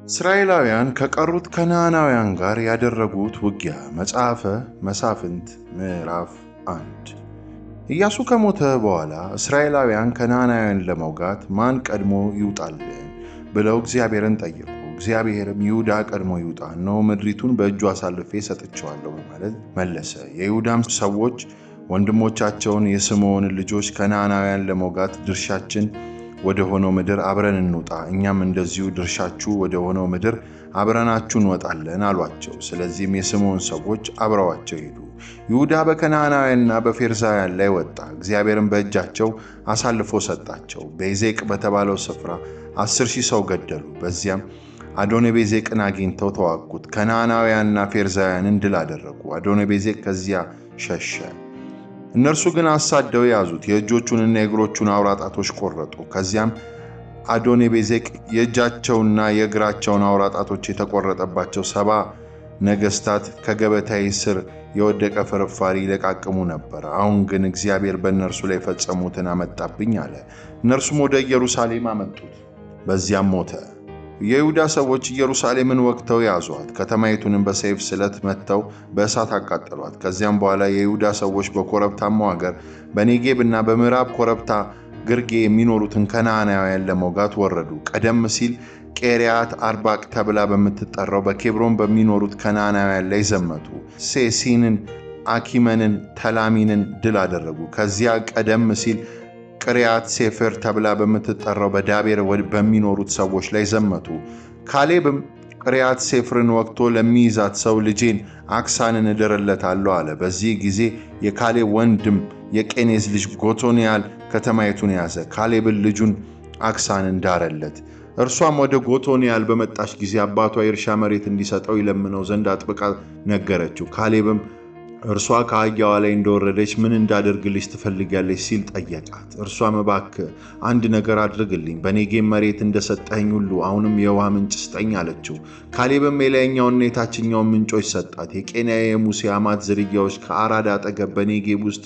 እስራኤላውያን ከቀሩት ከነዓናውያን ጋር ያደረጉት ውጊያ መጽሐፈ መሳፍንት ምዕራፍ 1። ኢያሱ ከሞተ በኋላ እስራኤላውያን ከነዓናውያን ለመውጋት ማን ቀድሞ ይውጣልን ብለው እግዚአብሔርን ጠየቁ። እግዚአብሔርም ይሁዳ ቀድሞ ይውጣ፣ እነሆ ምድሪቱን በእጁ አሳልፌ ሰጥቼዋለሁ በማለት መለሰ። የይሁዳም ሰዎች ወንድሞቻቸውን የስምዖንን ልጆች ከነዓናውያን ለመውጋት ድርሻችን ወደ ሆነው ምድር አብረን እንውጣ፣ እኛም እንደዚሁ ድርሻችሁ ወደ ሆነው ምድር አብረናችሁ እንወጣለን አሏቸው። ስለዚህም የስምዖን ሰዎች አብረዋቸው ሄዱ። ይሁዳ በከነዓናውያንና በፌርዛውያን ላይ ወጣ፣ እግዚአብሔርም በእጃቸው አሳልፎ ሰጣቸው። ቤዜቅ በተባለው ስፍራ 10,000 ሰው ገደሉ። በዚያም አዶኒቤዜቅን አግኝተው ተዋጉት። ከነዓናውያንና ፌርዛውያንን ድል አደረጉ። አዶኒቤዜቅ ከዚያ ሸሸ። እነርሱ ግን አሳደው ያዙት፣ የእጆቹንና የእግሮቹን አውራ ጣቶች ቆረጡ። ከዚያም አዶኒቤዜቅ የእጃቸውና የእግራቸውን አውራ ጣቶች የተቆረጠባቸው 70 ነገሥታት ከገበታዬ ስር የወደቀ ፍርፋሪ ይለቃቅሙ ነበር። አሁን ግን እግዚአብሔር በእነርሱ ላይ የፈጸሙትን አመጣብኝ አለ። እነርሱም ወደ ኢየሩሳሌም አመጡት፣ በዚያም ሞተ። የይሁዳ ሰዎች ኢየሩሳሌምን ወግተው ያዟት፣ ከተማይቱንም በሰይፍ ስለት መትተው በእሳት አቃጠሏት። ከዚያም በኋላ የይሁዳ ሰዎች በኮረብታማው አገር በኔጌብና በምዕራብ ኮረብታ ግርጌ የሚኖሩትን ከነዓናውያን ለመውጋት ወረዱ። ቀደም ሲል ቄርያት አርባቅ ተብላ በምትጠራው በኬብሮን በሚኖሩት ከነዓናውያን ላይ ዘመቱ። ሴሲንን፣ አኪመንን፣ ተላሚንን ድል አደረጉ። ከዚያ ቀደም ሲል ቅሪያት ሴፈር ተብላ በምትጠራው በዳቤር በሚኖሩት ሰዎች ላይ ዘመቱ። ካሌብም ቅሪያት ሴፍርን ወግቶ ለሚይዛት ሰው ልጄን አክሳንን እድርለታለሁ አለ። በዚህ ጊዜ የካሌብ ወንድም የቄኔዝ ልጅ ጎቶንያል ከተማይቱን ያዘ። ካሌብን ልጁን አክሳንን ዳረለት። እርሷም ወደ ጎቶንያል በመጣች ጊዜ አባቷ የእርሻ መሬት እንዲሰጠው ይለምነው ዘንድ አጥብቃ ነገረችው። ካሌብም እርሷ ከአህያዋ ላይ እንደወረደች ምን እንዳደርግልሽ ትፈልጊያለሽ ሲል ጠየቃት። እርሷም እባክህ አንድ ነገር አድርግልኝ፣ በኔጌብ መሬት እንደሰጠኸኝ ሁሉ አሁንም የውሃ ምንጭ ስጠኝ አለችው። ካሌብም የላይኛውንና የታችኛውን ምንጮች ሰጣት። የቄናዊ የሙሴ አማት ዝርያዎች ከአራዳ አጠገብ በኔጌብ ውስጥ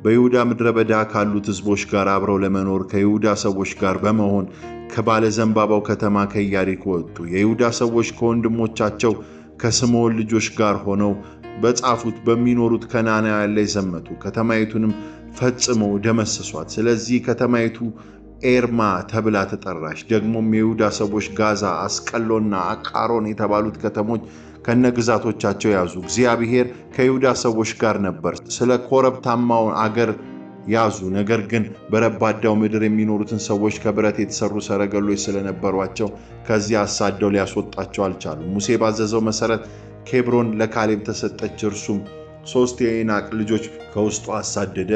በይሁዳ ምድረ በዳ ካሉት ሕዝቦች ጋር አብረው ለመኖር ከይሁዳ ሰዎች ጋር በመሆን ከባለ ዘንባባው ከተማ ከኢያሪኮ ወጡ። የይሁዳ ሰዎች ከወንድሞቻቸው ከስምዖን ልጆች ጋር ሆነው በጻፉት በሚኖሩት ከነዓናውያን ላይ ዘመቱ፣ ከተማይቱንም ፈጽመው ደመሰሷት። ስለዚህ ከተማይቱ ኤርማ ተብላ ተጠራች። ደግሞም የይሁዳ ሰዎች ጋዛ፣ አስቀሎና አቃሮን የተባሉት ከተሞች ከነግዛቶቻቸው ያዙ። እግዚአብሔር ከይሁዳ ሰዎች ጋር ነበር። ስለ ኮረብታማው አገር ያዙ። ነገር ግን በረባዳው ምድር የሚኖሩትን ሰዎች ከብረት የተሰሩ ሰረገሎች ስለነበሯቸው ከዚያ አሳደው ሊያስወጣቸው አልቻሉም። ሙሴ ባዘዘው መሰረት ኬብሮን ለካሌብ ተሰጠች። እርሱም 3 የዔናቅ ልጆች ከውስጡ አሳደደ።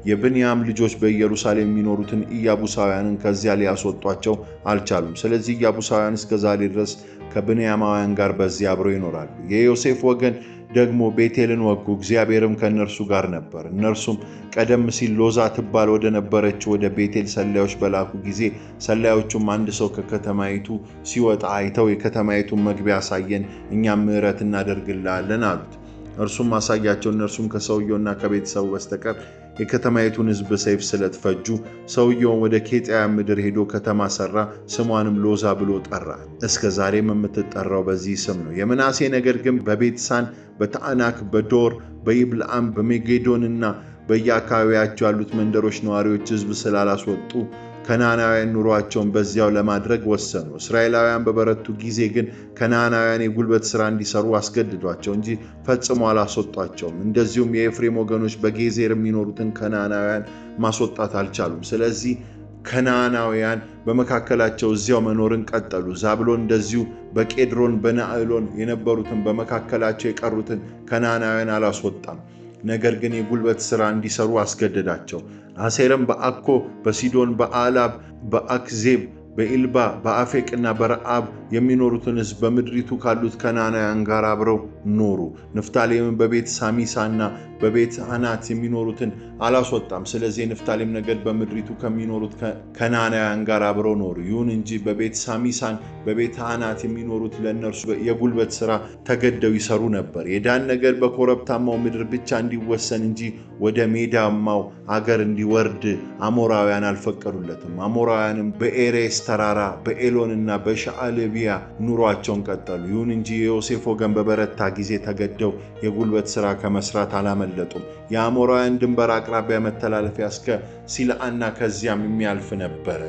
የብንያም ልጆች በኢየሩሳሌም የሚኖሩትን ኢያቡሳውያንን ከዚያ ሊያስወጧቸው አልቻሉም። ስለዚህ ኢያቡሳውያን እስከ ዛሬ ድረስ ከብንያማውያን ጋር በዚያ አብረው ይኖራሉ። የዮሴፍ ወገን ደግሞ ቤቴልን ወጉ፣ እግዚአብሔርም ከእነርሱ ጋር ነበር። እነርሱም ቀደም ሲል ሎዛ ትባል ወደ ነበረች ወደ ቤቴል ሰላዮች በላኩ ጊዜ ሰላዮቹም አንድ ሰው ከከተማይቱ ሲወጣ አይተው የከተማይቱን መግቢያ አሳየን፣ እኛም ምሕረት እናደርግልሃለን አሉት። እርሱም አሳያቸው። እነርሱም ከሰውየውና ከቤተሰቡ በስተቀር የከተማይቱን ሕዝብ በሰይፍ ስለት ፈጁ። ሰውየውን ወደ ኬጢያውያን ምድር ሄዶ ከተማ ሠራ፣ ስሟንም ሎዛ ብሎ ጠራ። እስከ ዛሬም የምትጠራው በዚህ ስም ነው። የምናሴ ነገር ግን በቤትሳን፣ በታዕናክ፣ በዶር፣ በይብልዓም፣ በሜጌዶንና በየአካባቢያቸው ያሉት መንደሮች ነዋሪዎች ሕዝብ ስላላስወጡ ከነዓናውያን ኑሯቸውን በዚያው ለማድረግ ወሰኑ። እስራኤላውያን በበረቱ ጊዜ ግን ከነዓናውያን የጉልበት ሥራ እንዲሰሩ አስገድዷቸው እንጂ ፈጽሞ አላስወጧቸውም። እንደዚሁም የኤፍሬም ወገኖች በጌዜር የሚኖሩትን ከነዓናውያን ማስወጣት አልቻሉም። ስለዚህ ከነዓናውያን በመካከላቸው እዚያው መኖርን ቀጠሉ። ዛብሎን እንደዚሁ በቄድሮን በናዕሎን የነበሩትን በመካከላቸው የቀሩትን ከነዓናውያን አላስወጣም፣ ነገር ግን የጉልበት ሥራ እንዲሰሩ አስገደዳቸው። አሴርም በአኮ፣ በሲዶን፣ በአላብ፣ በአክዜብ፣ በኢልባ፣ በአፌቅና በረአብ የሚኖሩትን ሕዝብ በምድሪቱ ካሉት ከነዓናውያን ጋር አብረው ኖሩ። ንፍታሌምን በቤት ሳሚሳና በቤት አናት የሚኖሩትን አላስወጣም። ስለዚህ የንፍታሌም ነገድ በምድሪቱ ከሚኖሩት ከነዓናውያን ጋር አብረው ኖሩ። ይሁን እንጂ በቤት ሳሚሳን በቤት አናት የሚኖሩት ለእነርሱ የጉልበት ሥራ ተገደው ይሰሩ ነበር። የዳን ነገድ በኮረብታማው ምድር ብቻ እንዲወሰን እንጂ ወደ ሜዳማው አገር እንዲወርድ አሞራውያን አልፈቀዱለትም። አሞራውያንም በኤሬስ ተራራ በኤሎንና በሸዓልቢያ ኑሯቸውን ቀጠሉ። ይሁን እንጂ የዮሴፍ ወገን በበረታ ጊዜ ተገደው የጉልበት ሥራ ከመስራት አላመለጡም። የአሞራውያን ድንበር አቅራቢያ መተላለፊያ እስከ ሲልአና ከዚያም የሚያልፍ ነበረ።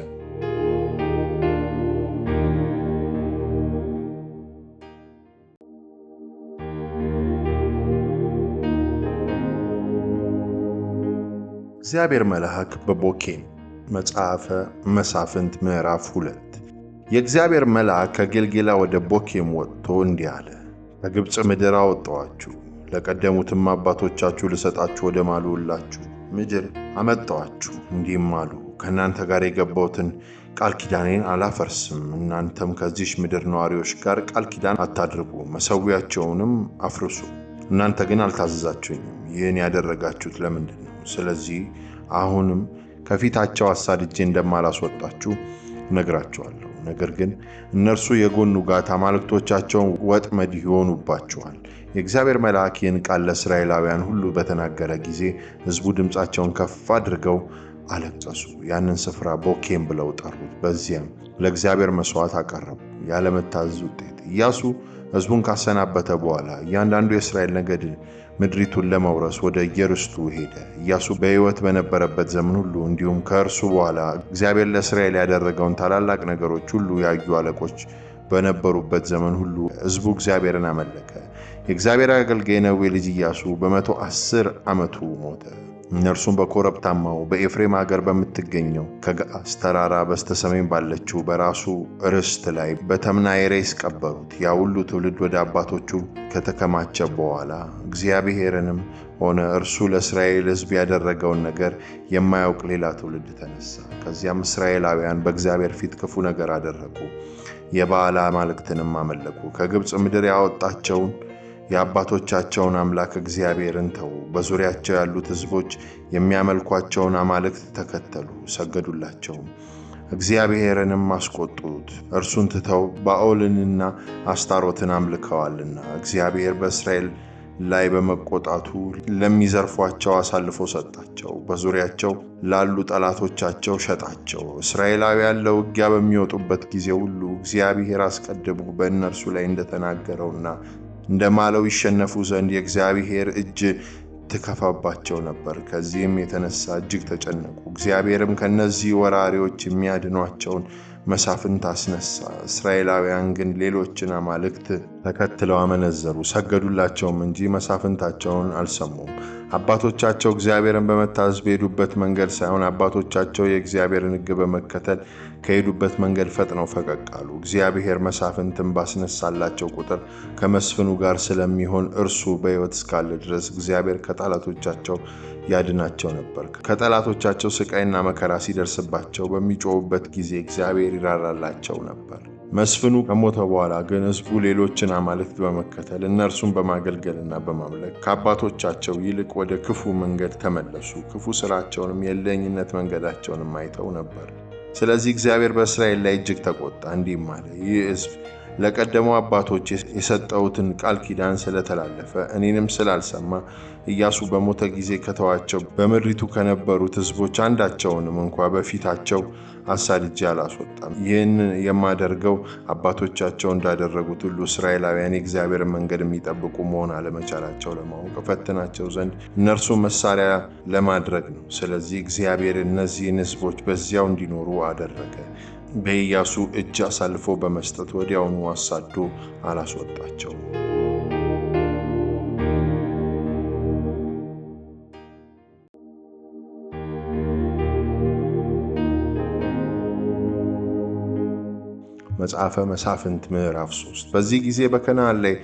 እግዚአብሔር መልአክ በቦኬም መጽሐፈ መሳፍንት ምዕራፍ 2። የእግዚአብሔር መልአክ ከጌልጌላ ወደ ቦኬም ወጥቶ እንዲህ አለ። ከግብፅ ምድር አወጣኋችሁ፣ ለቀደሙትም አባቶቻችሁ ልሰጣችሁ ወደ ማሉላችሁ ምድር አመጣኋችሁ። እንዲህም አሉ፣ ከእናንተ ጋር የገባሁትን ቃል ኪዳኔን አላፈርስም። እናንተም ከዚች ምድር ነዋሪዎች ጋር ቃል ኪዳን አታድርጉ፣ መሠዊያቸውንም አፍርሱ። እናንተ ግን አልታዘዛችሁኝም። ይህን ያደረጋችሁት ለምንድን ነው? ስለዚህ አሁንም ከፊታቸው አሳድጄ እንደማላስወጣችሁ እነግራችኋለሁ። ነገር ግን እነርሱ የጎን ውጋት አማልክቶቻቸውን ወጥመድ ይሆኑባችኋል። የእግዚአብሔር መልአክ ይህን ቃል ለእስራኤላውያን ሁሉ በተናገረ ጊዜ ሕዝቡ ድምፃቸውን ከፍ አድርገው አለቀሱ። ያንን ስፍራ ቦኬም ብለው ጠሩት። በዚያም ለእግዚአብሔር መሥዋዕት አቀረቡ። ያለመታዘዝ ውጤት ኢያሱ ሕዝቡን ካሰናበተ በኋላ እያንዳንዱ የእስራኤል ነገድ ምድሪቱን ለመውረስ ወደ ኢየርስቱ ሄደ። ኢያሱ በሕይወት በነበረበት ዘመን ሁሉ እንዲሁም ከእርሱ በኋላ እግዚአብሔር ለእስራኤል ያደረገውን ታላላቅ ነገሮች ሁሉ ያዩ አለቆች በነበሩበት ዘመን ሁሉ ሕዝቡ እግዚአብሔርን አመለከ። የእግዚአብሔር አገልጋይ ነዌ ልጅ ኢያሱ በ110 ዓመቱ ሞተ። እነርሱም በኮረብታማው በኤፍሬም ሀገር በምትገኘው ከገዓስ ተራራ በስተሰሜን ባለችው በራሱ ርስት ላይ በተምናይሬስ ቀበሩት። ያ ሁሉ ትውልድ ወደ አባቶቹ ከተከማቸ በኋላ እግዚአብሔርንም ሆነ እርሱ ለእስራኤል ሕዝብ ያደረገውን ነገር የማያውቅ ሌላ ትውልድ ተነሳ። ከዚያም እስራኤላውያን በእግዚአብሔር ፊት ክፉ ነገር አደረጉ፣ የበዓል አማልክትንም አመለኩ። ከግብፅ ምድር ያወጣቸውን የአባቶቻቸውን አምላክ እግዚአብሔርን ተዉ። በዙሪያቸው ያሉት ሕዝቦች የሚያመልኳቸውን አማልክት ተከተሉ፣ ሰገዱላቸውም፣ እግዚአብሔርንም አስቆጡት። እርሱን ትተው ባኦልንና አስታሮትን አምልከዋልና እግዚአብሔር በእስራኤል ላይ በመቆጣቱ ለሚዘርፏቸው አሳልፎ ሰጣቸው፣ በዙሪያቸው ላሉ ጠላቶቻቸው ሸጣቸው። እስራኤላውያን ለውጊያ በሚወጡበት ጊዜ ሁሉ እግዚአብሔር አስቀድሞ በእነርሱ ላይ እንደተናገረውና እንደማለው ይሸነፉ ዘንድ የእግዚአብሔር እጅ ትከፋባቸው ነበር። ከዚህም የተነሳ እጅግ ተጨነቁ። እግዚአብሔርም ከነዚህ ወራሪዎች የሚያድኗቸውን መሳፍንት አስነሳ። እስራኤላውያን ግን ሌሎችን አማልክት ተከትለው አመነዘሩ፣ ሰገዱላቸውም እንጂ መሳፍንታቸውን አልሰሙም። አባቶቻቸው እግዚአብሔርን በመታዘዝ በሄዱበት መንገድ ሳይሆን አባቶቻቸው የእግዚአብሔርን ሕግ በመከተል ከሄዱበት መንገድ ፈጥነው ፈቀቅ አሉ። እግዚአብሔር መሳፍንትን ባስነሳላቸው ቁጥር ከመስፍኑ ጋር ስለሚሆን እርሱ በሕይወት እስካለ ድረስ እግዚአብሔር ከጠላቶቻቸው ያድናቸው ነበር። ከጠላቶቻቸው ስቃይና መከራ ሲደርስባቸው በሚጮሁበት ጊዜ እግዚአብሔር ይራራላቸው ነበር። መስፍኑ ከሞተ በኋላ ግን ሕዝቡ ሌሎችን አማልክት በመከተል እነርሱን በማገልገልና በማምለክ ከአባቶቻቸው ይልቅ ወደ ክፉ መንገድ ተመለሱ። ክፉ ሥራቸውንም የእልህኝነት መንገዳቸውንም አይተው ነበር። ስለዚህ እግዚአብሔር በእስራኤል ላይ እጅግ ተቆጣ፣ እንዲህም አለ፣ ይህ ሕዝብ ለቀደሙ አባቶች የሰጠሁትን ቃል ኪዳን ስለተላለፈ እኔንም ስላልሰማ ኢያሱ በሞተ ጊዜ ከተዋቸው በምድሪቱ ከነበሩት ሕዝቦች አንዳቸውንም እንኳ በፊታቸው አሳድጄ አላስወጣም። ይህን የማደርገው አባቶቻቸው እንዳደረጉት ሁሉ እስራኤላውያን የእግዚአብሔርን መንገድ የሚጠብቁ መሆን አለመቻላቸው ለማወቅ እፈትናቸው ዘንድ እነርሱ መሳሪያ ለማድረግ ነው። ስለዚህ እግዚአብሔር እነዚህን ሕዝቦች በዚያው እንዲኖሩ አደረገ። በኢያሱ እጅ አሳልፎ በመስጠት ወዲያውኑ አሳዶ አላስወጣቸው። መጽሐፈ መሳፍንት ምዕራፍ 3። በዚህ ጊዜ በከነዓን ላይ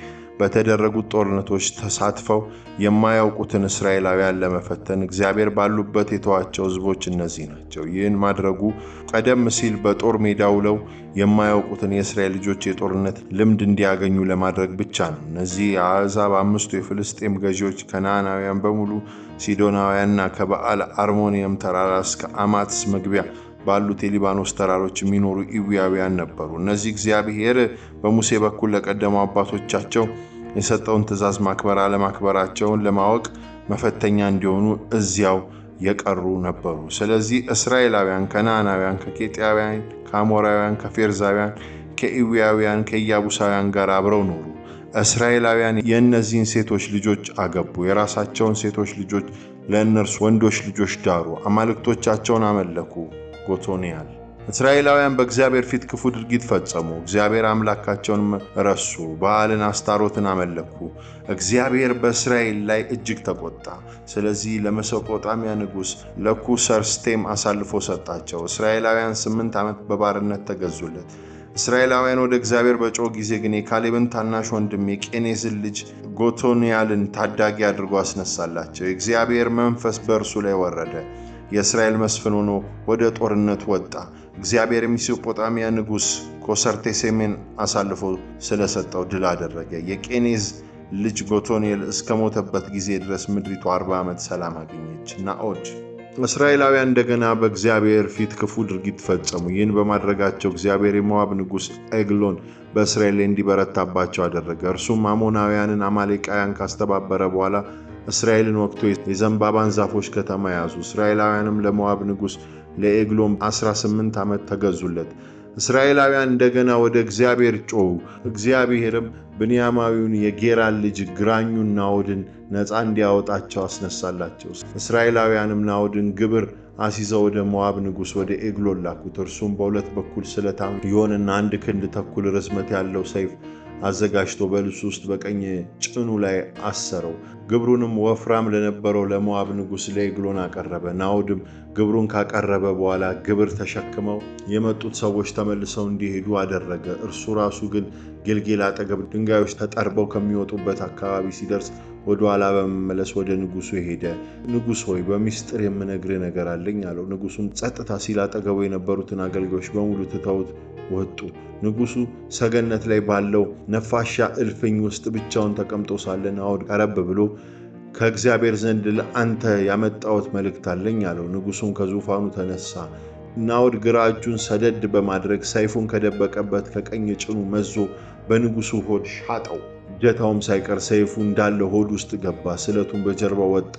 በተደረጉት ጦርነቶች ተሳትፈው የማያውቁትን እስራኤላውያን ለመፈተን እግዚአብሔር ባሉበት የተዋቸው ሕዝቦች እነዚህ ናቸው። ይህን ማድረጉ ቀደም ሲል በጦር ሜዳ ውለው የማያውቁትን የእስራኤል ልጆች የጦርነት ልምድ እንዲያገኙ ለማድረግ ብቻ ነው። እነዚህ የአሕዛብ አምስቱ የፍልስጤም ገዢዎች ከነዓናውያን በሙሉ ሲዶናውያንና ከበዓል አርሞንየም ተራራ እስከ አማትስ መግቢያ ባሉት የሊባኖስ ተራሮች የሚኖሩ ኢዊያውያን ነበሩ። እነዚህ እግዚአብሔር በሙሴ በኩል ለቀደሙ አባቶቻቸው የሰጠውን ትእዛዝ ማክበር አለማክበራቸውን ለማወቅ መፈተኛ እንዲሆኑ እዚያው የቀሩ ነበሩ። ስለዚህ እስራኤላውያን ከነዓናውያን፣ ከኬጢያውያን፣ ከአሞራውያን፣ ከፌርዛውያን፣ ከኢዊያውያን፣ ከኢያቡሳውያን ጋር አብረው ኖሩ። እስራኤላውያን የእነዚህን ሴቶች ልጆች አገቡ። የራሳቸውን ሴቶች ልጆች ለእነርሱ ወንዶች ልጆች ዳሩ። አማልክቶቻቸውን አመለኩ። ጎቶንያል እስራኤላውያን በእግዚአብሔር ፊት ክፉ ድርጊት ፈጸሙ። እግዚአብሔር አምላካቸውን ረሱ። በዓልን አስታሮትን አመለኩ። እግዚአብሔር በእስራኤል ላይ እጅግ ተቆጣ። ስለዚህ ለመሶጶጣሚያ ንጉሥ ለኩሰርስቴም አሳልፎ ሰጣቸው። እስራኤላውያን 8 ዓመት በባርነት ተገዙለት። እስራኤላውያን ወደ እግዚአብሔር በጮኹ ጊዜ ግን የካሌብን ታናሽ ወንድም የቄኔዝን ልጅ ጎቶንያልን ታዳጊ አድርጎ አስነሳላቸው። የእግዚአብሔር መንፈስ በእርሱ ላይ ወረደ። የእስራኤል መስፍን ሆኖ ወደ ጦርነት ወጣ። እግዚአብሔር የሜሶጶጣሚያ ንጉሥ ኮሰርቴሴምን አሳልፎ ስለሰጠው ድል አደረገ። የቄኔዝ ልጅ ጎቶንያል እስከ ሞተበት ጊዜ ድረስ ምድሪቱ 40 ዓመት ሰላም አገኘች። ናዖድ እስራኤላውያን እንደገና በእግዚአብሔር ፊት ክፉ ድርጊት ፈጸሙ። ይህን በማድረጋቸው እግዚአብሔር የሞዓብ ንጉሥ ኤግሎን በእስራኤል ላይ እንዲበረታባቸው አደረገ። እርሱም አሞናውያንን፣ አማሌቃውያን ካስተባበረ በኋላ እስራኤልን ወቅቶ የዘንባባን ዛፎች ከተማ ያዙ። እስራኤላውያንም ለሞዓብ ንጉሥ ለኤግሎም 18 ዓመት ተገዙለት። እስራኤላውያን እንደገና ወደ እግዚአብሔር ጮኹ። እግዚአብሔርም ብንያማዊውን የጌራን ልጅ ግራኙን ናዖድን ነፃ እንዲያወጣቸው አስነሳላቸው። እስራኤላውያንም ናዖድን ግብር አስይዘው ወደ ሞዓብ ንጉሥ ወደ ኤግሎን ላኩት። እርሱም በሁለት በኩል ስለታም የሆነና 1 ክንድ ተኩል ርዝመት ያለው ሰይፍ አዘጋጅቶ በልብሱ ውስጥ በቀኝ ጭኑ ላይ አሰረው። ግብሩንም ወፍራም ለነበረው ለሞዓብ ንጉሥ ለኤግሎን አቀረበ። ናዖድም ግብሩን ካቀረበ በኋላ ግብር ተሸክመው የመጡት ሰዎች ተመልሰው እንዲሄዱ አደረገ። እርሱ ራሱ ግን ጌልጌላ አጠገብ ድንጋዮች ተጠርበው ከሚወጡበት አካባቢ ሲደርስ ወደ ኋላ በመመለስ ወደ ንጉሡ ሄደ። ንጉሥ ሆይ በሚስጥር የምነግርህ ነገር አለኝ አለው። ንጉሡም ጸጥታ ሲል አጠገቡ የነበሩትን አገልጋዮች በሙሉ ትተውት ወጡ። ንጉሡ ሰገነት ላይ ባለው ነፋሻ እልፍኝ ውስጥ ብቻውን ተቀምጦ ሳለ ናዖድ ቀረብ ብሎ ከእግዚአብሔር ዘንድ ለአንተ ያመጣሁት መልእክት አለኝ አለው። ንጉሡም ከዙፋኑ ተነሳ። ናዖድ ግራ እጁን ሰደድ በማድረግ ሰይፉን ከደበቀበት ከቀኝ ጭኑ መዞ በንጉሡ ሆድ ሻጠው። እጀታውም ሳይቀር ሰይፉ እንዳለ ሆድ ውስጥ ገባ። ስለቱን በጀርባው ወጣ፣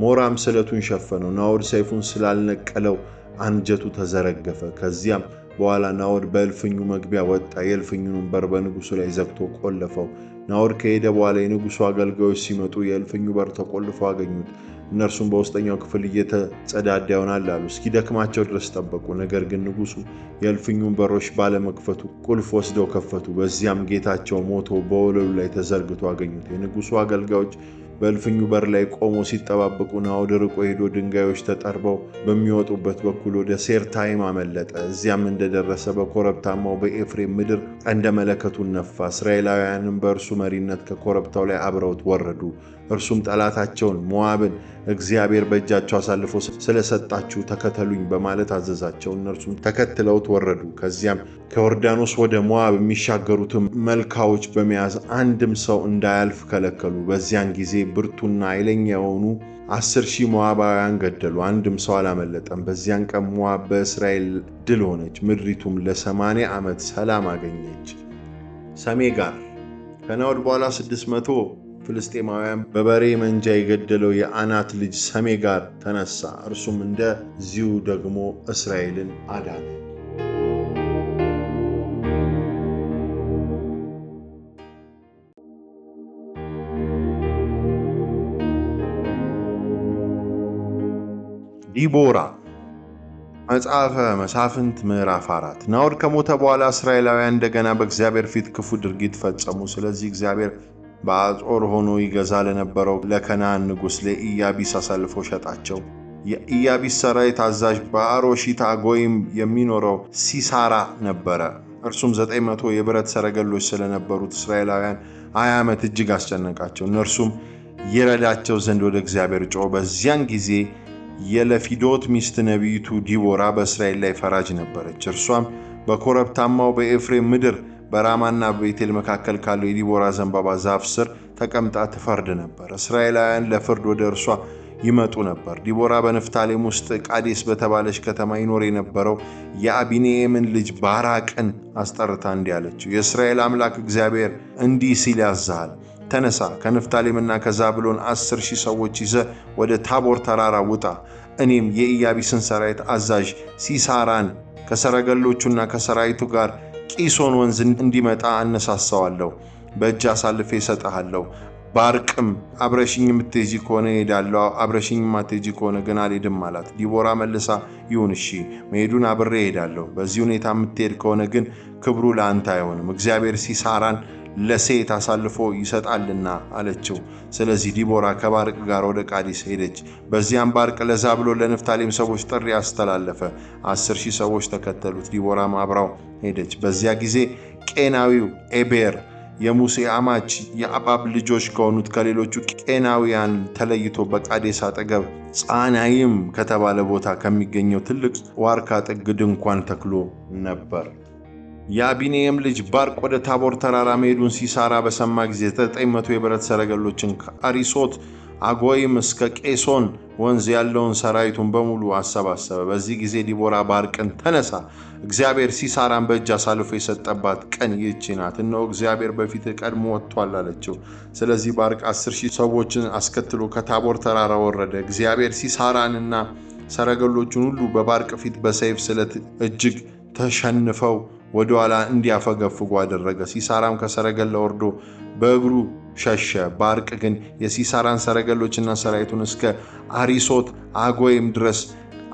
ሞራም ስለቱን ሸፈነው። ናዖድ ሰይፉን ስላልነቀለው አንጀቱ ተዘረገፈ። ከዚያም በኋላ ናዖድ በእልፍኙ መግቢያ ወጣ። የእልፍኙንም በር በንጉሡ ላይ ዘግቶ ቆለፈው። ናዖድ ከሄደ በኋላ የንጉሡ አገልጋዮች ሲመጡ የእልፍኙ በር ተቆልፎ አገኙት። እነርሱም በውስጠኛው ክፍል እየተጸዳዳ ይሆናል አሉ። እስኪደክማቸው ድረስ ጠበቁ። ነገር ግን ንጉሡ የእልፍኙን በሮች ባለመክፈቱ ቁልፍ ወስደው ከፈቱ። በዚያም ጌታቸው ሞቶ በወለሉ ላይ ተዘርግቶ አገኙት። የንጉሡ አገልጋዮች በእልፍኙ በር ላይ ቆሞ ሲጠባበቁ ናዖድ ርቆ ሄዶ ድንጋዮች ተጠርበው በሚወጡበት በኩል ወደ ሴርታይም አመለጠ። እዚያም እንደደረሰ በኮረብታማው በኤፍሬም ምድር ቀንደ መለከቱን ነፋ። እስራኤላውያንም በእርሱ መሪነት ከኮረብታው ላይ አብረውት ወረዱ። እርሱም ጠላታቸውን ሞዓብን እግዚአብሔር በእጃቸው አሳልፎ ስለሰጣችሁ ተከተሉኝ በማለት አዘዛቸው። እነርሱም ተከትለውት ወረዱ። ከዚያም ከዮርዳኖስ ወደ ሞዓብ የሚሻገሩትን መልካዎች በመያዝ አንድም ሰው እንዳያልፍ ከለከሉ። በዚያን ጊዜ ብርቱና ኃይለኛ የሆኑ 10,000 ሞዓባውያን ገደሉ። አንድም ሰው አላመለጠም። በዚያን ቀን ሞዓብ በእስራኤል ድል ሆነች። ምድሪቱም ለ80 ዓመት ሰላም አገኘች። ሰሜጋር ከናዖድ በኋላ 600 ፍልስጤማውያን በበሬ መንጃ የገደለው የአናት ልጅ ሰሜጋር ተነሳ። እርሱም እንደዚሁ ደግሞ እስራኤልን አዳነ። ዲቦራ መጽሐፈ መሳፍንት ምዕራፍ 4 ናዖድ ከሞተ በኋላ እስራኤላውያን እንደገና በእግዚአብሔር ፊት ክፉ ድርጊት ፈጸሙ። ስለዚህ እግዚአብሔር በአጾር ሆኖ ይገዛ ለነበረው ለከነዓን ንጉሥ ለኢያቢስ አሳልፎ ሸጣቸው። የኢያቢስ ሰራዊት አዛዥ በአሮሺታ ጎይም የሚኖረው ሲሳራ ነበረ። እርሱም 900 የብረት ሰረገሎች ስለነበሩት እስራኤላውያን 20 ዓመት እጅግ አስጨነቃቸው። እነርሱም ይረዳቸው ዘንድ ወደ እግዚአብሔር ጮኹ። በዚያን ጊዜ የለፊዶት ሚስት ነቢይቱ ዲቦራ በእስራኤል ላይ ፈራጅ ነበረች። እርሷም በኮረብታማው በኤፍሬም ምድር በራማና በቤቴል መካከል ካለው የዲቦራ ዘንባባ ዛፍ ስር ተቀምጣ ትፈርድ ነበር። እስራኤላውያን ለፍርድ ወደ እርሷ ይመጡ ነበር። ዲቦራ በንፍታሌም ውስጥ ቃዴስ በተባለች ከተማ ይኖር የነበረው የአቢኒኤምን ልጅ ባራቅን አስጠርታ እንዲህ አለችው፣ የእስራኤል አምላክ እግዚአብሔር እንዲህ ሲል ያዝሃል፣ ተነሳ፣ ከንፍታሌምና ከዛብሎን 10,000 ሰዎች ይዘህ ወደ ታቦር ተራራ ውጣ። እኔም የኢያቢስን ሰራዊት አዛዥ ሲሳራን ከሰረገሎቹና ከሰራዊቱ ጋር ቂሶን ወንዝ እንዲመጣ አነሳሳዋለሁ፣ በእጅ አሳልፌ እሰጥሃለሁ። ባርቅም አብረሽኝ የምትሄጂ ከሆነ እሄዳለሁ፣ አብረሽኝ የማትሄጂ ከሆነ ግን አልሄድም አላት። ዲቦራ መልሳ ይሁን እሺ፣ መሄዱን አብሬ እሄዳለሁ። በዚህ ሁኔታ የምትሄድ ከሆነ ግን ክብሩ ለአንተ አይሆንም፣ እግዚአብሔር ሲሳራን ለሴት አሳልፎ ይሰጣልና አለችው። ስለዚህ ዲቦራ ከባርቅ ጋር ወደ ቃዲስ ሄደች። በዚያም ባርቅ ለዛብሎን ለንፍታሌም ሰዎች ጥሪ አስተላለፈ። 10,000 ሰዎች ተከተሉት። ዲቦራም አብራው ሄደች። በዚያ ጊዜ ቄናዊው ኤቤር የሙሴ አማች የአባብ ልጆች ከሆኑት ከሌሎቹ ቄናውያን ተለይቶ በቃዴስ አጠገብ ጻናይም ከተባለ ቦታ ከሚገኘው ትልቅ ዋርካ ጥግ ድንኳን ተክሎ ነበር። የአቢኒኤም ልጅ ባርቅ ወደ ታቦር ተራራ መሄዱን ሲሳራ በሰማ ጊዜ 900 የብረት ሰረገሎችን ከአሪሶት አጎይም እስከ ቄሶን ወንዝ ያለውን ሰራዊቱን በሙሉ አሰባሰበ። በዚህ ጊዜ ዲቦራ ባርቅን ተነሳ፣ እግዚአብሔር ሲሳራን በእጅ አሳልፎ የሰጠባት ቀን ይህች ናት፣ እነሆ እግዚአብሔር በፊት ቀድሞ ወጥቷል አለችው። ስለዚህ ባርቅ 10,000 ሰዎችን አስከትሎ ከታቦር ተራራ ወረደ። እግዚአብሔር ሲሳራንና ሰረገሎቹን ሁሉ በባርቅ ፊት በሰይፍ ስለት እጅግ ተሸንፈው ወደ ኋላ እንዲያፈገፍጉ አደረገ። ሲሳራም ከሰረገላ ወርዶ በእግሩ ሸሸ። ባርቅ ግን የሲሳራን ሰረገሎችና ሰራዊቱን እስከ አሪሶት አጎይም ድረስ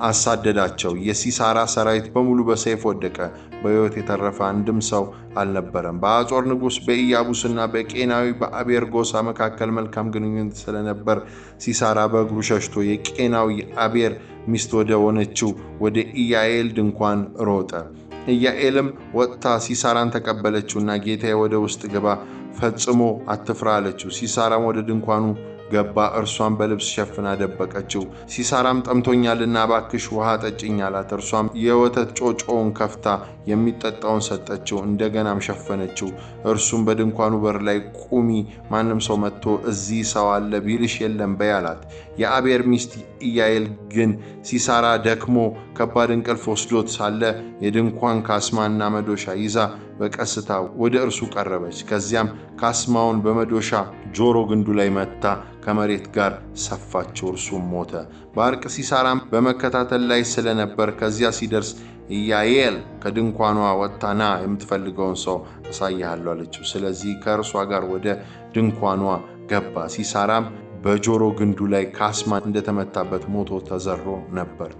አሳደዳቸው። የሲሳራ ሰራዊት በሙሉ በሰይፍ ወደቀ፣ በሕይወት የተረፈ አንድም ሰው አልነበረም። በአጾር ንጉሥ በኢያቡስና በቄናዊ በአቤር ጎሳ መካከል መልካም ግንኙነት ስለነበር ሲሳራ በእግሩ ሸሽቶ የቄናዊ አቤር ሚስት ወደ ሆነችው ወደ ኢያኤል ድንኳን ሮጠ። ኢያኤልም ወጥታ ሲሳራን ተቀበለችውና ጌታዬ ወደ ውስጥ ግባ፣ ፈጽሞ አትፍራ አለችው። ሲሳራም ወደ ድንኳኑ ገባ፣ እርሷን በልብስ ሸፍና ደበቀችው። ሲሳራም ጠምቶኛልና እባክሽ ውሃ ጠጭኝ አላት። እርሷም የወተት ጮጮውን ከፍታ የሚጠጣውን ሰጠችው፣ እንደገናም ሸፈነችው። እርሱም በድንኳኑ በር ላይ ቁሚ፣ ማንም ሰው መጥቶ እዚህ ሰው አለ ቢልሽ የለም በይ አላት። የአቤር ሚስት ኢያኤል ግን ሲሳራ ደክሞ ከባድ እንቅልፍ ወስዶት ሳለ የድንኳን ካስማና መዶሻ ይዛ በቀስታ ወደ እርሱ ቀረበች። ከዚያም ካስማውን በመዶሻ ጆሮ ግንዱ ላይ መታ ከመሬት ጋር ሰፋችው፣ እርሱም ሞተ። ባርቅ ሲሳራም በመከታተል ላይ ስለነበር ከዚያ ሲደርስ ኢያኤል ከድንኳኗ ወጥታ ና የምትፈልገውን ሰው አሳይሃለሁ አለችው። ስለዚህ ከእርሷ ጋር ወደ ድንኳኗ ገባ። ሲሳራም በጆሮ ግንዱ ላይ ካስማ እንደተመታበት ሞቶ ተዘሮ ነበር።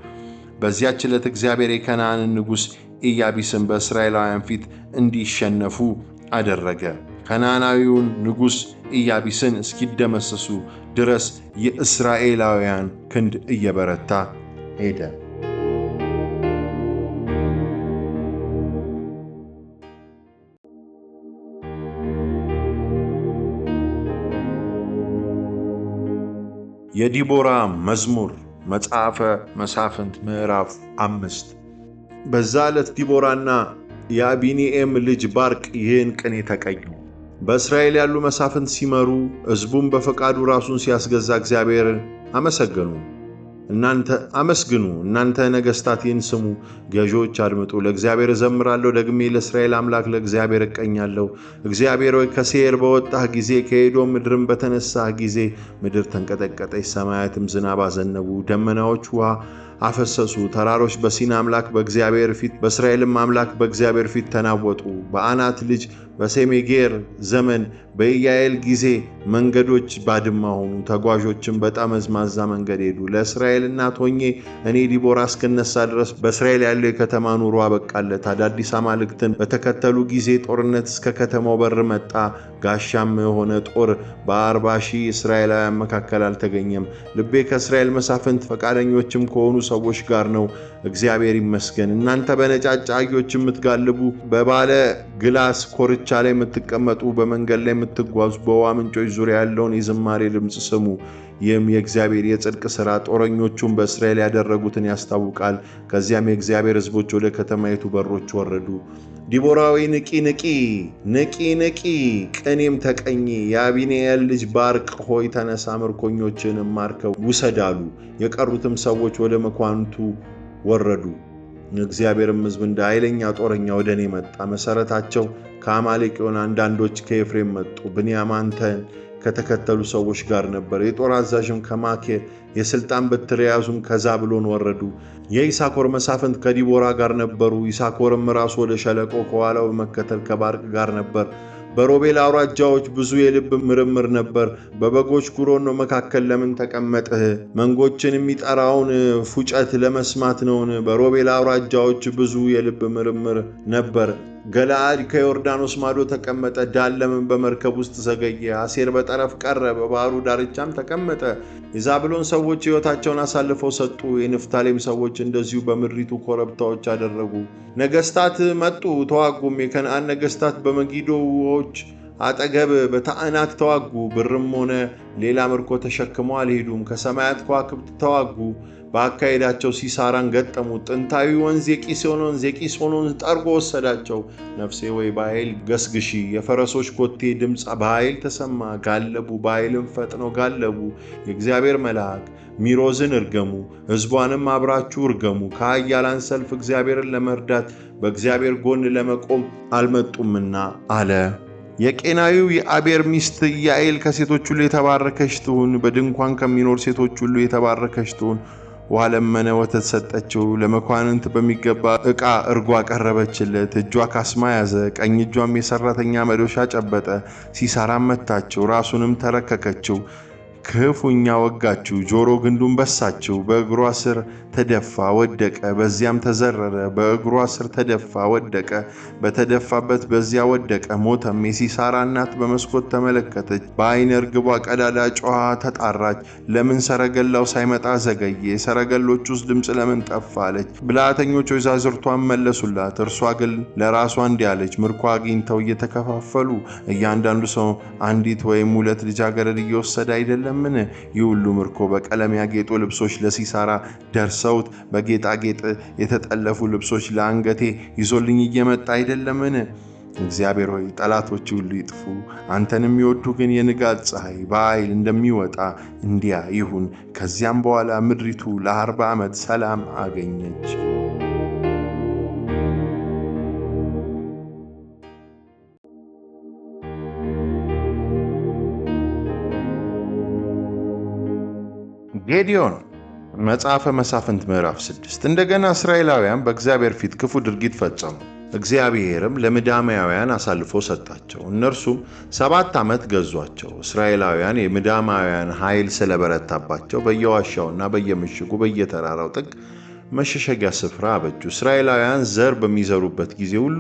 በዚያች ዕለት እግዚአብሔር የከነዓንን ንጉሥ ኢያቢስን በእስራኤላውያን ፊት እንዲሸነፉ አደረገ። ከነዓናዊውን ንጉሥ ኢያቢስን እስኪደመሰሱ ድረስ የእስራኤላውያን ክንድ እየበረታ ሄደ። የዲቦራ መዝሙር መጽሐፈ መሳፍንት ምዕራፍ 5። በዛ ዕለት ዲቦራና የአቢኒኤም ልጅ ባርቅ ይህን ቅኔ ተቀኙ። በእስራኤል ያሉ መሳፍንት ሲመሩ፣ ሕዝቡም በፈቃዱ ራሱን ሲያስገዛ እግዚአብሔርን አመሰገኑ። እናንተ አመስግኑ፣ እናንተ ነገሥታት ይህን ስሙ፣ ገዢዎች አድምጡ። ለእግዚአብሔር እዘምራለሁ፣ ደግሜ ለእስራኤል አምላክ ለእግዚአብሔር እቀኛለሁ። እግዚአብሔር ሆይ ከሴር በወጣህ ጊዜ፣ ከኤዶም ምድርም በተነሳህ ጊዜ ምድር ተንቀጠቀጠች፣ ሰማያትም ዝናብ አዘነቡ፣ ደመናዎች ውሃ አፈሰሱ። ተራሮች በሲና አምላክ በእግዚአብሔር ፊት፣ በእስራኤልም አምላክ በእግዚአብሔር ፊት ተናወጡ። በአናት ልጅ በሴሜጌር ዘመን በኢያኤል ጊዜ መንገዶች ባድማ ሆኑ፣ ተጓዦችም በጠመዝማዛ መንገድ ሄዱ። ለእስራኤል እናት ሆኜ እኔ ዲቦራ እስክነሳ ድረስ በእስራኤል ያለው የከተማ ኑሮ አበቃለት። አዳዲስ አማልክትን በተከተሉ ጊዜ ጦርነት እስከ ከተማው በር መጣ። ጋሻም የሆነ ጦር በ40,000 እስራኤላውያን መካከል አልተገኘም። ልቤ ከእስራኤል መሳፍንት ፈቃደኞችም ከሆኑ ሰዎች ጋር ነው። እግዚአብሔር ይመስገን። እናንተ በነጫጭ አህዮች የምትጋልቡ፣ በባለ ግላስ ኮርቻ ላይ የምትቀመጡ፣ በመንገድ ላይ የምትጓዙ፣ በውሃ ምንጮች ዙሪያ ያለውን የዝማሬ ድምፅ ስሙ። ይህም የእግዚአብሔር የጽድቅ ሥራ ጦረኞቹም በእስራኤል ያደረጉትን ያስታውቃል። ከዚያም የእግዚአብሔር ሕዝቦች ወደ ከተማይቱ በሮች ወረዱ። ዲቦራዊ ንቂ ንቂ ንቂ ንቂ፣ ቅኔም ተቀኚ። የአቢኔኤል ልጅ ባርቅ ሆይ ተነሳ፣ ምርኮኞችንም ማርከው ውሰድ አሉ። የቀሩትም ሰዎች ወደ መኳንንቱ ወረዱ። እግዚአብሔርም ሕዝብ እንደ ኃይለኛ ጦረኛ ወደ እኔ መጣ። መሠረታቸው ከአማሌቅ የሆነ አንዳንዶች ከኤፍሬም መጡ። ብንያም አንተን ከተከተሉ ሰዎች ጋር ነበር። የጦር አዛዥም ከማኬር፣ የሥልጣን በትር የያዙም ከዛብሎን ወረዱ። የይሳኮር መሳፍንት ከዲቦራ ጋር ነበሩ። ይሳኮርም ራሱ ወደ ሸለቆ ከኋላው በመከተል ከባርቅ ጋር ነበር። በሮቤል አውራጃዎች ብዙ የልብ ምርምር ነበር። በበጎች ጉሮኖ መካከል ለምን ተቀመጥህ? መንጎችን የሚጠራውን ፉጨት ለመስማት ነውን? በሮቤል አውራጃዎች ብዙ የልብ ምርምር ነበር። ገለዓድ ከዮርዳኖስ ማዶ ተቀመጠ። ዳን ለምን በመርከብ ውስጥ ዘገየ? አሴር በጠረፍ ቀረ፣ በባህሩ ዳርቻም ተቀመጠ። የዛብሎን ሰዎች ሕይወታቸውን አሳልፈው ሰጡ። የንፍታሌም ሰዎች እንደዚሁ በምድሪቱ ኮረብታዎች አደረጉ። ነገሥታት መጡ ተዋጉም። የከነዓን ነገሥታት በመጊዶዎች አጠገብ በታዕናክ ተዋጉ። ብርም ሆነ ሌላ ምርኮ ተሸክመው አልሄዱም። ከሰማያት ከዋክብት ተዋጉ። በአካሄዳቸው ሲሳራን ገጠሙ። ጥንታዊ ወንዝ የቂሶን ወንዝ ጠርጎ ወሰዳቸው። ነፍሴ ወይ በኃይል ገስግሺ። የፈረሶች ኮቴ ድምፅ በኃይል ተሰማ። ጋለቡ፣ በኃይልም ፈጥነው ጋለቡ። የእግዚአብሔር መልአክ ሚሮዝን እርገሙ፣ ሕዝቧንም አብራችሁ እርገሙ። ከኃያላን ሰልፍ እግዚአብሔርን ለመርዳት በእግዚአብሔር ጎን ለመቆም አልመጡምና አለ። የቄናዊው የአቤር ሚስት ኢያኤል ከሴቶች ሁሉ የተባረከች ትሁን፣ በድንኳን ከሚኖር ሴቶች ሁሉ የተባረከች ትሁን። ውሃ ለመነ፣ ወተት ሰጠችው። ለመኳንንት በሚገባ ዕቃ እርጎ አቀረበችለት። እጇ ካስማ ያዘ፣ ቀኝ እጇም የሠራተኛ መዶሻ ጨበጠ። ሲሳራም መታችው፣ ራሱንም ተረከከችው፣ ክፉኛ ወጋችው፣ ጆሮ ግንዱን በሳችው። በእግሯ ስር ተደፋ ወደቀ፣ በዚያም ተዘረረ። በእግሯ ስር ተደፋ ወደቀ፣ በተደፋበት በዚያ ወደቀ፣ ሞተም። የሲሳራ እናት በመስኮት ተመለከተች፣ በዓይነ ርግቧ ቀዳዳ ጮኻ ተጣራች። ለምን ሰረገላው ሳይመጣ ዘገየ? የሰረገሎቹስ ድምፅ ለምን ጠፋ አለች። ብልሃተኞች ወይዛዝርቷን መለሱላት። እርሷ ግን ለራሷ እንዲህ አለች፣ ምርኮ አግኝተው እየተከፋፈሉ እያንዳንዱ ሰው አንዲት ወይም ሁለት ልጃገረድ እየወሰደ አይደለምን? ይህ ሁሉ ምርኮ በቀለም ያጌጡ ልብሶች ለሲሳራ ደርሰውት በጌጣጌጥ የተጠለፉ ልብሶች ለአንገቴ ይዞልኝ እየመጣ አይደለምን? እግዚአብሔር ሆይ ጠላቶች ሁሉ ይጥፉ፣ አንተን የሚወዱ ግን የንጋት ፀሐይ በኃይል እንደሚወጣ እንዲያ ይሁን። ከዚያም በኋላ ምድሪቱ ለ40 ዓመት ሰላም አገኘች። ጌዲዮን መጽሐፈ መሳፍንት ምዕራፍ 6። እንደገና እስራኤላውያን በእግዚአብሔር ፊት ክፉ ድርጊት ፈጸሙ። እግዚአብሔርም ለምዳማውያን አሳልፎ ሰጣቸው። እነርሱም 7 ዓመት ገዟቸው። እስራኤላውያን የምዳማውያን ኃይል ስለበረታባቸው በየዋሻውና በየምሽጉ በየተራራው ጥግ መሸሸጊያ ስፍራ አበጁ። እስራኤላውያን ዘር በሚዘሩበት ጊዜ ሁሉ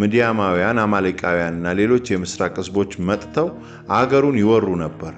ምድያማውያን፣ አማሌቃውያንና ሌሎች የምስራቅ ሕዝቦች መጥተው አገሩን ይወሩ ነበር።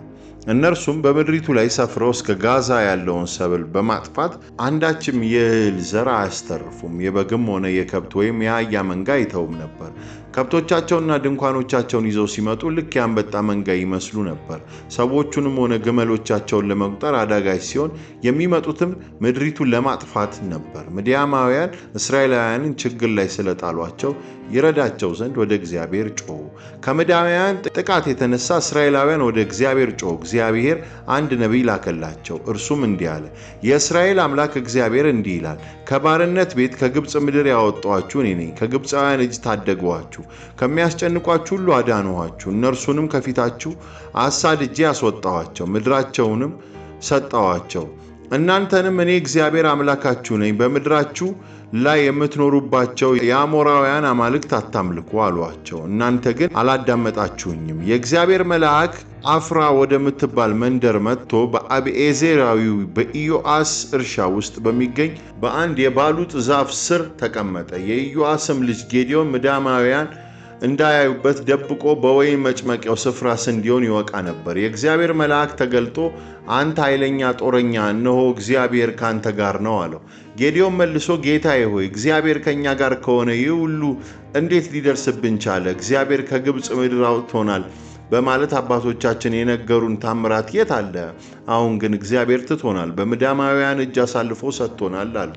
እነርሱም በምድሪቱ ላይ ሰፍረው እስከ ጋዛ ያለውን ሰብል በማጥፋት አንዳችም የእህል ዘር አያስተርፉም። የበግም ሆነ የከብት ወይም የአህያ መንጋ አይተውም ነበር። ከብቶቻቸውና ድንኳኖቻቸውን ይዘው ሲመጡ ልክ የአንበጣ መንጋ ይመስሉ ነበር። ሰዎቹንም ሆነ ግመሎቻቸውን ለመቁጠር አዳጋች ሲሆን የሚመጡትም ምድሪቱን ለማጥፋት ነበር። ምድያማውያን እስራኤላውያንን ችግር ላይ ስለጣሏቸው ይረዳቸው ዘንድ ወደ እግዚአብሔር ጮኹ። ከምድያማውያን ጥቃት የተነሳ እስራኤላውያን ወደ እግዚአብሔር ጮኹ። እግዚአብሔር አንድ ነቢይ ላከላቸው። እርሱም እንዲህ አለ፣ የእስራኤል አምላክ እግዚአብሔር እንዲህ ይላል፣ ከባርነት ቤት ከግብፅ ምድር ያወጣኋችሁ እኔ ነኝ። ከግብፃውያን እጅ ታደግኋችሁ፣ ከሚያስጨንቋችሁ ሁሉ አዳንኋችሁ። እነርሱንም ከፊታችሁ አሳድጄ አስወጣኋቸው፣ ምድራቸውንም ሰጠኋቸው። እናንተንም እኔ እግዚአብሔር አምላካችሁ ነኝ፣ በምድራችሁ ላይ የምትኖሩባቸው የአሞራውያን አማልክት አታምልኩ አሏቸው። እናንተ ግን አላዳመጣችሁኝም። የእግዚአብሔር መልአክ አፍራ ወደምትባል መንደር መጥቶ በአቢዔዝራዊው በኢዮአስ እርሻ ውስጥ በሚገኝ በአንድ የባሉጥ ዛፍ ስር ተቀመጠ። የኢዮአስም ልጅ ጌዴዎን ምድያማውያን እንዳያዩበት ደብቆ በወይን መጭመቂያው ስፍራ ስንዴውን ይወቃ ነበር። የእግዚአብሔር መልአክ ተገልጦ አንተ ኃይለኛ ጦረኛ፣ እነሆ እግዚአብሔር ካንተ ጋር ነው አለው። ጌዴዎን መልሶ ጌታዬ ሆይ እግዚአብሔር ከኛ ጋር ከሆነ ይህ ሁሉ እንዴት ሊደርስብን ቻለ? እግዚአብሔር ከግብፅ ምድር አውጥቶናል በማለት አባቶቻችን የነገሩን ታምራት የት አለ? አሁን ግን እግዚአብሔር ትቶናል፣ በምድያማውያን እጅ አሳልፎ ሰጥቶናል አለ።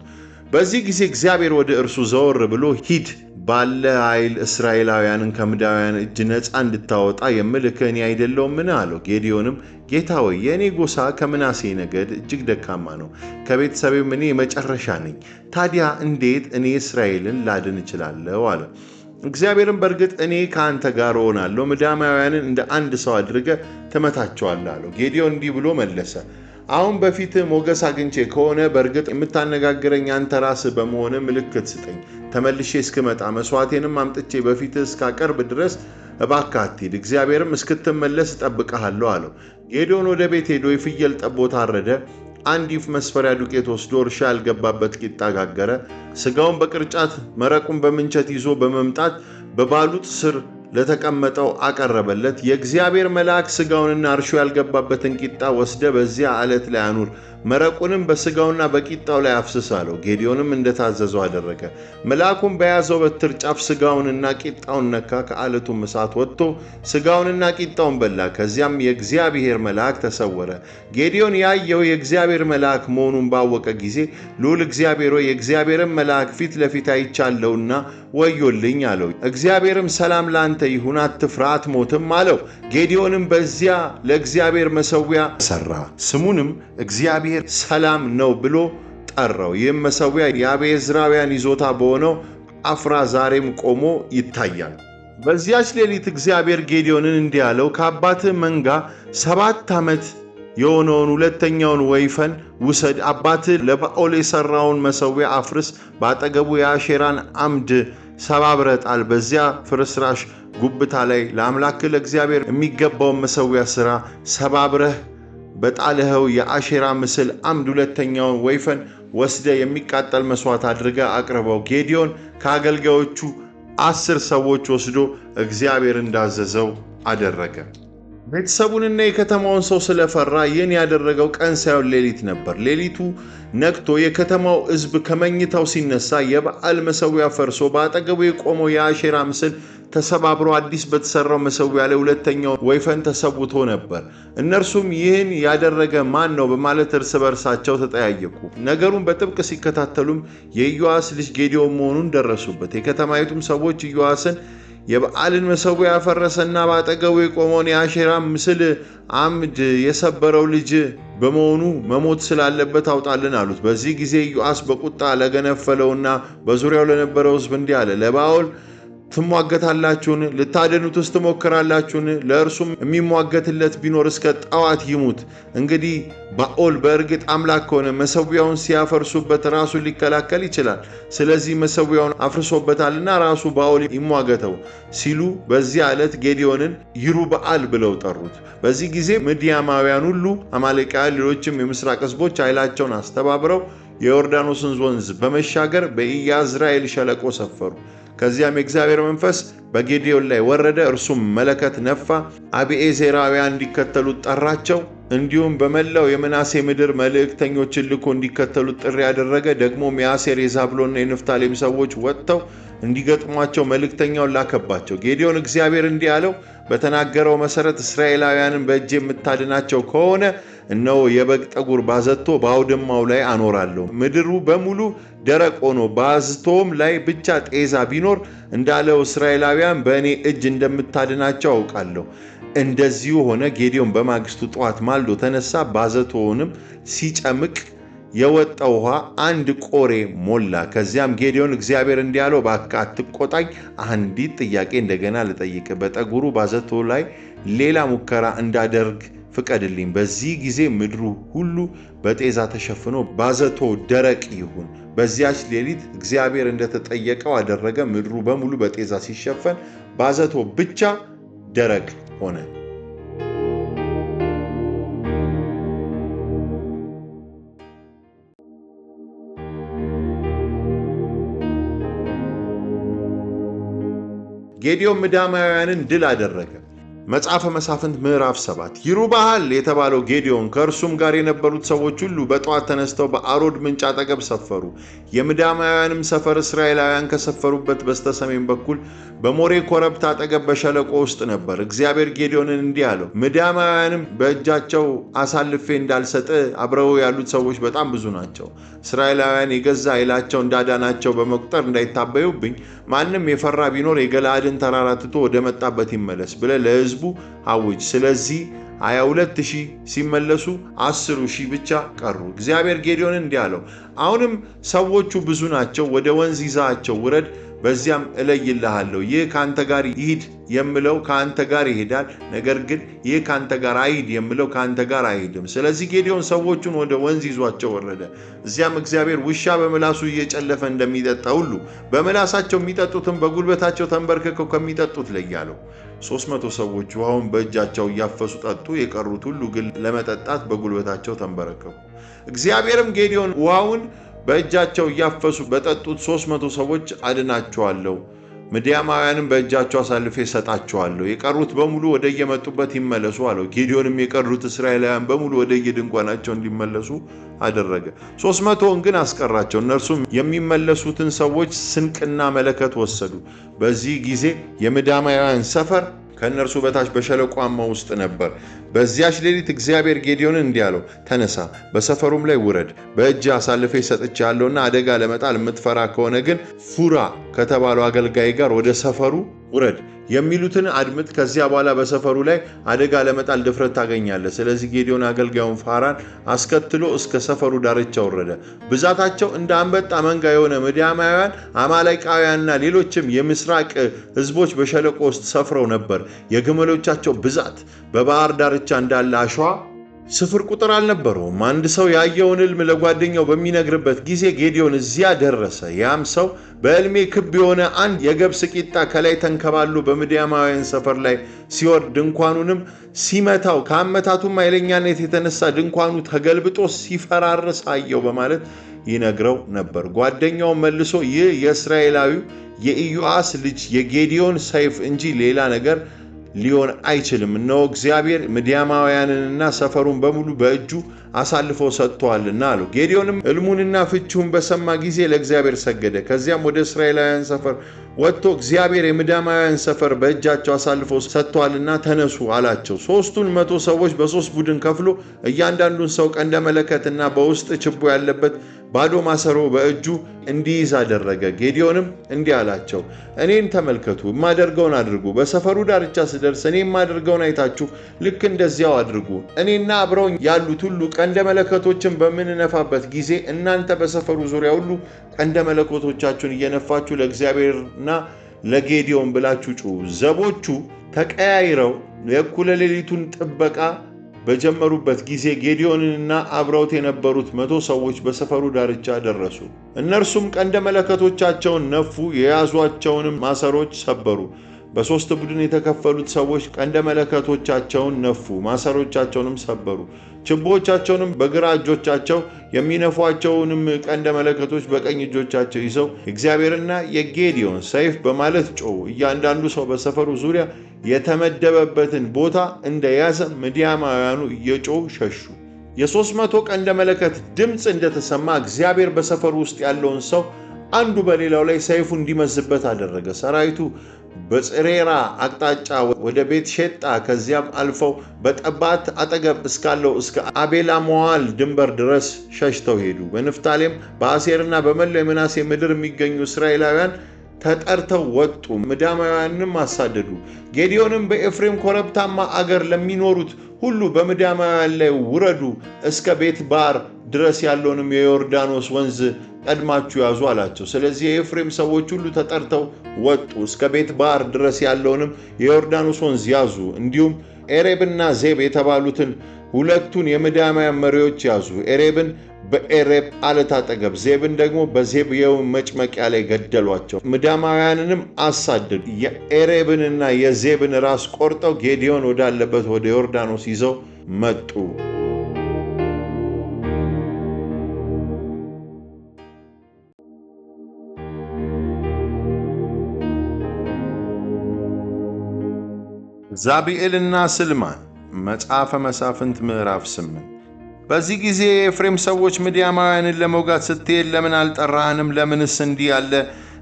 በዚህ ጊዜ እግዚአብሔር ወደ እርሱ ዘወር ብሎ ሂድ ባለ ኃይል እስራኤላውያንን ከምድያማውያን እጅ ነፃ እንድታወጣ የምልክህ እኔ አይደለሁምን አለው። ጌዴዎንም ጌታ ሆይ የእኔ ጎሳ ከምናሴ ነገድ እጅግ ደካማ ነው፣ ከቤተሰቤም እኔ የመጨረሻ ነኝ። ታዲያ እንዴት እኔ እስራኤልን ላድን እችላለሁ? አለ። እግዚአብሔርም በእርግጥ እኔ ከአንተ ጋር እሆናለሁ፣ ምድያማውያንን እንደ አንድ ሰው አድርገህ ትመታቸዋለህ አለው። ጌዴዎን እንዲህ ብሎ መለሰ፣ አሁን በፊትህ ሞገስ አግኝቼ ከሆነ በእርግጥ የምታነጋግረኝ አንተ ራስህ በመሆንህ ምልክት ስጠኝ። ተመልሼ እስክመጣ መስዋዕቴንም አምጥቼ በፊትህ እስካቀርብ ድረስ እባክህ አትሂድ፣ እግዚአብሔርም እስክትመለስ እጠብቅሃለሁ አለው። ጌዴዎን ወደ ቤት ሄዶ የፍየል ጠቦት አረደ። አንድ ኢፍ መስፈሪያ ዱቄት ወስዶ እርሻ ያልገባበት ቂጣ ጋገረ። ስጋውን በቅርጫት መረቁን በምንቸት ይዞ በመምጣት በባሉጥ ስር ለተቀመጠው አቀረበለት። የእግዚአብሔር መልአክ ስጋውንና እርሾ ያልገባበትን ቂጣ ወስደ በዚያ ዓለት ላይ አኑር፣ መረቁንም በስጋውና በቂጣው ላይ አፍስስ አለው። ጌዴዎንም እንደታዘዘው አደረገ። መልአኩም በያዘው በትር ጫፍ ስጋውንና ቂጣውን ነካ። ከዓለቱም እሳት ወጥቶ ስጋውንና ቂጣውን በላ። ከዚያም የእግዚአብሔር መልአክ ተሰወረ። ጌዴዎን ያየው የእግዚአብሔር መልአክ መሆኑን ባወቀ ጊዜ ልዑል እግዚአብሔር ሆይ የእግዚአብሔርን መልአክ ፊት ለፊት አይቻለሁና ወዮልኝ አለው። እግዚአብሔርም ሰላም ላንተ ይሁን፣ አትፍራ፣ አትሞትም አለው። ጌዴዎንም በዚያ ለእግዚአብሔር መሠዊያ ሠራ፣ ስሙንም እግዚአብሔር ሰላም ነው ብሎ ጠራው። ይህም መሠዊያ የአቢዔዝራውያን ይዞታ በሆነው አፍራ ዛሬም ቆሞ ይታያል። በዚያች ሌሊት እግዚአብሔር ጌዴዎንን እንዲህ አለው፣ ከአባትህ መንጋ 7 ዓመት የሆነውን ሁለተኛውን ወይፈን ውሰድ፣ አባትህ ለባኦል የሠራውን መሠዊያ አፍርስ፣ በአጠገቡ የአሼራን አምድ ሰባብረህ ጣል፣ በዚያ ፍርስራሽ ጉብታ ላይ ለአምላክህ ለእግዚአብሔር የሚገባውን መሠዊያ ሥራ። ሰባብረህ በጣልኸው የአሼራ ምስል አምድ ሁለተኛውን ወይፈን ወስደ የሚቃጠል መሥዋዕት አድርገህ አቅርበው። ጌዴዎን ከአገልጋዮቹ 10 ሰዎች ወስዶ እግዚአብሔር እንዳዘዘው አደረገ። ቤተሰቡንና የከተማውን ሰው ስለፈራ ይህን ያደረገው ቀን ሳይሆን ሌሊት ነበር። ሌሊቱ ነግቶ የከተማው ሕዝብ ከመኝታው ሲነሳ የበዓል መሠዊያ ፈርሶ በአጠገቡ የቆመው የአሼራ ምስል ተሰባብሮ አዲስ በተሰራው መሠዊያ ላይ ሁለተኛው ወይፈን ተሰውቶ ነበር። እነርሱም ይህን ያደረገ ማን ነው በማለት እርስ በርሳቸው ተጠያየቁ። ነገሩን በጥብቅ ሲከታተሉም የኢዮአስ ልጅ ጌዴዎን መሆኑን ደረሱበት። የከተማይቱም ሰዎች ኢዮአስን የበዓልን መሠዊያ ያፈረሰና በአጠገቡ የቆመውን የአሼራ ምስል አምድ የሰበረው ልጅ በመሆኑ መሞት ስላለበት አውጣልን አሉት። በዚህ ጊዜ ኢዮአስ በቁጣ ለገነፈለውና በዙሪያው ለነበረው ሕዝብ እንዲህ አለ፣ ለባኦል ትሟገታላችሁን? ልታድኑትስ ትሞክራላችሁን? ለእርሱም የሚሟገትለት ቢኖር እስከ ጠዋት ይሙት። እንግዲህ ባኦል በእርግጥ አምላክ ከሆነ መሠዊያውን ሲያፈርሱበት ራሱን ሊከላከል ይችላል። ስለዚህ መሠዊያውን አፍርሶበታልና ራሱ ባኦል ይሟገተው ሲሉ በዚያ ዕለት ጌዴዎንን ይሩበዓል ብለው ጠሩት። በዚህ ጊዜ ምድያማውያን ሁሉ፣ አማሌቃውያን፣ ሌሎችም የምስራቅ ሕዝቦች ኃይላቸውን አስተባብረው የዮርዳኖስን ወንዝ በመሻገር በኢያዝራኤል ሸለቆ ሰፈሩ። ከዚያም የእግዚአብሔር መንፈስ በጌዴዎን ላይ ወረደ። እርሱም መለከት ነፋ። አቢዔዝራውያን እንዲከተሉት ጠራቸው። እንዲሁም በመላው የምናሴ ምድር መልእክተኞችን ልኮ እንዲከተሉት ጥሪ ያደረገ። ደግሞም የአሴር የዛብሎንና የንፍታሌም ሰዎች ወጥተው እንዲገጥሟቸው መልእክተኛውን ላከባቸው። ጌዴዎን እግዚአብሔር እንዲህ አለው፣ በተናገረው መሠረት እስራኤላውያንን በእጄ የምታድናቸው ከሆነ እነሆ የበግ ጠጉር ባዘቶ በአውድማው ላይ አኖራለሁ። ምድሩ በሙሉ ደረቅ ሆኖ ባዝቶም ላይ ብቻ ጤዛ ቢኖር እንዳለው እስራኤላውያን በእኔ እጅ እንደምታድናቸው አውቃለሁ። እንደዚሁ ሆነ። ጌዴዎን በማግስቱ ጠዋት ማልዶ ተነሳ። ባዘቶውንም ሲጨምቅ የወጣ ውሃ 1 ቆሬ ሞላ። ከዚያም ጌዴዎን እግዚአብሔር እንዲህ አለው፣ እባክህ አትቆጣኝ፣ አንዲት ጥያቄ እንደገና ልጠይቅ። በጠጉሩ ባዘቶ ላይ ሌላ ሙከራ እንዳደርግ ፍቀድልኝ። በዚህ ጊዜ ምድሩ ሁሉ በጤዛ ተሸፍኖ ባዘቶ ደረቅ ይሁን። በዚያች ሌሊት እግዚአብሔር እንደተጠየቀው አደረገ። ምድሩ በሙሉ በጤዛ ሲሸፈን ባዘቶ ብቻ ደረቅ ሆነ። ጌዲዮን ምድያማውያንን ድል አደረገ። መጽሐፈ መሳፍንት ምዕራፍ 7 ይሩበኣል የተባለው ጌዲዮን ከእርሱም ጋር የነበሩት ሰዎች ሁሉ በጠዋት ተነስተው በአሮድ ምንጭ አጠገብ ሰፈሩ። የምድያማውያንም ሰፈር እስራኤላውያን ከሰፈሩበት በስተሰሜን በኩል በሞሬ ኮረብታ አጠገብ በሸለቆ ውስጥ ነበር። እግዚአብሔር ጌዲዮንን እንዲህ አለው፣ ምድያማውያንም በእጃቸው አሳልፌ እንዳልሰጥ አብረው ያሉት ሰዎች በጣም ብዙ ናቸው። እስራኤላውያን የገዛ ኃይላቸው እንዳዳናቸው በመቁጠር እንዳይታበዩብኝ ማንም የፈራ ቢኖር የገለዓድን ተራራ ትቶ ወደ መጣበት ይመለስ ብለህ ለሕዝቡ አውጅ። ስለዚህ 22,000 ሲመለሱ 10,000 ብቻ ቀሩ። እግዚአብሔር ጌዲዮንን እንዲህ አለው፣ አሁንም ሰዎቹ ብዙ ናቸው፣ ወደ ወንዝ ይዛቸው ውረድ፣ በዚያም እለይልሃለሁ። ይህ ከአንተ ጋር ይሂድ የምለው ከአንተ ጋር ይሄዳል፣ ነገር ግን ይህ ከአንተ ጋር አይሂድ የምለው ከአንተ ጋር አይሄድም። ስለዚህ ጌዲዮን ሰዎቹን ወደ ወንዝ ይዟቸው ወረደ። እዚያም እግዚአብሔር ውሻ በምላሱ እየጨለፈ እንደሚጠጣ ሁሉ በምላሳቸው የሚጠጡትን በጉልበታቸው ተንበርክከው ከሚጠጡት ለያለው። 300 ሰዎች ውሃውን በእጃቸው እያፈሱ ጠጡ። የቀሩት ሁሉ ግን ለመጠጣት በጉልበታቸው ተንበረከኩ። እግዚአብሔርም ጌዲዮን ውሃውን በእጃቸው እያፈሱ በጠጡት 300 ሰዎች አድናቸዋለሁ፣ ምድያማውያንም በእጃቸው አሳልፌ እሰጣቸዋለሁ፣ የቀሩት በሙሉ ወደ የመጡበት ይመለሱ አለው። ጌዲዮንም የቀሩት እስራኤላውያን በሙሉ ወደ የድንኳናቸው እንዲመለሱ አደረገ። 300ን ግን አስቀራቸው። እነርሱም የሚመለሱትን ሰዎች ስንቅና መለከት ወሰዱ። በዚህ ጊዜ የምድያማውያን ሰፈር ከእነርሱ በታች በሸለቋማ ውስጥ ነበር። በዚያች ሌሊት እግዚአብሔር ጌዲዮንን እንዲህ አለው፣ ተነሳ፣ በሰፈሩም ላይ ውረድ። በእጅ አሳልፌ ሰጥቼሃለሁና አደጋ ለመጣል የምትፈራ ከሆነ ግን ፉራ ከተባለው አገልጋይ ጋር ወደ ሰፈሩ ውረድ። የሚሉትን አድምጥ። ከዚያ በኋላ በሰፈሩ ላይ አደጋ ለመጣል ድፍረት ታገኛለህ። ስለዚህ ጌዲዮን አገልጋዩን ፋራን አስከትሎ እስከ ሰፈሩ ዳርቻ ወረደ። ብዛታቸው እንደ አንበጣ መንጋ የሆነ ምድያማውያን፣ አማሌቃውያንና ሌሎችም የምስራቅ ሕዝቦች በሸለቆ ውስጥ ሰፍረው ነበር። የግመሎቻቸው ብዛት በባህር ዳርቻ እንዳለ አሸዋ ስፍር ቁጥር አልነበረውም። አንድ ሰው ያየውን ሕልም ለጓደኛው በሚነግርበት ጊዜ ጌዲዮን እዚያ ደረሰ። ያም ሰው በሕልሜ ክብ የሆነ አንድ የገብስ ቂጣ ከላይ ተንከባሎ በምድያማውያን ሰፈር ላይ ሲወርድ ድንኳኑንም ሲመታው ከአመታቱም ኃይለኛነት የተነሳ ድንኳኑ ተገልብጦ ሲፈራርስ አየው በማለት ይነግረው ነበር። ጓደኛው መልሶ ይህ የእስራኤላዊው የኢዮአስ ልጅ የጌዲዮን ሰይፍ እንጂ ሌላ ነገር ሊሆን አይችልም። እነሆ እግዚአብሔር ምድያማውያንንና ሰፈሩን በሙሉ በእጁ አሳልፎ ሰጥቷልና አለው። ጌዲዮንም ሕልሙንና ፍቺውን በሰማ ጊዜ ለእግዚአብሔር ሰገደ። ከዚያም ወደ እስራኤላውያን ሰፈር ወጥቶ እግዚአብሔር የምድያማውያን ሰፈር በእጃቸው አሳልፎ ሰጥቷልና ተነሱ አላቸው። 300 ሰዎች በ3 ቡድን ከፍሎ እያንዳንዱን ሰው ቀንደ መለከትና በውስጥ ችቦ ያለበት ባዶ ማሰሮ በእጁ እንዲይዝ አደረገ። ጌዲዮንም እንዲህ አላቸው፣ እኔን ተመልከቱ፣ የማደርገውን አድርጉ። በሰፈሩ ዳርቻ ስደርስ እኔ የማደርገውን አይታችሁ ልክ እንደዚያው አድርጉ። እኔና አብረውኝ ያሉት ሁሉ ቀንደ መለከቶችን በምንነፋበት ጊዜ እናንተ በሰፈሩ ዙሪያ ሁሉ ቀንደ መለከቶቻችሁን እየነፋችሁ ለእግዚአብሔርና ለጌዲዮን ብላችሁ ጩኹ። ዘቦቹ ተቀያይረው የእኩለ ሌሊቱን ጥበቃ በጀመሩበት ጊዜ ጌዲዮንንና አብረውት የነበሩት 100 ሰዎች በሰፈሩ ዳርቻ ደረሱ። እነርሱም ቀንደ መለከቶቻቸውን ነፉ፣ የያዟቸውንም ማሰሮች ሰበሩ። በ3 ቡድን የተከፈሉት ሰዎች ቀንደ መለከቶቻቸውን ነፉ፣ ማሰሮቻቸውንም ሰበሩ። ችቦቻቸውንም በግራ እጆቻቸው የሚነፏቸውንም ቀንደ መለከቶች በቀኝ እጆቻቸው ይዘው እግዚአብሔርና የጌዲዮን ሰይፍ በማለት ጮኹ። እያንዳንዱ ሰው በሰፈሩ ዙሪያ የተመደበበትን ቦታ እንደያዘ ምድያማውያኑ እየጮኹ ሸሹ። የ300 ቀንደ መለከት ድምፅ እንደተሰማ እግዚአብሔር በሰፈሩ ውስጥ ያለውን ሰው አንዱ በሌላው ላይ ሰይፉ እንዲመዝበት አደረገ። ሰራዊቱ በጽሬራ አቅጣጫ ወደ ቤት ሼጣ ከዚያም አልፈው በጠባት አጠገብ እስካለው እስከ አቤላ ሞዓል ድንበር ድረስ ሸሽተው ሄዱ። በንፍታሌም በአሴርና በመላው የምናሴ ምድር የሚገኙ እስራኤላውያን ተጠርተው ወጡ፣ ምድያማውያንንም አሳደዱ። ጌዲዮንም በኤፍሬም ኮረብታማ አገር ለሚኖሩት ሁሉ በምድያማውያን ላይ ውረዱ፣ እስከ ቤት ባር ድረስ ያለውንም የዮርዳኖስ ወንዝ ቀድማችሁ ያዙ አላቸው። ስለዚህ የኤፍሬም ሰዎች ሁሉ ተጠርተው ወጡ፣ እስከ ቤት ባር ድረስ ያለውንም የዮርዳኖስ ወንዝ ያዙ። እንዲሁም ኤሬብና ዜብ የተባሉትን ሁለቱን የምድያማውያን መሪዎች ያዙ። ኤሬብን በኤሬብ ዓለት አጠገብ፣ ዜብን ደግሞ በዜብ የወይን መጭመቂያ ላይ ገደሏቸው። ምድያማውያንንም አሳደዱ። የኤሬብንና የዜብን ራስ ቆርጠው ጌዲዮን ወዳለበት ወደ ዮርዳኖስ ይዘው መጡ። ዛብኤልና ስልማን መጽሐፈ መሳፍንት ምዕራፍ 8። በዚህ ጊዜ የኤፍሬም ሰዎች ምድያማውያንን ለመውጋት ስትሄድ ለምን አልጠራህንም? ለምንስ እንዲህ ያለ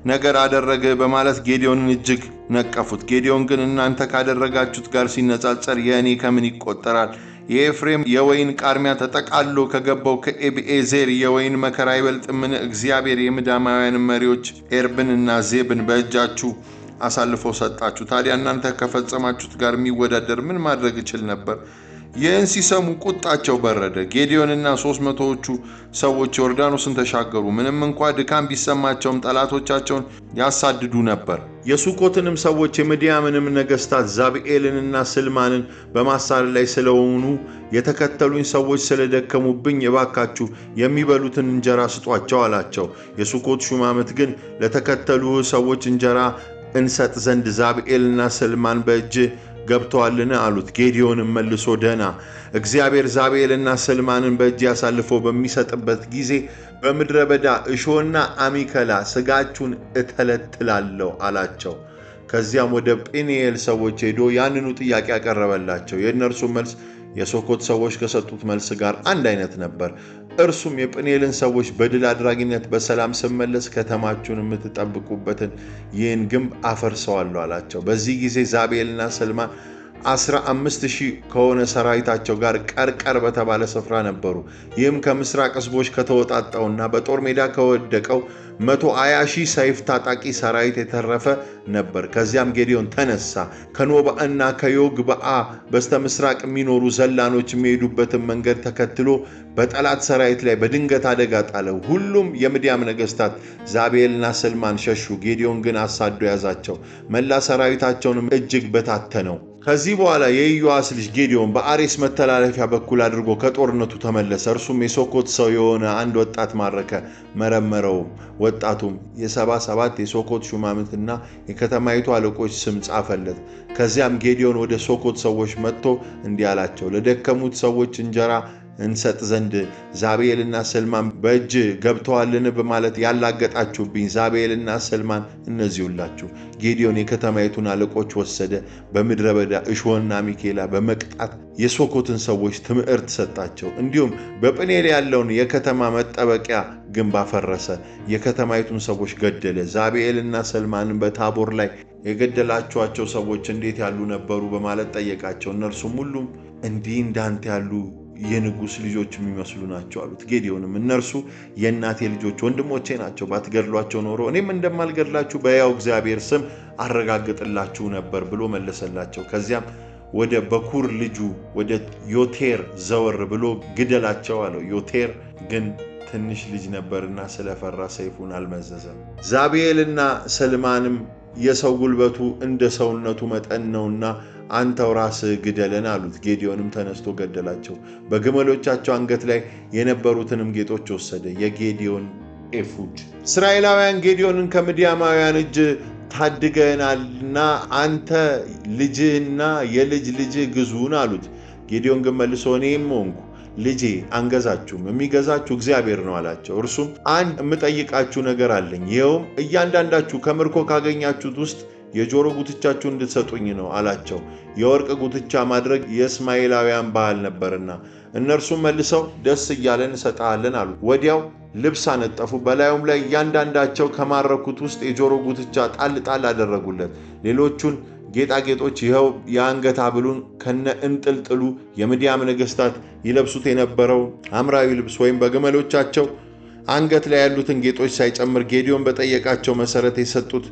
ነገር አደረግህ? በማለት ጌዲዮንን እጅግ ነቀፉት። ጌዲዮን ግን እናንተ ካደረጋችሁት ጋር ሲነጻጸር የእኔ ከምን ይቆጠራል? የኤፍሬም የወይን ቃርሚያ ተጠቃሎ ከገባው ከኤቢኤዜር የወይን መከራ አይበልጥምን? እግዚአብሔር የምድያማውያንን መሪዎች ኤርብንና ዜብን በእጃችሁ አሳልፎ ሰጣችሁ። ታዲያ እናንተ ከፈጸማችሁት ጋር የሚወዳደር ምን ማድረግ ይችል ነበር? ይህን ሲሰሙ ቁጣቸው በረደ። ጌዲዮንና 300ዎቹ ሰዎች ዮርዳኖስን ተሻገሩ። ምንም እንኳ ድካም ቢሰማቸውም ጠላቶቻቸውን ያሳድዱ ነበር። የሱኮትንም ሰዎች የምድያምንም ነገሥታት ዛብኤልንና ስልማንን በማሳደድ ላይ ስለሆኑ የተከተሉኝ ሰዎች ስለደከሙብኝ እባካችሁ የሚበሉትን እንጀራ ስጧቸው አላቸው። የሱኮት ሹማምንት ግን ለተከተሉህ ሰዎች እንጀራ እንሰጥ ዘንድ ዛብኤልና ስልማን በእጅ ገብተዋልን? አሉት። ጌዲዮንም መልሶ ደህና እግዚአብሔር ዛብኤልና ስልማንን በእጅ ያሳልፎ በሚሰጥበት ጊዜ በምድረ በዳ እሾህና አሜከላ ሥጋችሁን እተለትላለሁ አላቸው። ከዚያም ወደ ጵኒኤል ሰዎች ሄዶ ያንኑ ጥያቄ ያቀረበላቸው። የእነርሱ መልስ የሱኮት ሰዎች ከሰጡት መልስ ጋር አንድ አይነት ነበር። እርሱም የጵኒኤልን ሰዎች በድል አድራጊነት በሰላም ስመለስ ከተማችሁን የምትጠብቁበትን ይህን ግንብ አፈርሰዋለሁ አላቸው። በዚህ ጊዜ ዛብኤልና ስልማን 15,000 ከሆነ ሰራዊታቸው ጋር ቀርቀር በተባለ ስፍራ ነበሩ። ይህም ከምስራቅ ሕዝቦች ከተወጣጣውና በጦር ሜዳ ከወደቀው 120,000 ሰይፍ ታጣቂ ሰራዊት የተረፈ ነበር። ከዚያም ጌዲዮን ተነሳ፣ ከኖባእና ከዮግብዓ በስተ ምስራቅ የሚኖሩ ዘላኖች የሚሄዱበትን መንገድ ተከትሎ በጠላት ሰራዊት ላይ በድንገት አደጋ ጣለው። ሁሉም የምድያም ነገሥታት ዛብኤልና ስልማን ሸሹ። ጌዲዮን ግን አሳዶ ያዛቸው፣ መላ ሰራዊታቸውንም እጅግ በታተነው። ከዚህ በኋላ የኢዮአስ ልጅ ጌዲዮን በአሬስ መተላለፊያ በኩል አድርጎ ከጦርነቱ ተመለሰ። እርሱም የሱኮት ሰው የሆነ አንድ ወጣት ማረከ፣ መረመረውም። ወጣቱም የ77 የሱኮት ሹማምንትና የከተማይቱ አለቆች ስም ጻፈለት። ከዚያም ጌዲዮን ወደ ሱኮት ሰዎች መጥቶ እንዲህ አላቸው፣ ለደከሙት ሰዎች እንጀራ እንሰጥ ዘንድ ዛብኤልና ስልማን በእጅ ገብተዋልን? በማለት ያላገጣችሁብኝ ዛብኤልና ስልማን እነዚህ ሁላችሁ። ጌዲዮን የከተማይቱን አለቆች ወሰደ፣ በምድረ በዳ እሾህና አሜከላ በመቅጣት የሱኮትን ሰዎች ትምህርት ሰጣቸው። እንዲሁም በጵኒኤል ያለውን የከተማ መጠበቂያ ግንብ አፈረሰ፣ የከተማይቱን ሰዎች ገደለ። ዛብኤልና ስልማንን በታቦር ላይ የገደላችኋቸው ሰዎች እንዴት ያሉ ነበሩ? በማለት ጠየቃቸው። እነርሱም ሁሉም እንዲህ እንዳንተ ያሉ የንጉሥ ልጆች የሚመስሉ ናቸው አሉት። ጌዲዮንም እነርሱ የእናቴ ልጆች ወንድሞቼ ናቸው፣ ባትገድሏቸው ኖሮ እኔም እንደማልገድላችሁ በሕያው እግዚአብሔር ስም አረጋግጥላችሁ ነበር ብሎ መለሰላቸው። ከዚያም ወደ በኩር ልጁ ወደ ዮቴር ዘወር ብሎ ግደላቸው አለው። ዮቴር ግን ትንሽ ልጅ ነበርና ስለፈራ ሰይፉን አልመዘዘም። ዛብኤልና ስልማንም የሰው ጉልበቱ እንደ ሰውነቱ መጠን ነውና አንተው ራስህ ግደለን አሉት። ጌዲዮንም ተነስቶ ገደላቸው። በግመሎቻቸው አንገት ላይ የነበሩትንም ጌጦች ወሰደ። የጌዲዮን ኤፉድ። እስራኤላውያን ጌዲዮንን ከምድያማውያን እጅ ታድገናልና አንተ ልጅህና የልጅ ልጅህ ግዙን አሉት። ጌዲዮን ግን መልሶ እኔም ሆንኩ ልጄ አንገዛችሁም፣ የሚገዛችሁ እግዚአብሔር ነው አላቸው። እርሱም አንድ የምጠይቃችሁ ነገር አለኝ፣ ይኸውም እያንዳንዳችሁ ከምርኮ ካገኛችሁት ውስጥ የጆሮ ጉትቻችሁ እንድትሰጡኝ ነው አላቸው። የወርቅ ጉትቻ ማድረግ የእስማኤላውያን ባህል ነበርና እነርሱም መልሰው ደስ እያለን እንሰጣለን አሉ። ወዲያው ልብስ አነጠፉ፣ በላዩም ላይ እያንዳንዳቸው ከማረኩት ውስጥ የጆሮ ጉትቻ ጣል ጣል አደረጉለት። ሌሎቹን ጌጣጌጦች ይኸው የአንገት ሐብሉን ከነ እንጥልጥሉ የምድያም ነገሥታት ይለብሱት የነበረው ሐምራዊ ልብስ ወይም በግመሎቻቸው አንገት ላይ ያሉትን ጌጦች ሳይጨምር ጌዲዮን በጠየቃቸው መሠረት የሰጡት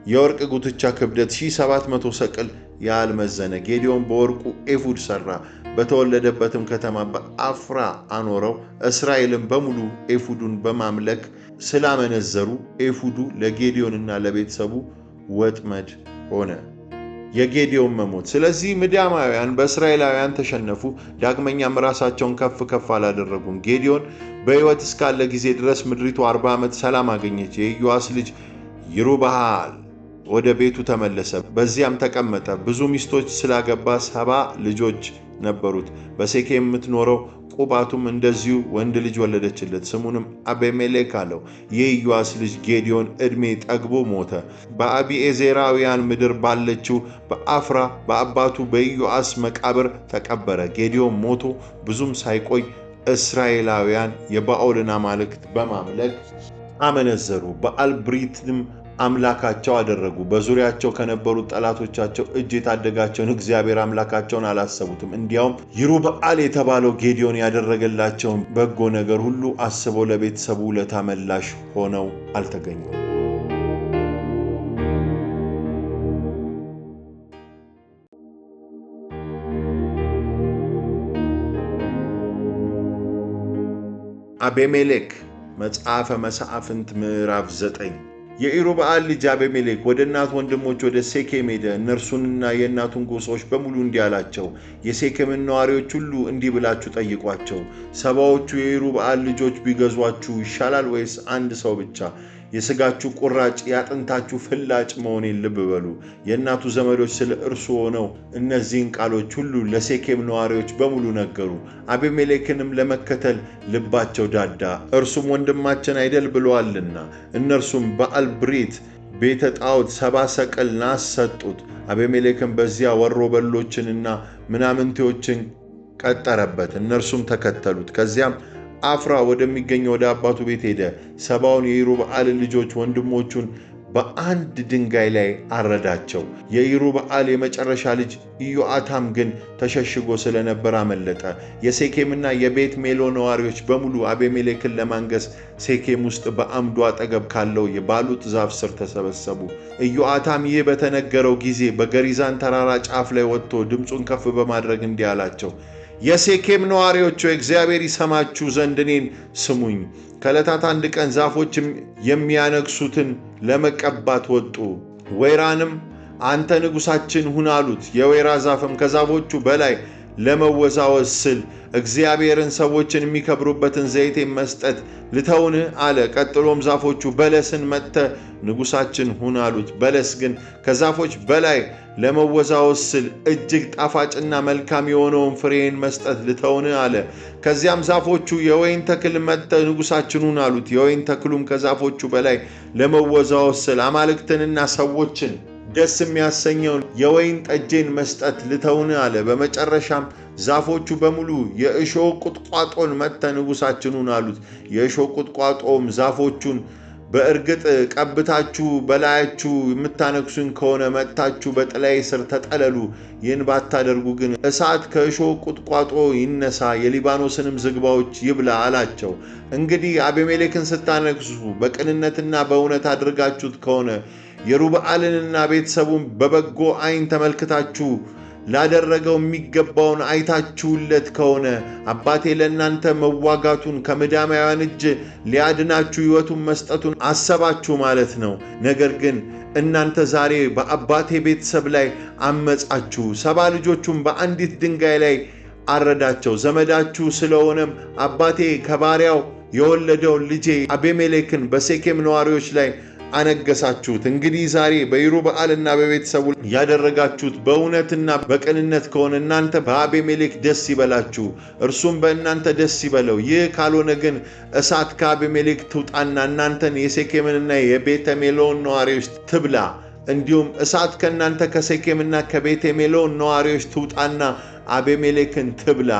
የወርቅ ጉትቻ ክብደት 1700 ሰቅል ያህል መዘነ። ጌዲዮን በወርቁ ኤፉድ ሠራ፣ በተወለደበትም ከተማ በአፍራ አኖረው። እስራኤልን በሙሉ ኤፉዱን በማምለክ ስላመነዘሩ ኤፉዱ ለጌዲዮንና ለቤተሰቡ ወጥመድ ሆነ። የጌዲዮን መሞት። ስለዚህ ምድያማውያን በእስራኤላውያን ተሸነፉ። ዳግመኛም ራሳቸውን ከፍ ከፍ አላደረጉም። ጌዲዮን በሕይወት እስካለ ጊዜ ድረስ ምድሪቱ 40 ዓመት ሰላም አገኘች። የኢዮአስ ልጅ ይሩበኣል ወደ ቤቱ ተመለሰ፣ በዚያም ተቀመጠ። ብዙ ሚስቶች ስላገባ 70 ልጆች ነበሩት። በሴኬም የምትኖረው ቁባቱም እንደዚሁ ወንድ ልጅ ወለደችለት፣ ስሙንም አቤሜሌክ አለው። የኢዮአስ ልጅ ጌዲዮን ዕድሜ ጠግቦ ሞተ። በአቢዔዝራውያን ምድር ባለችው በአፍራ በአባቱ በኢዮአስ መቃብር ተቀበረ። ጌዲዮን ሞቶ ብዙም ሳይቆይ እስራኤላውያን የባኦልን አማልክት በማምለክ አመነዘሩ። በአልብሪትም አምላካቸው አደረጉ። በዙሪያቸው ከነበሩት ጠላቶቻቸው እጅ የታደጋቸውን እግዚአብሔር አምላካቸውን አላሰቡትም። እንዲያውም ይሩበኣል የተባለው ጌዲዮን ያደረገላቸውን በጎ ነገር ሁሉ አስበው ለቤተሰቡ ውለታ መላሽ ሆነው አልተገኙም። አቤሜሌክ መጽሐፈ መሳፍንት ምዕራፍ 9 የይሩበኣል ልጅ አቤሜሌክ ወደ እናቱ ወንድሞች ወደ ሴኬም ሄደ። እነርሱንና የእናቱን ጎሳዎች በሙሉ እንዲህ አላቸው፣ የሴኬምን ነዋሪዎች ሁሉ እንዲህ ብላችሁ ጠይቋቸው፣ 70ዎቹ የይሩበኣል ልጆች ቢገዟችሁ ይሻላል ወይስ አንድ ሰው ብቻ? የሥጋችሁ ቁራጭ የአጥንታችሁ ፍላጭ መሆኔን ልብ በሉ። የእናቱ ዘመዶች ስለ እርሱ ሆነው እነዚህን ቃሎች ሁሉ ለሴኬም ነዋሪዎች በሙሉ ነገሩ። አቤሜሌክንም ለመከተል ልባቸው ዳዳ፣ እርሱም ወንድማችን አይደል ብለዋልና። እነርሱም በአልብሪት ቤተ ጣዖት 70 ሰቅል ናስ ሰጡት። አቤሜሌክም በዚያ ወሮበሎችንና ምናምንቴዎችን ቀጠረበት፣ እነርሱም ተከተሉት። ከዚያም አፍራ ወደሚገኘው ወደ አባቱ ቤት ሄደ። 70ውን የይሩበኣልን ልጆች ወንድሞቹን በአንድ ድንጋይ ላይ አረዳቸው። የይሩበኣል የመጨረሻ ልጅ ኢዮአታም ግን ተሸሽጎ ስለነበር አመለጠ። የሴኬምና የቤት ሜሎ ነዋሪዎች በሙሉ አቤሜሌክን ለማንገስ ሴኬም ውስጥ በአምዱ አጠገብ ካለው የባሉጥ ዛፍ ስር ተሰበሰቡ። ኢዮአታም ይህ በተነገረው ጊዜ በገሪዛን ተራራ ጫፍ ላይ ወጥቶ ድምፁን ከፍ በማድረግ እንዲህ አላቸው፣ የሴኬም ነዋሪዎች እግዚአብሔር ይሰማችሁ ዘንድ እኔን ስሙኝ። ከዕለታት አንድ ቀን ዛፎች የሚያነግሱትን ለመቀባት ወጡ። ወይራንም አንተ ንጉሳችን ሁን አሉት። የወይራ ዛፍም ከዛፎቹ በላይ ለመወዛወዝ ስል እግዚአብሔርን ሰዎችን የሚከብሩበትን ዘይቴን መስጠት ልተውን አለ። ቀጥሎም ዛፎቹ በለስን መጥተህ ንጉሳችን ሁን አሉት። በለስ ግን ከዛፎች በላይ ለመወዛወዝ ስል እጅግ ጣፋጭና መልካም የሆነውን ፍሬን መስጠት ልተውን አለ። ከዚያም ዛፎቹ የወይን ተክል መጥተህ ንጉሳችን ሁን አሉት። የወይን ተክሉም ከዛፎቹ በላይ ለመወዛወዝ ስል አማልክትንና ሰዎችን ደስ የሚያሰኘውን የወይን ጠጄን መስጠት ልተውን አለ። በመጨረሻም ዛፎቹ በሙሉ የእሾህ ቁጥቋጦን መጥተህ ንጉሳችን ሁን አሉት። የእሾህ ቁጥቋጦም ዛፎቹን በእርግጥ ቀብታችሁ በላያችሁ የምታነክሱኝ ከሆነ መጥታችሁ በጥላዬ ስር ተጠለሉ፣ ይህን ባታደርጉ ግን እሳት ከእሾህ ቁጥቋጦ ይነሳ፣ የሊባኖስንም ዝግባዎች ይብላ አላቸው። እንግዲህ አቤሜሌክን ስታነክሱ በቅንነትና በእውነት አድርጋችሁት ከሆነ ይሩበኣልንና ቤተሰቡን በበጎ ዓይን ተመልክታችሁ ላደረገው የሚገባውን አይታችሁለት ከሆነ አባቴ ለእናንተ መዋጋቱን ከምድያማውያን እጅ ሊያድናችሁ ሕይወቱን መስጠቱን አሰባችሁ ማለት ነው። ነገር ግን እናንተ ዛሬ በአባቴ ቤተሰብ ላይ አመጻችሁ። 70 ልጆቹን በአንዲት ድንጋይ ላይ አረዳቸው። ዘመዳችሁ ስለሆነም አባቴ ከባሪያው የወለደውን ልጄ አቤሜሌክን በሴኬም ነዋሪዎች ላይ አነገሳችሁት። እንግዲህ ዛሬ በይሩበኣልና በቤተሰቡ ያደረጋችሁት በእውነትና በቅንነት ከሆነ እናንተ በአቤሜሌክ ደስ ይበላችሁ፣ እርሱም በእናንተ ደስ ይበለው። ይህ ካልሆነ ግን እሳት ከአቤሜሌክ ትውጣና እናንተን የሴኬምንና የቤተ ሜሎን ነዋሪዎች ትብላ። እንዲሁም እሳት ከእናንተ ከሴኬምና ከቤተ ሜሎን ነዋሪዎች ትውጣና አቤሜሌክን ትብላ።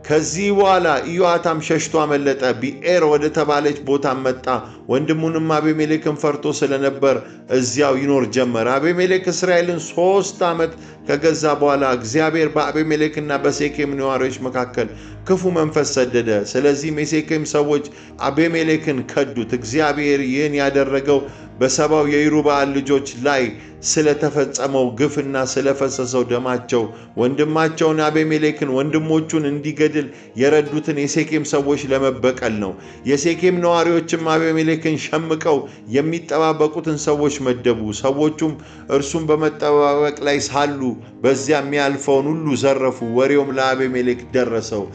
ከዚህ በኋላ ኢዮአታም ሸሽቶ አመለጠ። ቢኤር ወደ ተባለች ቦታ መጣ። ወንድሙንም አቤሜሌክን ፈርቶ ስለነበር እዚያው ይኖር ጀመር። አቤሜሌክ እስራኤልን 3 ዓመት ከገዛ በኋላ እግዚአብሔር በአቤሜሌክና በሴኬም ነዋሪዎች መካከል ክፉ መንፈስ ሰደደ። ስለዚህም የሴኬም ሰዎች አቤሜሌክን ከዱት። እግዚአብሔር ይህን ያደረገው በሰባው የይሩበኣል ልጆች ላይ ስለተፈጸመው ግፍና ስለፈሰሰው ደማቸው ወንድማቸውን አቤሜሌክን ወንድሞቹን እንዲገድል የረዱትን የሴኬም ሰዎች ለመበቀል ነው። የሴኬም ነዋሪዎችም አቤሜሌክን ሸምቀው የሚጠባበቁትን ሰዎች መደቡ። ሰዎቹም እርሱም በመጠባበቅ ላይ ሳሉ በዚያ የሚያልፈውን ሁሉ ዘረፉ። ወሬውም ለአቤሜሌክ ደረሰው።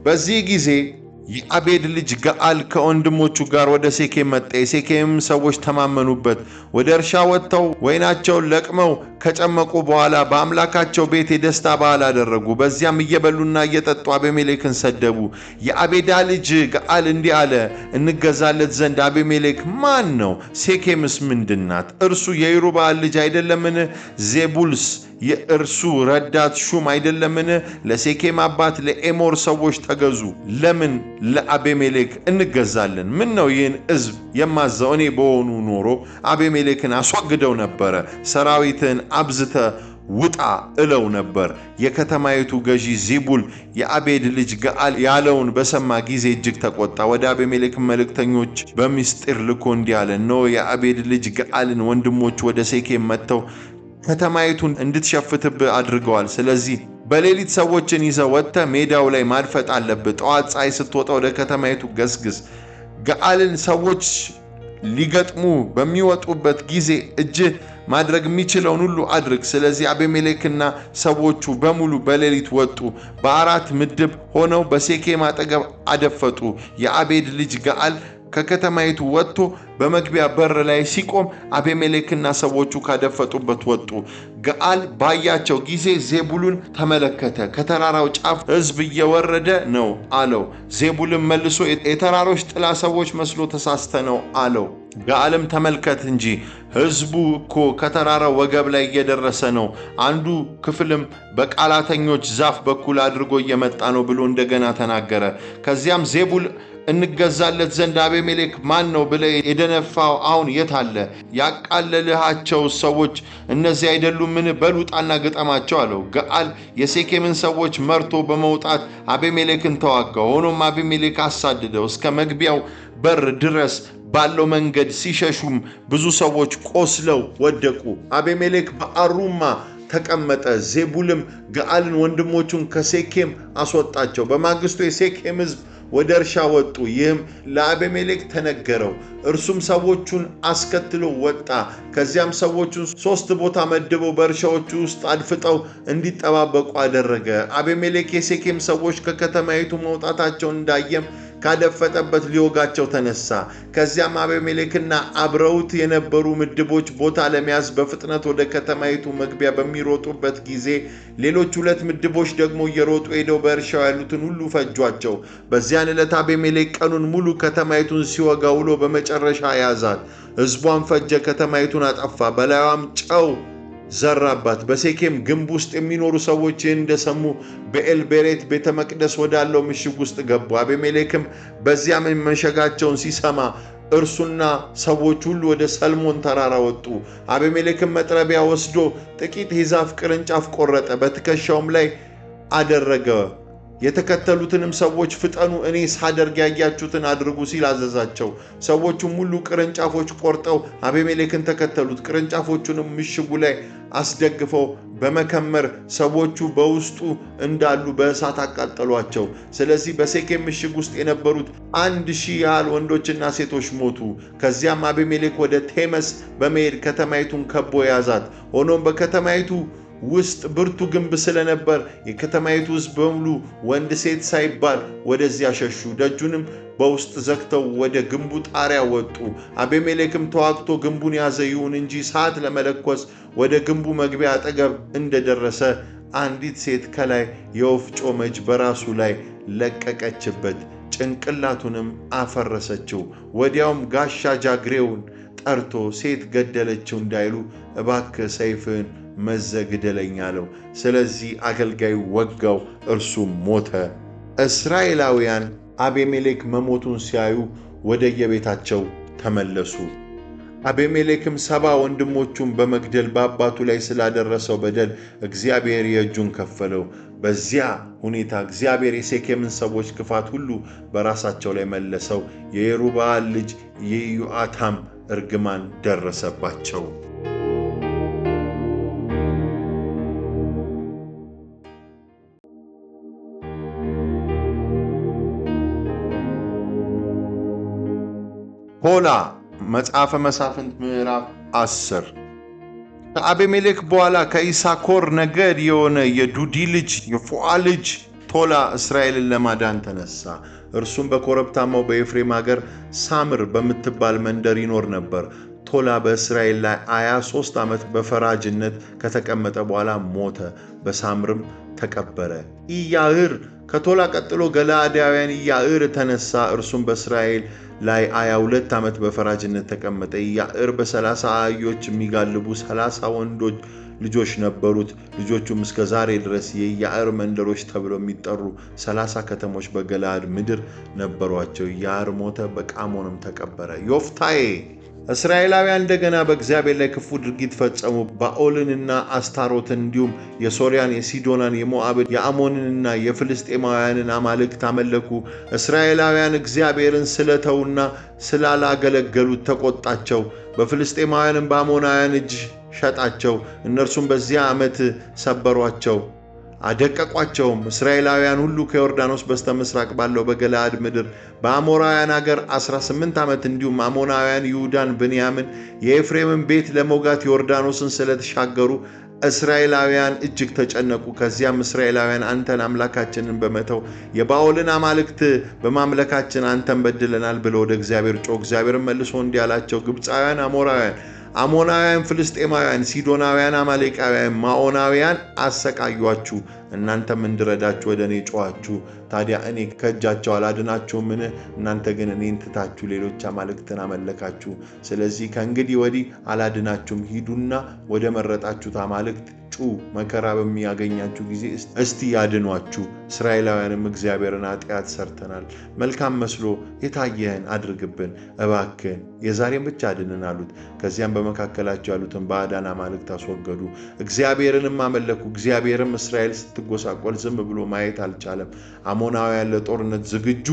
በዚህ ጊዜ የአቤድ ልጅ ገዓል ከወንድሞቹ ጋር ወደ ሴኬም መጣ። የሴኬም ሰዎች ተማመኑበት። ወደ እርሻ ወጥተው ወይናቸውን ለቅመው ከጨመቁ በኋላ በአምላካቸው ቤት የደስታ በዓል አደረጉ። በዚያም እየበሉና እየጠጡ አቤሜሌክን ሰደቡ። የአቤዳ ልጅ ገዓል እንዲህ አለ፣ እንገዛለት ዘንድ አቤሜሌክ ማን ነው? ሴኬምስ ምንድን ናት? እርሱ የይሩበኣል ልጅ አይደለምን? ዜቡልስ የእርሱ ረዳት ሹም አይደለምን? ለሴኬም አባት ለኤሞር ሰዎች ተገዙ። ለምን ለአቤሜሌክ እንገዛለን? ምን ነው ይህን ሕዝብ የማዘው እኔ በሆኑ ኖሮ አቤሜሌክን አስወግደው ነበረ፣ ሰራዊትን አብዝተ ውጣ እለው ነበር። የከተማይቱ ገዢ ዜቡል የአቤድ ልጅ ገዓል ያለውን በሰማ ጊዜ እጅግ ተቆጣ። ወደ አቤሜሌክ መልእክተኞች በምስጢር ልኮ እንዲህ አለ፣ እነሆ የአቤድ ልጅ ገዓልን ወንድሞች ወደ ሴኬም መጥተው ከተማይቱን እንድትሸፍትብህ አድርገዋል። ስለዚህ በሌሊት ሰዎችን ይዘህ ወጥተህ ሜዳው ላይ ማድፈጥ አለብህ። ጠዋት ፀሐይ ስትወጣ ወደ ከተማይቱ ገስግስ። ገዓልን ሰዎች ሊገጥሙ በሚወጡበት ጊዜ እጅህ ማድረግ የሚችለውን ሁሉ አድርግ። ስለዚህ አቤሜሌክና ሰዎቹ በሙሉ በሌሊት ወጡ። በአራት ምድብ ሆነው በሴኬም አጠገብ አደፈጡ። የአቤድ ልጅ ገዓል ከከተማይቱ ወጥቶ በመግቢያ በር ላይ ሲቆም አቤሜሌክና ሰዎቹ ካደፈጡበት ወጡ። ገዓል ባያቸው ጊዜ ዜቡልን ተመለከተ። ከተራራው ጫፍ ሕዝብ እየወረደ ነው አለው። ዜቡልም መልሶ የተራሮች ጥላ ሰዎች መስሎ ተሳስተ ነው አለው። ገዓልም ተመልከት እንጂ ሕዝቡ እኮ ከተራራው ወገብ ላይ እየደረሰ ነው፣ አንዱ ክፍልም በቃላተኞች ዛፍ በኩል አድርጎ እየመጣ ነው ብሎ እንደገና ተናገረ። ከዚያም ዜቡል እንገዛለት ዘንድ አቤሜሌክ ማን ነው ብለህ የደነፋው አሁን የት አለ? ያቃለልሃቸው ሰዎች እነዚህ አይደሉምን? በሉጣና ግጠማቸው አለው። ገዓል የሴኬምን ሰዎች መርቶ በመውጣት አቤሜሌክን ተዋጋው። ሆኖም አቤሜሌክ አሳድደው እስከ መግቢያው በር ድረስ ባለው መንገድ ሲሸሹም ብዙ ሰዎች ቆስለው ወደቁ። አቤሜሌክ በአሩማ ተቀመጠ። ዜቡልም ገዓልን ወንድሞቹን ከሴኬም አስወጣቸው። በማግስቱ የሴኬም ሕዝብ ወደ እርሻ ወጡ። ይህም ለአቤሜሌክ ተነገረው። እርሱም ሰዎቹን አስከትሎ ወጣ። ከዚያም ሰዎቹን 3 ቦታ መድበው በእርሻዎቹ ውስጥ አድፍጠው እንዲጠባበቁ አደረገ። አቤሜሌክ የሴኬም ሰዎች ከከተማይቱ መውጣታቸውን እንዳየም ካደፈጠበት ሊወጋቸው ተነሳ። ከዚያም አቤሜሌክና አብረውት የነበሩ ምድቦች ቦታ ለመያዝ በፍጥነት ወደ ከተማይቱ መግቢያ በሚሮጡበት ጊዜ ሌሎች 2 ምድቦች ደግሞ እየሮጡ ሄደው በእርሻው ያሉትን ሁሉ ፈጇቸው። በዚያን ዕለት አቤሜሌክ ቀኑን ሙሉ ከተማይቱን ሲወጋ ውሎ በመጨረሻ ያዛት። ሕዝቧን ፈጀ፣ ከተማይቱን አጠፋ፣ በላዩም ጨው ዘራባት። በሴኬም ግንብ ውስጥ የሚኖሩ ሰዎች ይህን እንደሰሙ በኤልቤሬት ቤተ መቅደስ ወዳለው ምሽግ ውስጥ ገቡ። አቤሜሌክም በዚያ መሸጋቸውን ሲሰማ እርሱና ሰዎች ሁሉ ወደ ሰልሞን ተራራ ወጡ። አቤሜሌክም መጥረቢያ ወስዶ ጥቂት የዛፍ ቅርንጫፍ ቆረጠ፣ በትከሻውም ላይ አደረገ። የተከተሉትንም ሰዎች ፍጠኑ፣ እኔ ሳደርግ ያያችሁትን አድርጉ ሲል አዘዛቸው። ሰዎቹም ሁሉ ቅርንጫፎች ቆርጠው አቤሜሌክን ተከተሉት። ቅርንጫፎቹንም ምሽጉ ላይ አስደግፈው በመከመር ሰዎቹ በውስጡ እንዳሉ በእሳት አቃጠሏቸው። ስለዚህ በሴኬም ምሽግ ውስጥ የነበሩት 1000 ያህል ወንዶችና ሴቶች ሞቱ። ከዚያም አቤሜሌክ ወደ ቴመስ በመሄድ ከተማይቱን ከቦ ያዛት። ሆኖም በከተማይቱ ውስጥ ብርቱ ግንብ ስለነበር የከተማይቱ ሕዝብ በሙሉ ወንድ ሴት ሳይባል ወደዚያ ሸሹ። ደጁንም በውስጥ ዘግተው ወደ ግንቡ ጣሪያ ወጡ። አቤሜሌክም ተዋግቶ ግንቡን ያዘ። ይሁን እንጂ እሳት ለመለኮስ ወደ ግንቡ መግቢያ አጠገብ እንደደረሰ አንዲት ሴት ከላይ የወፍጮ መጅ በራሱ ላይ ለቀቀችበት፣ ጭንቅላቱንም አፈረሰችው። ወዲያውም ጋሻ ጃግሬውን ጠርቶ ሴት ገደለችው እንዳይሉ እባክህ ሰይፍን መዘግደለኝ አለው። ስለዚህ አገልጋዩ ወጋው፣ እርሱም ሞተ። እስራኤላውያን አቤሜሌክ መሞቱን ሲያዩ ወደ የቤታቸው ተመለሱ። አቤሜሌክም 70 ወንድሞቹን በመግደል በአባቱ ላይ ስላደረሰው በደል እግዚአብሔር የእጁን ከፈለው። በዚያ ሁኔታ እግዚአብሔር የሴኬምን ሰዎች ክፋት ሁሉ በራሳቸው ላይ መለሰው። የየሩብዓል ልጅ የኢዮአታም እርግማን ደረሰባቸው። ቶላ መጽሐፈ መሳፍንት ምዕራፍ 10 ከአቤሜሌክ በኋላ ከኢሳኮር ነገድ የሆነ የዱዲ ልጅ የፉዓ ልጅ ቶላ እስራኤልን ለማዳን ተነሳ። እርሱም በኮረብታማው በኤፍሬም ሀገር ሳምር በምትባል መንደር ይኖር ነበር። ቶላ በእስራኤል ላይ 23 ዓመት በፈራጅነት ከተቀመጠ በኋላ ሞተ፣ በሳምርም ተቀበረ። ኢያዕር ከቶላ ቀጥሎ ገለዓዳውያን ኢያዕር ተነሳ። እርሱም በእስራኤል ላይ 22 ዓመት በፈራጅነት ተቀመጠ። ኢያዕር በ30 አህዮች የሚጋልቡ 30 ወንዶች ልጆች ነበሩት። ልጆቹም እስከ ዛሬ ድረስ የኢያዕር መንደሮች ተብለው የሚጠሩ 30 ከተሞች በገለዓድ ምድር ነበሯቸው። ኢያዕር ሞተ፣ በቃሞንም ተቀበረ። ዮፍታሔ እስራኤላውያን እንደገና በእግዚአብሔር ላይ ክፉ ድርጊት ፈጸሙ። ባኦልንና አስታሮትን እንዲሁም የሶርያን፣ የሲዶናን፣ የሞዓብን፣ የአሞንንና የፍልስጤማውያንን አማልክት አመለኩ። እስራኤላውያን እግዚአብሔርን ስለተውና ስላላገለገሉት ተቆጣቸው። በፍልስጤማውያንም በአሞናውያን እጅ ሸጣቸው። እነርሱም በዚያ ዓመት ሰበሯቸው፣ አደቀቋቸውም። እስራኤላውያን ሁሉ ከዮርዳኖስ በስተ ምስራቅ ባለው በገለዓድ ምድር በአሞራውያን አገር 18 ዓመት እንዲሁም አሞናውያን ይሁዳን፣ ብንያምን፣ የኤፍሬምን ቤት ለመውጋት ዮርዳኖስን ስለተሻገሩ እስራኤላውያን እጅግ ተጨነቁ። ከዚያም እስራኤላውያን አንተን አምላካችንን በመተው የባኦልን አማልክት በማምለካችን አንተን በድለናል ብለው ወደ እግዚአብሔር ጮኹ። እግዚአብሔርም መልሶ እንዲህ አላቸው፣ ግብፃውያን፣ አሞናውያን፣ ፍልስጤማውያን፣ ሲዶናውያን፣ አማሌቃውያን፣ ማዖናውያን አሰቃዩአችሁ። እናንተም እንድረዳችሁ ወደ እኔ ጮኻችሁ። ታዲያ እኔ ከእጃቸው አላድናችሁምን? እናንተ ግን እኔን ትታችሁ ሌሎች አማልክትን አመለካችሁ። ስለዚህ ከእንግዲህ ወዲህ አላድናችሁም። ሂዱና ወደ መረጣችሁት አማልክት ጩ። መከራ በሚያገኛችሁ ጊዜ እስቲ ያድኗችሁ። እስራኤላውያንም እግዚአብሔርን ኃጢአት ሰርተናል፣ መልካም መስሎ የታየህን አድርግብን፣ እባክህን የዛሬን ብቻ አድነን አሉት። ከዚያም በመካከላቸው ያሉትን ባዕዳን አማልክት አስወገዱ፣ እግዚአብሔርንም አመለኩ። እግዚአብሔርም እስራኤል ስትጎሳቆል ዝም ብሎ ማየት አልቻለም። አሞናውያን ለጦርነት ዝግጁ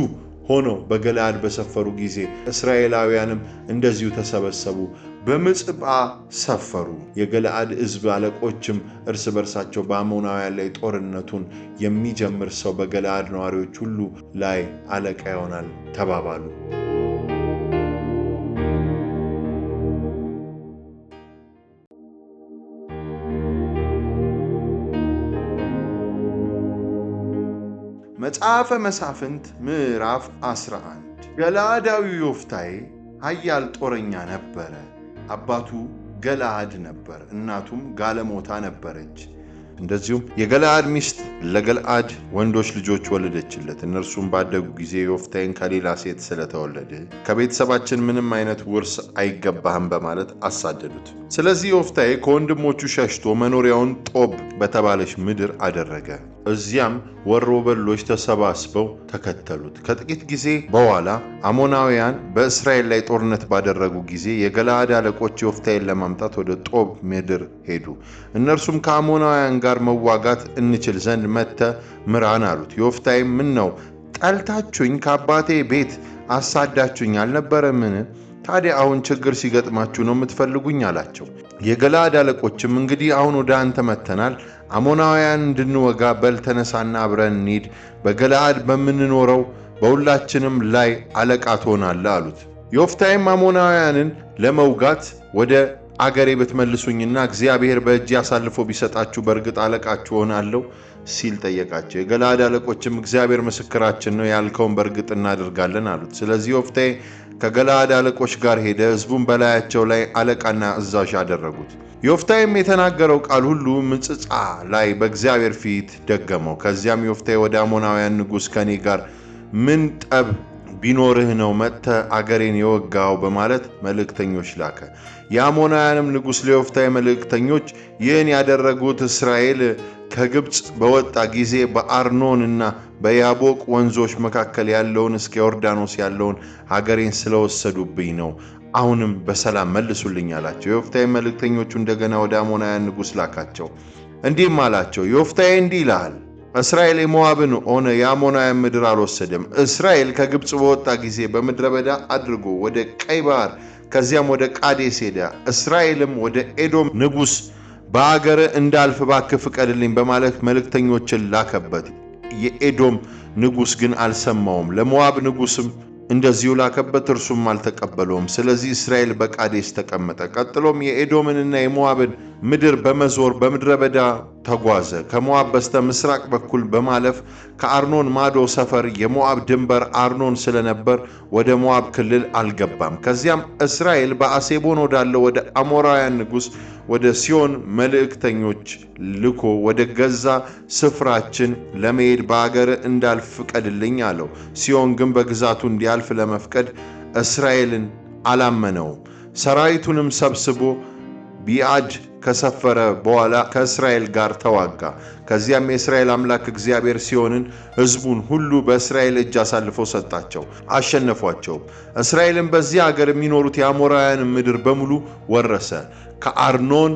ሆነው በገለዓድ በሰፈሩ ጊዜ እስራኤላውያንም እንደዚሁ ተሰበሰቡ፣ በምጽጳ ሰፈሩ። የገለዓድ ሕዝብ አለቆችም እርስ በርሳቸው በአሞናውያን ላይ ጦርነቱን የሚጀምር ሰው በገለዓድ ነዋሪዎች ሁሉ ላይ አለቃ ይሆናል ተባባሉ። መጽሐፈ መሳፍንት ምዕራፍ 11 ገለዓዳዊው ዮፍታሔ ኃያል ጦረኛ ነበረ። አባቱ ገለዓድ ነበር፣ እናቱም ጋለሞታ ነበረች። እንደዚሁም የገለዓድ ሚስት ለገለዓድ ወንዶች ልጆች ወለደችለት። እነርሱም ባደጉ ጊዜ ዮፍታሔን ከሌላ ሴት ስለተወለደ ከቤተሰባችን ምንም አይነት ውርስ አይገባህም በማለት አሳደዱት። ስለዚህ ዮፍታሔ ከወንድሞቹ ሸሽቶ መኖሪያውን ጦብ በተባለች ምድር አደረገ። እዚያም ወሮበሎች ተሰባስበው ተከተሉት። ከጥቂት ጊዜ በኋላ አሞናውያን በእስራኤል ላይ ጦርነት ባደረጉ ጊዜ የገለዓድ አለቆች ዮፍታሔን ለማምጣት ወደ ጦብ ምድር ሄዱ። እነርሱም ከአሞናውያን ጋር መዋጋት እንችል ዘንድ መጥተህ ምራን አሉት። ዮፍታሔም ምን ነው ጠልታችሁኝ ከአባቴ ቤት አሳዳችሁኝ አልነበረምን? ታዲያ አሁን ችግር ሲገጥማችሁ ነው የምትፈልጉኝ አላቸው። የገለዓድ አለቆችም እንግዲህ አሁን ወደ አንተ መጥተናል፣ አሞናውያን እንድንወጋ በል ተነሳና አብረን እንሂድ፣ በገለዓድ በምንኖረው በሁላችንም ላይ አለቃ ትሆናለህ አሉት። ዮፍታሔም አሞናውያንን ለመውጋት ወደ አገሬ ብትመልሱኝና እግዚአብሔር በእጅ አሳልፎ ቢሰጣችሁ በእርግጥ አለቃችሁ ሆናለሁ ሲል ጠየቃቸው። የገለዓድ አለቆችም እግዚአብሔር ምስክራችን ነው፣ ያልከውን በእርግጥ እናደርጋለን አሉት። ስለዚህ ዮፍታሔ ከገለዓድ አለቆች ጋር ሄደ። ሕዝቡን በላያቸው ላይ አለቃና አዛዥ አደረጉት። ዮፍታሔም የተናገረው ቃል ሁሉ ምጽጳ ላይ በእግዚአብሔር ፊት ደገመው። ከዚያም ዮፍታሔ ወደ አሞናውያን ንጉሥ ከኔ ጋር ምን ጠብ ቢኖርህ ነው መጥተህ አገሬን የወጋው በማለት መልእክተኞች ላከ። የአሞናውያንም ንጉሥ ለዮፍታሔ መልእክተኞች ይህን ያደረጉት እስራኤል ከግብፅ በወጣ ጊዜ በአርኖን እና በያቦቅ ወንዞች መካከል ያለውን እስከ ዮርዳኖስ ያለውን ሀገሬን ስለወሰዱብኝ ነው። አሁንም በሰላም መልሱልኝ አላቸው። ዮፍታሔ መልእክተኞቹ እንደገና ወደ አሞናውያን ንጉሥ ላካቸው። እንዲህም አላቸው፣ ዮፍታሔ እንዲህ ይልሃል፣ እስራኤል የሞዓብን ሆነ የአሞናውያን ምድር አልወሰደም። እስራኤል ከግብፅ በወጣ ጊዜ በምድረ በዳ አድርጎ ወደ ቀይ ባህር ከዚያም ወደ ቃዴስ ሄደ። እስራኤልም ወደ ኤዶም ንጉሥ በአገር እንዳልፍ እባክህ ፍቀድልኝ በማለት መልእክተኞችን ላከበት። የኤዶም ንጉሥ ግን አልሰማውም። ለሞዓብ ንጉሥም እንደዚሁ ላከበት፣ እርሱም አልተቀበለውም። ስለዚህ እስራኤል በቃዴስ ተቀመጠ። ቀጥሎም የኤዶምንና የሞዓብን ምድር በመዞር በምድረ በዳ ተጓዘ። ከሞዓብ በስተ ምስራቅ በኩል በማለፍ ከአርኖን ማዶ ሰፈር የሞዓብ ድንበር አርኖን ስለነበር ወደ ሞዓብ ክልል አልገባም። ከዚያም እስራኤል በአሴቦን ወዳለው ወደ አሞራውያን ንጉሥ ወደ ሲሆን መልእክተኞች ልኮ ወደ ገዛ ስፍራችን ለመሄድ በአገር እንዳልፍ ፍቀድልኝ አለው። ሲሆን ግን በግዛቱ እንዲያልፍ ለመፍቀድ እስራኤልን አላመነውም። ሰራዊቱንም ሰብስቦ ቢአድ ከሰፈረ በኋላ ከእስራኤል ጋር ተዋጋ። ከዚያም የእስራኤል አምላክ እግዚአብሔር ሲሆንን ሕዝቡን ሁሉ በእስራኤል እጅ አሳልፎ ሰጣቸው፣ አሸነፏቸውም። እስራኤልን በዚህ አገር የሚኖሩት የአሞራውያን ምድር በሙሉ ወረሰ። ከአርኖን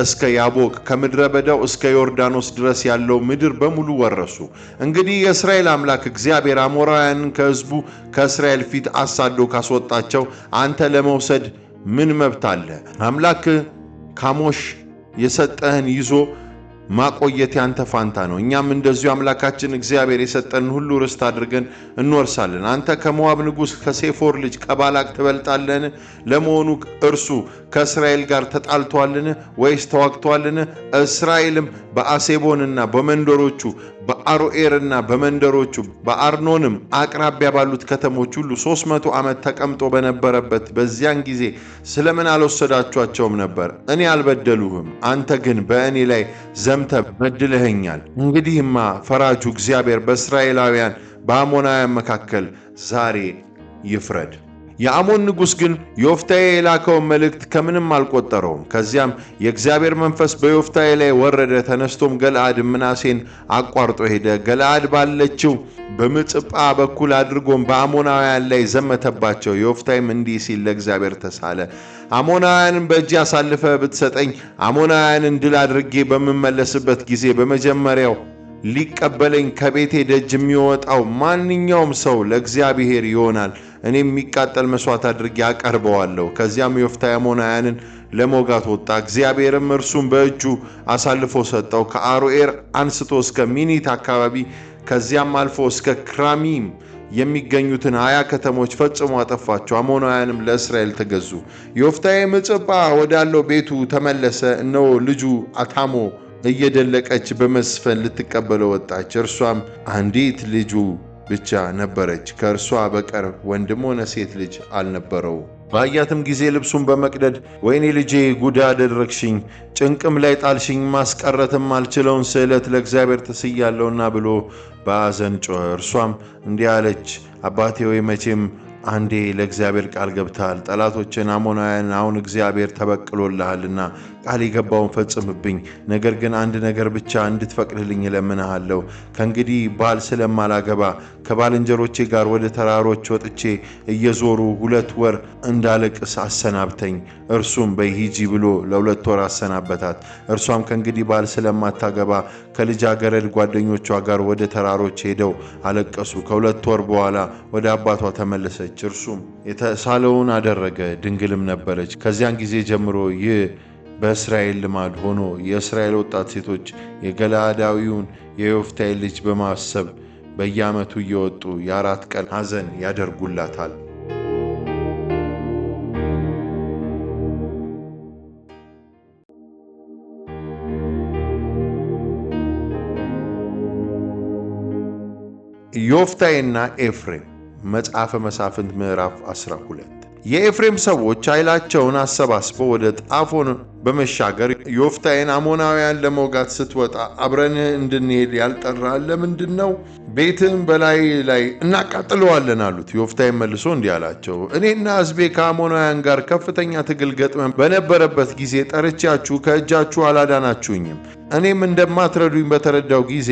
እስከ ያቦቅ ከምድረ በዳው እስከ ዮርዳኖስ ድረስ ያለው ምድር በሙሉ ወረሱ። እንግዲህ የእስራኤል አምላክ እግዚአብሔር አሞራውያንን ከሕዝቡ ከእስራኤል ፊት አሳዶ ካስወጣቸው አንተ ለመውሰድ ምን መብት አለ? አምላክ ካሞሽ የሰጠህን ይዞ ማቆየት ያንተ ፋንታ ነው። እኛም እንደዚሁ አምላካችን እግዚአብሔር የሰጠንን ሁሉ ርስት አድርገን እንወርሳለን። አንተ ከሞዓብ ንጉሥ ከሴፎር ልጅ ከባላቅ ትበልጣለህን? ለመሆኑ እርሱ ከእስራኤል ጋር ተጣልቷልን ወይስ ተዋግቷልን? እስራኤልም በአሴቦንና በመንደሮቹ በአሮኤርና በመንደሮቹ በአርኖንም አቅራቢያ ባሉት ከተሞች ሁሉ 300 ዓመት ተቀምጦ በነበረበት በዚያን ጊዜ ስለምን አልወሰዳችኋቸውም ነበር? እኔ አልበደሉህም፣ አንተ ግን በእኔ ላይ ዘምተህ በድለኸኛል። እንግዲህማ ፈራጁ እግዚአብሔር በእስራኤላውያን በአሞናውያን መካከል ዛሬ ይፍረድ። የአሞን ንጉሥ ግን ዮፍታሔ የላከውን መልእክት ከምንም አልቆጠረውም። ከዚያም የእግዚአብሔር መንፈስ በዮፍታሔ ላይ ወረደ። ተነስቶም ገለዓድ ምናሴን አቋርጦ ሄደ። ገለዓድ ባለችው በምጽጳ በኩል አድርጎም በአሞናውያን ላይ ዘመተባቸው። ዮፍታሔም እንዲህ ሲል ለእግዚአብሔር ተሳለ፣ አሞናውያንን በእጅ አሳልፈ ብትሰጠኝ አሞናውያንን ድል አድርጌ በምመለስበት ጊዜ በመጀመሪያው ሊቀበለኝ ከቤቴ ደጅ የሚወጣው ማንኛውም ሰው ለእግዚአብሔር ይሆናል። እኔም የሚቃጠል መሥዋዕት አድርጌ አቀርበዋለሁ። ከዚያም ዮፍታሔ አሞናውያንን ለመውጋት ወጣ። እግዚአብሔርም እርሱም በእጁ አሳልፎ ሰጠው። ከአሮኤር አንስቶ እስከ ሚኒት አካባቢ ከዚያም አልፎ እስከ ክራሚም የሚገኙትን 20 ከተሞች ፈጽሞ አጠፋቸው። አሞናውያንም ለእስራኤል ተገዙ። ዮፍታሔ ምጽጳ ወዳለው ቤቱ ተመለሰ። እነሆ ልጁ አታሞ እየደለቀች በመስፈን ልትቀበለው ወጣች። እርሷም አንዲት ልጁ ብቻ ነበረች፣ ከእርሷ በቀር ወንድም ሆነ ሴት ልጅ አልነበረው። ባያትም ጊዜ ልብሱን በመቅደድ ወይኔ ልጄ ጉድ አደረግሽኝ፣ ጭንቅም ላይ ጣልሽኝ፣ ማስቀረትም አልችለውን ስዕለት ለእግዚአብሔር ተስያለሁና ብሎ በአዘን ጮኸ። እርሷም እንዲህ አለች፣ አባቴ ወይ መቼም አንዴ ለእግዚአብሔር ቃል ገብተሃል። ጠላቶችን አሞናውያን አሁን እግዚአብሔር ተበቅሎልሃልና ቃል የገባውን ፈጽምብኝ። ነገር ግን አንድ ነገር ብቻ እንድትፈቅድልኝ እለምንሃለሁ። ከእንግዲህ ባል ስለማላገባ ከባልንጀሮቼ ጋር ወደ ተራሮች ወጥቼ እየዞሩ 2 ወር እንዳለቅስ አሰናብተኝ። እርሱም በይ ሂጂ ብሎ ለ2 ወር አሰናበታት። እርሷም ከእንግዲህ ባል ስለማታገባ ከልጃገረድ ጓደኞቿ ጋር ወደ ተራሮች ሄደው አለቀሱ። ከ2 ወር በኋላ ወደ አባቷ ተመለሰች። እርሱም የተሳለውን አደረገ፣ ድንግልም ነበረች። ከዚያን ጊዜ ጀምሮ ይህ በእስራኤል ልማድ ሆኖ የእስራኤል ወጣት ሴቶች የገለዓዳዊውን የዮፍታሔ ልጅ በማሰብ በየዓመቱ እየወጡ የ4 ቀን ሐዘን ያደርጉላታል። ዮፍታሔና ኤፍሬም መጽሐፈ መሳፍንት ምዕራፍ 12። የኤፍሬም ሰዎች ኃይላቸውን አሰባስበው ወደ ጣፎን በመሻገር ዮፍታሔን አሞናውያን ለመውጋት ስትወጣ አብረን እንድንሄድ ያልጠራን ለምንድን ነው? ቤትህን በላይ ላይ እናቃጥለዋለን አሉት። ዮፍታሔም መልሶ እንዲህ አላቸው፣ እኔና ሕዝቤ ከአሞናውያን ጋር ከፍተኛ ትግል ገጥመን በነበረበት ጊዜ ጠርቻችሁ ከእጃችሁ አላዳናችሁኝም። እኔም እንደማትረዱኝ በተረዳው ጊዜ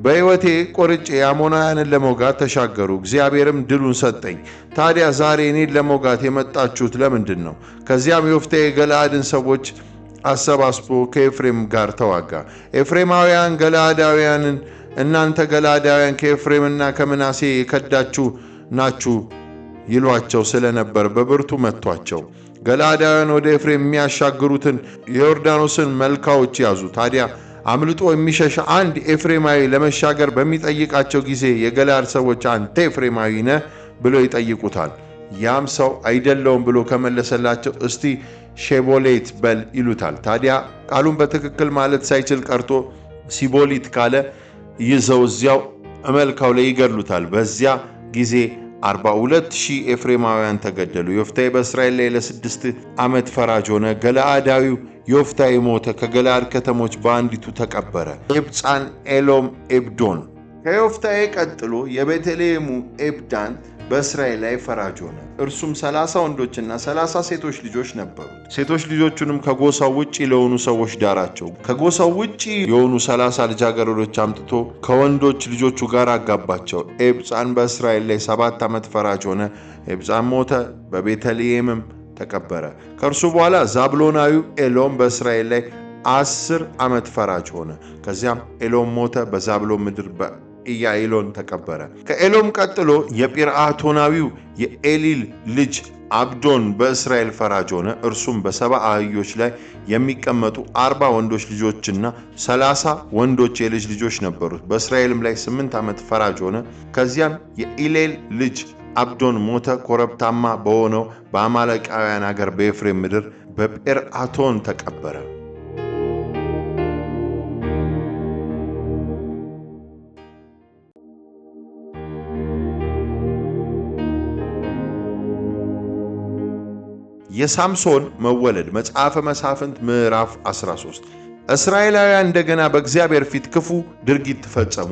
በሕይወቴ ቆርጬ አሞናውያንን ለመውጋት ተሻገሩ፣ እግዚአብሔርም ድሉን ሰጠኝ። ታዲያ ዛሬ እኔን ለመውጋት የመጣችሁት ለምንድን ነው? ከዚያም ዮፍቴ የገለዓድን ሰዎች አሰባስቦ ከኤፍሬም ጋር ተዋጋ። ኤፍሬማውያን ገለዓዳውያንን እናንተ ገለዓዳውያን ከኤፍሬምና ከምናሴ የከዳችሁ ናችሁ ይሏቸው ስለነበር በብርቱ መቷቸው። ገለዓዳውያን ወደ ኤፍሬም የሚያሻግሩትን የዮርዳኖስን መልካዎች ያዙ። ታዲያ አምልጦ የሚሸሽ አንድ ኤፍሬማዊ ለመሻገር በሚጠይቃቸው ጊዜ የገለዓድ ሰዎች አንተ ኤፍሬማዊ ነህ ብለው ይጠይቁታል። ያም ሰው አይደለውም ብሎ ከመለሰላቸው እስቲ ሼቦሌት በል ይሉታል። ታዲያ ቃሉን በትክክል ማለት ሳይችል ቀርቶ ሲቦሊት ካለ ይዘው እዚያው መልካው ላይ ይገድሉታል። በዚያ ጊዜ 42,000 ኤፍሬማውያን ተገደሉ። ዮፍታሔ በእስራኤል ላይ ለ6 ዓመት ፈራጅ ሆነ። ገለዓዳዊው ዮፍታሔ ሞተ፣ ከገለዓድ ከተሞች በአንዲቱ ተቀበረ። ኤብጻን፣ ኤሎም፣ ኤብዶን። ከዮፍታሔ ቀጥሎ የቤተልሔሙ ኤብዳን በእስራኤል ላይ ፈራጅ ሆነ። እርሱም 30 ወንዶችና 30 ሴቶች ልጆች ነበሩት። ሴቶች ልጆቹንም ከጎሳው ውጪ ለሆኑ ሰዎች ዳራቸው። ከጎሳው ውጪ የሆኑ 30 ልጃገረዶች አምጥቶ ከወንዶች ልጆቹ ጋር አጋባቸው። ኤብጻን በእስራኤል ላይ 7 ዓመት ፈራጅ ሆነ። ኤብጻን ሞተ፣ በቤተልሔምም ተቀበረ። ከእርሱ በኋላ ዛብሎናዊው ኤሎም በእስራኤል ላይ 10 ዓመት ፈራጅ ሆነ። ከዚያም ኤሎም ሞተ፣ በዛብሎን ምድር ኢያኢሎን ተቀበረ። ከኤሎም ቀጥሎ የጲርዓቶናዊው የኤሊል ልጅ አብዶን በእስራኤል ፈራጅ ሆነ። እርሱም በ70 አህዮች ላይ የሚቀመጡ 40 ወንዶች ልጆችና 30 ወንዶች የልጅ ልጆች ነበሩት። በእስራኤልም ላይ 8 ዓመት ፈራጅ ሆነ። ከዚያም የኢሌል ልጅ አብዶን ሞተ፣ ኮረብታማ በሆነው በአማሌቃውያን አገር በኤፍሬም ምድር በጲርዓቶን ተቀበረ። የሳምሶን መወለድ መጽሐፈ መሳፍንት ምዕራፍ 13። እስራኤላውያን እንደገና በእግዚአብሔር ፊት ክፉ ድርጊት ፈጸሙ።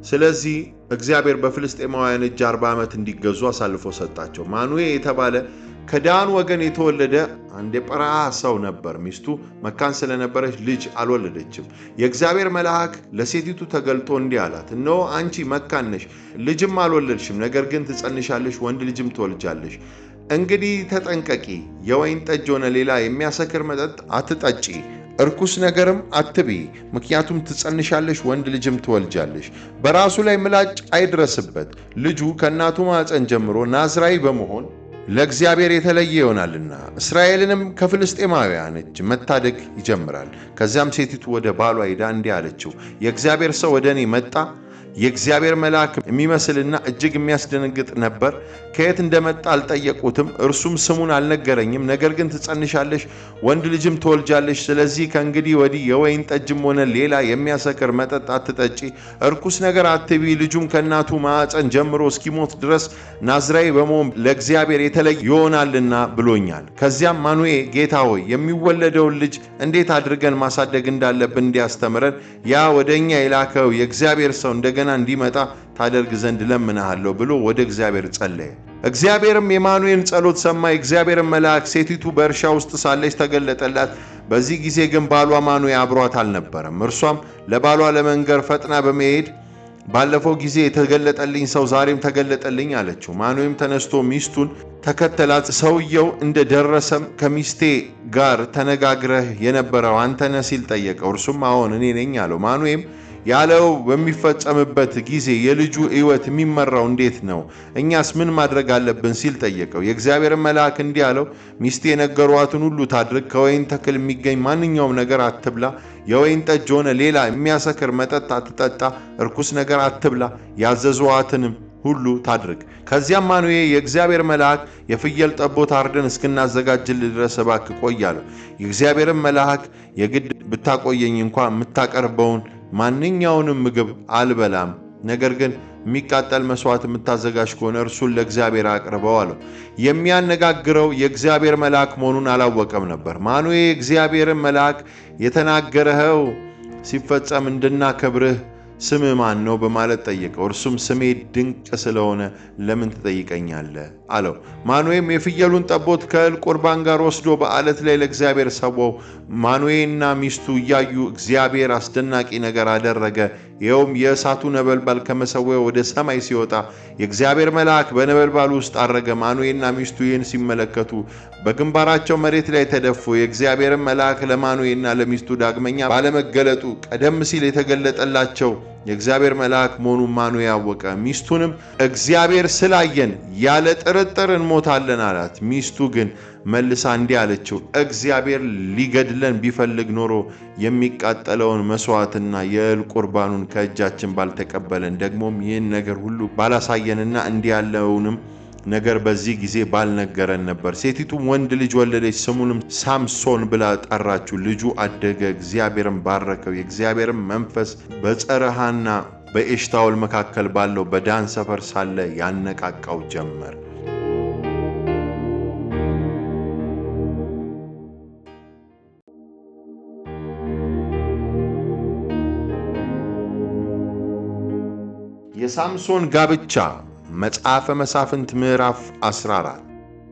ስለዚህ እግዚአብሔር በፍልስጤማውያን እጅ 40 ዓመት እንዲገዙ አሳልፎ ሰጣቸው። ማኑኤ የተባለ ከዳን ወገን የተወለደ አንድ የጰርዓ ሰው ነበር። ሚስቱ መካን ስለነበረች ልጅ አልወለደችም። የእግዚአብሔር መልአክ ለሴቲቱ ተገልጦ እንዲህ አላት፣ እነሆ አንቺ መካን ነሽ፣ ልጅም አልወለድሽም፣ ነገር ግን ትጸንሻለሽ፣ ወንድ ልጅም ትወልጃለሽ። እንግዲህ ተጠንቀቂ፣ የወይን ጠጅ ሆነ ሌላ የሚያሰክር መጠጥ አትጠጪ፣ እርኩስ ነገርም አትብይ፣ ምክንያቱም ትጸንሻለሽ፣ ወንድ ልጅም ትወልጃለሽ። በራሱ ላይ ምላጭ አይድረስበት፣ ልጁ ከእናቱ ማኅፀን ጀምሮ ናዝራዊ በመሆን ለእግዚአብሔር የተለየ ይሆናልና እስራኤልንም ከፍልስጤማውያን እጅ መታደግ ይጀምራል። ከዚያም ሴቲቱ ወደ ባሏ ሄዳ እንዲህ አለችው፣ የእግዚአብሔር ሰው ወደ እኔ መጣ። የእግዚአብሔር መልአክ የሚመስልና እጅግ የሚያስደነግጥ ነበር። ከየት እንደመጣ አልጠየቁትም፣ እርሱም ስሙን አልነገረኝም። ነገር ግን ትጸንሻለሽ፣ ወንድ ልጅም ትወልጃለሽ። ስለዚህ ከእንግዲህ ወዲህ የወይን ጠጅም ሆነ ሌላ የሚያሰክር መጠጥ አትጠጪ፣ እርኩስ ነገር አትብዪ። ልጁም ከእናቱ ማኅፀን ጀምሮ እስኪሞት ድረስ ናዝራዊ በመሆን ለእግዚአብሔር የተለየ ይሆናልና ብሎኛል። ከዚያም ማኑኤ ጌታ ሆይ የሚወለደውን ልጅ እንዴት አድርገን ማሳደግ እንዳለብን እንዲያስተምረን ያ ወደ እኛ የላከው የእግዚአብሔር ሰው እንደገና እንዲመጣ ታደርግ ዘንድ ለምንሃለሁ ብሎ ወደ እግዚአብሔር ጸለየ። እግዚአብሔርም የማኑኤልን ጸሎት ሰማ። የእግዚአብሔርን መልአክ ሴቲቱ በእርሻ ውስጥ ሳለች ተገለጠላት። በዚህ ጊዜ ግን ባሏ ማኑኤ አብሯት አልነበረም። እርሷም ለባሏ ለመንገር ፈጥና በመሄድ ባለፈው ጊዜ የተገለጠልኝ ሰው ዛሬም ተገለጠልኝ አለችው። ማኑኤም ተነስቶ ሚስቱን ተከተላት። ሰውየው እንደደረሰም ከሚስቴ ጋር ተነጋግረህ የነበረው አንተ ነህ ሲል ጠየቀው። እርሱም አዎን እኔ ነኝ አለው። ማኑኤም ያለው በሚፈጸምበት ጊዜ የልጁ ሕይወት የሚመራው እንዴት ነው? እኛስ ምን ማድረግ አለብን ሲል ጠየቀው። የእግዚአብሔርን መልአክ እንዲህ አለው፣ ሚስቴ የነገሯትን ሁሉ ታድርግ። ከወይን ተክል የሚገኝ ማንኛውም ነገር አትብላ። የወይን ጠጅ ሆነ ሌላ የሚያሰክር መጠጥ አትጠጣ። እርኩስ ነገር አትብላ። ያዘዟትንም ሁሉ ታድርግ። ከዚያም ማኑኤ የእግዚአብሔር መልአክ የፍየል ጠቦት አርደን እስክናዘጋጅልህ ድረስ እባክህ ቆይ አለው። የእግዚአብሔርን መልአክ የግድ ብታቆየኝ እንኳ የምታቀርበውን ማንኛውንም ምግብ አልበላም፣ ነገር ግን የሚቃጠል መስዋዕት የምታዘጋጅ ከሆነ እርሱን ለእግዚአብሔር አቅርበው አለው። የሚያነጋግረው የእግዚአብሔር መልአክ መሆኑን አላወቀም ነበር። ማኑኤ የእግዚአብሔርን መልአክ የተናገረኸው ሲፈጸም እንድናከብርህ ስምህ ማን ነው በማለት ጠየቀው። እርሱም ስሜ ድንቅ ስለሆነ ለምን ትጠይቀኛለህ አለው። ማኑኤም የፍየሉን ጠቦት ከእህል ቁርባን ጋር ወስዶ በዓለት ላይ ለእግዚአብሔር ሰዋው። ማኑኤና ሚስቱ እያዩ እግዚአብሔር አስደናቂ ነገር አደረገ ይኸውም የእሳቱ ነበልባል ከመሠዊያው ወደ ሰማይ ሲወጣ የእግዚአብሔር መልአክ በነበልባሉ ውስጥ አረገ። ማኑኤና ሚስቱ ይህን ሲመለከቱ በግንባራቸው መሬት ላይ ተደፉ። የእግዚአብሔር መልአክ ለማኑኤና ለሚስቱ ዳግመኛ ባለመገለጡ ቀደም ሲል የተገለጠላቸው የእግዚአብሔር መልአክ መሆኑን ማኑኤ ያወቀ። ሚስቱንም እግዚአብሔር ስላየን ያለ ጥርጥር እንሞታለን አላት። ሚስቱ ግን መልሳ እንዲህ አለችው፣ እግዚአብሔር ሊገድለን ቢፈልግ ኖሮ የሚቃጠለውን መሥዋዕትና የእህል ቁርባኑን ከእጃችን ባልተቀበለን፣ ደግሞም ይህን ነገር ሁሉ ባላሳየንና እንዲህ ያለውንም ነገር በዚህ ጊዜ ባልነገረን ነበር። ሴቲቱም ወንድ ልጅ ወለደች፣ ስሙንም ሳምሶን ብላ ጠራችው። ልጁ አደገ፣ እግዚአብሔርን ባረከው። የእግዚአብሔርን መንፈስ በጸረሃና በኤሽታኦል መካከል ባለው በዳን ሰፈር ሳለ ያነቃቃው ጀመር። የሳምሶን ጋብቻ መጽሐፈ መሳፍንት ምዕራፍ 14።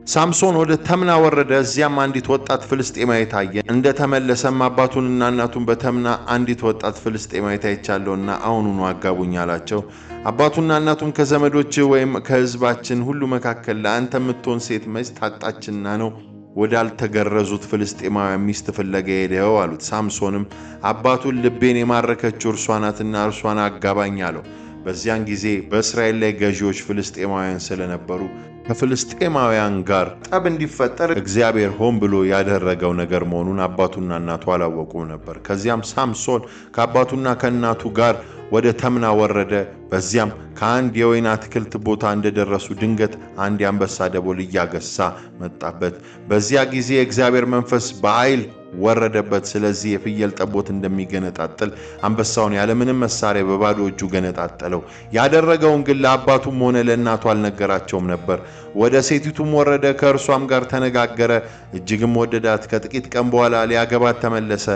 ሳምሶን ወደ ተምና ወረደ። እዚያም አንዲት ወጣት ፍልስጤማዊት አየ። እንደተመለሰም አባቱንና እናቱን በተምና አንዲት ወጣት ፍልስጤማዊት አይቻለሁና አሁኑኑ አጋቡኝ አላቸው። አባቱና እናቱም ከዘመዶች ወይም ከሕዝባችን ሁሉ መካከል ለአንተ የምትሆን ሴት መች ታጣችና ነው ወዳልተገረዙት ፍልስጤማውያን ሚስት ፍለጋ ሄደው አሉት። ሳምሶንም አባቱን ልቤን የማረከችው እርሷ ናትና እርሷን አጋባኝ አለው። በዚያን ጊዜ በእስራኤል ላይ ገዢዎች ፍልስጤማውያን ስለነበሩ ከፍልስጤማውያን ጋር ጠብ እንዲፈጠር እግዚአብሔር ሆን ብሎ ያደረገው ነገር መሆኑን አባቱና እናቱ አላወቁም ነበር። ከዚያም ሳምሶን ከአባቱና ከእናቱ ጋር ወደ ተምና ወረደ። በዚያም ከአንድ የወይን አትክልት ቦታ እንደደረሱ ድንገት አንድ የአንበሳ ደቦል እያገሳ መጣበት። በዚያ ጊዜ የእግዚአብሔር መንፈስ በኃይል ወረደበት። ስለዚህ የፍየል ጠቦት እንደሚገነጣጥል አንበሳውን ያለምንም መሳሪያ በባዶ እጁ ገነጣጠለው። ያደረገውን ግን ለአባቱም ሆነ ለእናቱ አልነገራቸውም ነበር። ወደ ሴቲቱም ወረደ፣ ከእርሷም ጋር ተነጋገረ፣ እጅግም ወደዳት። ከጥቂት ቀን በኋላ ሊያገባት ተመለሰ።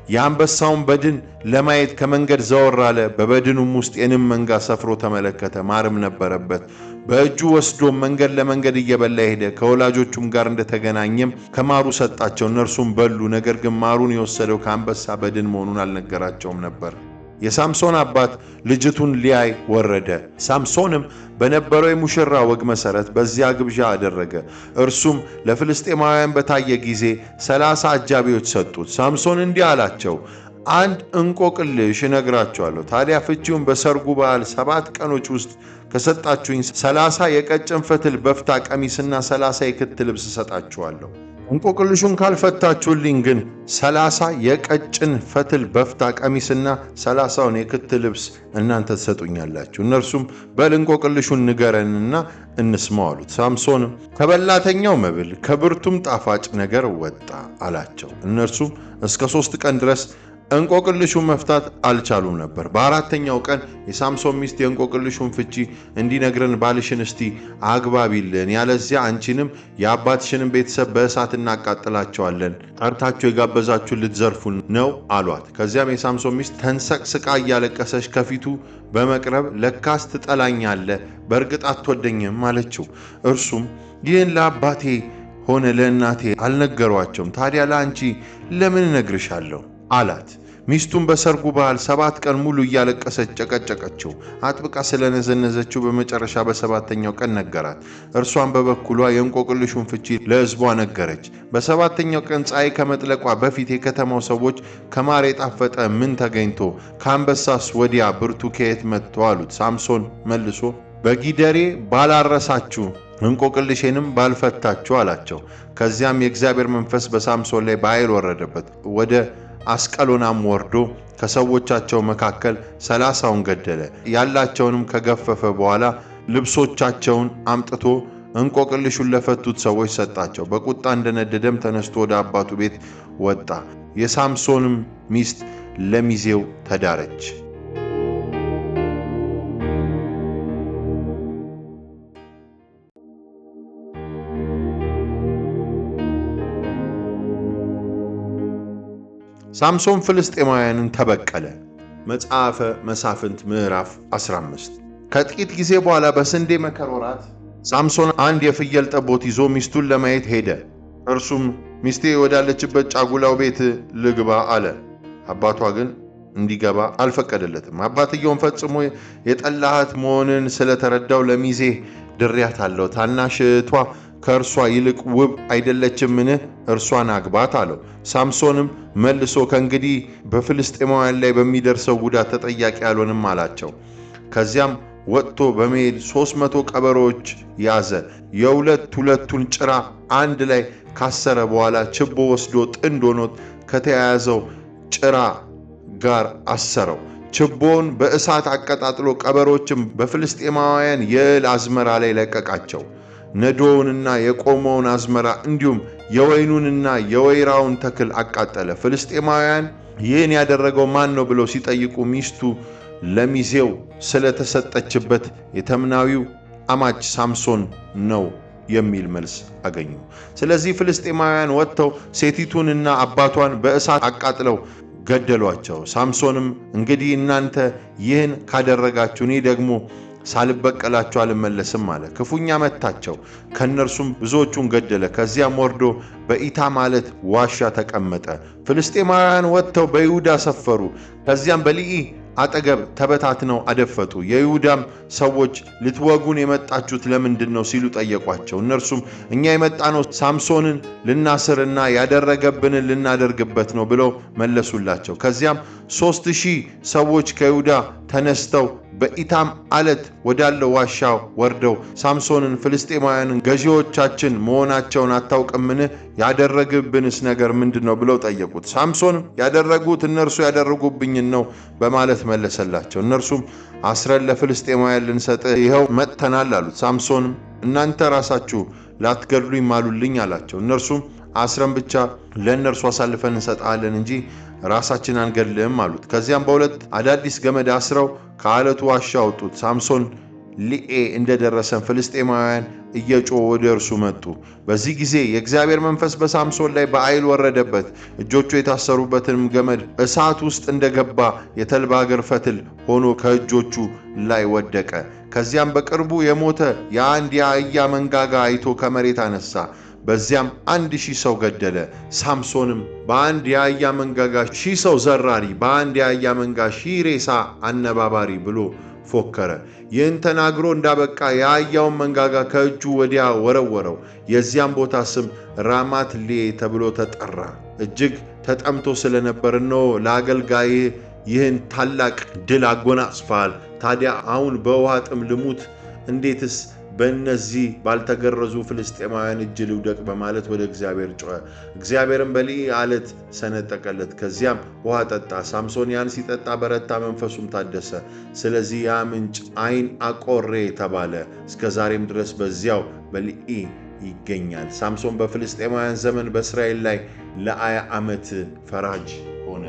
የአንበሳውን በድን ለማየት ከመንገድ ዘወር አለ። በበድኑም ውስጥ የንብ መንጋ ሰፍሮ ተመለከተ፣ ማርም ነበረበት። በእጁ ወስዶ መንገድ ለመንገድ እየበላ ሄደ። ከወላጆቹም ጋር እንደተገናኘም ከማሩ ሰጣቸው፣ እነርሱም በሉ። ነገር ግን ማሩን የወሰደው ከአንበሳ በድን መሆኑን አልነገራቸውም ነበር። የሳምሶን አባት ልጅቱን ሊያይ ወረደ። ሳምሶንም በነበረው የሙሽራ ወግ መሠረት በዚያ ግብዣ አደረገ። እርሱም ለፍልስጤማውያን በታየ ጊዜ 30 አጃቢዎች ሰጡት። ሳምሶን እንዲህ አላቸው፣ አንድ እንቆቅልሽ እነግራችኋለሁ። ታዲያ ፍቺውን በሰርጉ በዓል 7 ቀኖች ውስጥ ከሰጣችሁኝ 30 የቀጭን ፈትል በፍታ ቀሚስና 30 የክት ልብስ እሰጣችኋለሁ። እንቆቅልሹን ካልፈታችሁልኝ ግን 30 የቀጭን ፈትል በፍታ ቀሚስና 30ውን የክት ልብስ እናንተ ትሰጡኛላችሁ። እነርሱም በል እንቆቅልሹን ንገረንና እንስማው አሉት። ሳምሶንም ከበላተኛው መብል ከብርቱም ጣፋጭ ነገር ወጣ አላቸው። እነርሱም እስከ 3 ቀን ድረስ እንቆቅልሹን መፍታት አልቻሉም ነበር። በአራተኛው ቀን የሳምሶን ሚስት የእንቆቅልሹን ፍቺ እንዲነግረን ባልሽን እስቲ አግባቢልን፣ ያለዚያ አንቺንም የአባትሽንም ቤተሰብ በእሳት እናቃጥላቸዋለን፣ ጠርታችሁ የጋበዛችሁን ልትዘርፉን ነው አሏት። ከዚያም የሳምሶን ሚስት ተንሰቅስቃ እያለቀሰች ከፊቱ በመቅረብ ለካስ ትጠላኛለህ፣ በእርግጥ አትወደኝም አለችው። እርሱም ይህን ለአባቴ ሆነ ለእናቴ አልነገሯቸውም፣ ታዲያ ለአንቺ ለምን እነግርሻለሁ አላት። ሚስቱን በሰርጉ በዓል 7 ቀን ሙሉ እያለቀሰች ጨቀጨቀችው። አጥብቃ ስለነዘነዘችው በመጨረሻ በሰባተኛው ቀን ነገራት። እርሷን በበኩሏ የእንቆቅልሹን ፍቺ ለሕዝቧ ነገረች። በሰባተኛው ቀን ፀሐይ ከመጥለቋ በፊት የከተማው ሰዎች ከማር የጣፈጠ ምን ተገኝቶ ከአንበሳስ ወዲያ ብርቱ ከየት መጥቶ አሉት። ሳምሶን መልሶ በጊደሬ ባላረሳችሁ እንቆቅልሼንም ባልፈታችሁ አላቸው። ከዚያም የእግዚአብሔር መንፈስ በሳምሶን ላይ በኃይል ወረደበት። ወደ አስቀሎናም ወርዶ ከሰዎቻቸው መካከል 30ውን ገደለ። ያላቸውንም ከገፈፈ በኋላ ልብሶቻቸውን አምጥቶ እንቆቅልሹን ለፈቱት ሰዎች ሰጣቸው። በቁጣ እንደነደደም ተነስቶ ወደ አባቱ ቤት ወጣ። የሳምሶንም ሚስት ለሚዜው ተዳረች። ሳምሶን ፍልስጤማውያንን ተበቀለ። መጽሐፈ መሳፍንት ምዕራፍ 15። ከጥቂት ጊዜ በኋላ በስንዴ መከር ወራት ሳምሶን አንድ የፍየል ጠቦት ይዞ ሚስቱን ለማየት ሄደ። እርሱም ሚስቴ ወዳለችበት ጫጉላው ቤት ልግባ አለ። አባቷ ግን እንዲገባ አልፈቀደለትም። አባትየውን ፈጽሞ የጠላሃት መሆንን ስለተረዳው ለሚዜ ድሬያታለሁ፣ ታናሽ እህቷ ከእርሷ ይልቅ ውብ አይደለችምን? እርሷን አግባት አለው። ሳምሶንም መልሶ ከእንግዲህ በፍልስጤማውያን ላይ በሚደርሰው ጉዳት ተጠያቂ አልሆንም አላቸው። ከዚያም ወጥቶ በመሄድ 300 ቀበሮዎች ያዘ። የሁለቱን ጭራ አንድ ላይ ካሰረ በኋላ ችቦ ወስዶ ጥንድ ሆኖ ከተያያዘው ጭራ ጋር አሰረው። ችቦውን በእሳት አቀጣጥሎ ቀበሮችም በፍልስጤማውያን የእህል አዝመራ ላይ ለቀቃቸው። ነዶውንና የቆመውን አዝመራ እንዲሁም የወይኑንና የወይራውን ተክል አቃጠለ። ፍልስጤማውያን ይህን ያደረገው ማን ነው ብለው ሲጠይቁ ሚስቱ ለሚዜው ስለተሰጠችበት የተምናዊው አማች ሳምሶን ነው የሚል መልስ አገኙ። ስለዚህ ፍልስጤማውያን ወጥተው ሴቲቱንና አባቷን በእሳት አቃጥለው ገደሏቸው። ሳምሶንም እንግዲህ እናንተ ይህን ካደረጋችሁ እኔ ደግሞ ሳልበቀላችሁ አልመለስም አለ። ክፉኛ መታቸው፣ ከእነርሱም ብዙዎቹን ገደለ። ከዚያም ወርዶ በኢታ ማለት ዋሻ ተቀመጠ። ፍልስጤማውያን ወጥተው በይሁዳ ሰፈሩ። ከዚያም በሊኢ አጠገብ ተበታትነው አደፈጡ። የይሁዳም ሰዎች ልትወጉን የመጣችሁት ለምንድን ነው ሲሉ ጠየቋቸው። እነርሱም እኛ የመጣነው ሳምሶንን ልናስርና ያደረገብንን ልናደርግበት ነው ብለው መለሱላቸው። ከዚያም 3000 ሰዎች ከይሁዳ ተነስተው በኢታም አለት ወዳለው ዋሻ ወርደው ሳምሶንን ፍልስጤማውያንን ገዢዎቻችን መሆናቸውን አታውቅምን? ያደረግብንስ ነገር ምንድን ነው ብለው ጠየቁት። ሳምሶንም ያደረጉት እነርሱ ያደረጉብኝን ነው በማለት መለሰላቸው። እነርሱም አስረን ለፍልስጤማውያን ልንሰጥ ይኸው መጥተናል አሉት። ሳምሶንም እናንተ ራሳችሁ ላትገድሉኝ ማሉልኝ አላቸው። እነርሱም አስረን ብቻ ለእነርሱ አሳልፈን እንሰጣለን እንጂ ራሳችን አንገድልም አሉት። ከዚያም በሁለት አዳዲስ ገመድ አስረው ከአለቱ ዋሻ አወጡት። ሳምሶን ሊኤ እንደደረሰን ፍልስጤማውያን እየጮሁ ወደ እርሱ መጡ። በዚህ ጊዜ የእግዚአብሔር መንፈስ በሳምሶን ላይ በኃይል ወረደበት። እጆቹ የታሰሩበትንም ገመድ እሳት ውስጥ እንደገባ የተልባ እግር ፈትል ሆኖ ከእጆቹ ላይ ወደቀ። ከዚያም በቅርቡ የሞተ የአንድ የአህያ መንጋጋ አይቶ ከመሬት አነሳ። በዚያም 1000 ሰው ገደለ። ሳምሶንም በአንድ የአህያ መንጋጋ 1000 ሰው ዘራሪ፣ በአንድ የአህያ መንጋ 1000 ሬሳ አነባባሪ ብሎ ፎከረ። ይህን ተናግሮ እንዳበቃ የአህያውን መንጋጋ ከእጁ ወዲያ ወረወረው። የዚያም ቦታ ስም ራማት ሌ ተብሎ ተጠራ። እጅግ ተጠምቶ ስለነበር እነሆ ለአገልጋይ ይህን ታላቅ ድል አጎናጽፈሃል። ታዲያ አሁን በውሃ ጥም ልሙት? እንዴትስ በእነዚህ ባልተገረዙ ፍልስጤማውያን እጅ ልውደቅ በማለት ወደ እግዚአብሔር ጮኸ። እግዚአብሔርም በሊኢ አለት ሰነጠቀለት። ከዚያም ውሃ ጠጣ። ሳምሶን ያን ሲጠጣ በረታ፣ መንፈሱም ታደሰ። ስለዚህ ያ ምንጭ አይን አቆሬ ተባለ። እስከ ዛሬም ድረስ በዚያው በሊኢ ይገኛል። ሳምሶን በፍልስጤማውያን ዘመን በእስራኤል ላይ ለ20 ዓመት ፈራጅ ሆነ።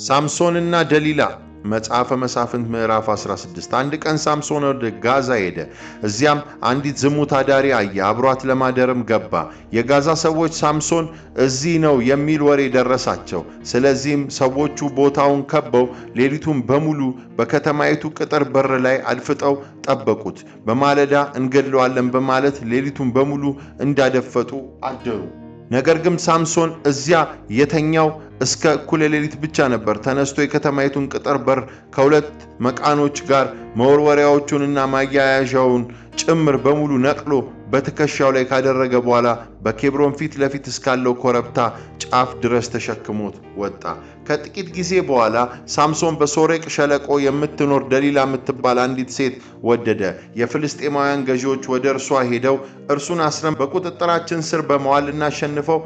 ሳምሶንና ደሊላ መጽሐፈ መሳፍንት ምዕራፍ 16። አንድ ቀን ሳምሶን ወደ ጋዛ ሄደ። እዚያም አንዲት ዝሙት አዳሪ አየ። አብሯት ለማደርም ገባ። የጋዛ ሰዎች ሳምሶን እዚህ ነው የሚል ወሬ ደረሳቸው። ስለዚህም ሰዎቹ ቦታውን ከበው ሌሊቱን በሙሉ በከተማይቱ ቅጥር በር ላይ አድፍጠው ጠበቁት። በማለዳ እንገድለዋለን በማለት ሌሊቱን በሙሉ እንዳደፈጡ አደሩ። ነገር ግን ሳምሶን እዚያ የተኛው እስከ እኩለ ሌሊት ብቻ ነበር። ተነስቶ የከተማይቱን ቅጥር በር ከሁለት መቃኖች ጋር መወርወሪያዎቹንና ማያያዣውን ጭምር በሙሉ ነቅሎ በትከሻው ላይ ካደረገ በኋላ በኬብሮን ፊት ለፊት እስካለው ኮረብታ ጫፍ ድረስ ተሸክሞት ወጣ። ከጥቂት ጊዜ በኋላ ሳምሶን በሶሬቅ ሸለቆ የምትኖር ደሊላ የምትባል አንዲት ሴት ወደደ። የፍልስጤማውያን ገዢዎች ወደ እርሷ ሄደው እርሱን አስረን በቁጥጥራችን ስር በመዋል እናሸንፈው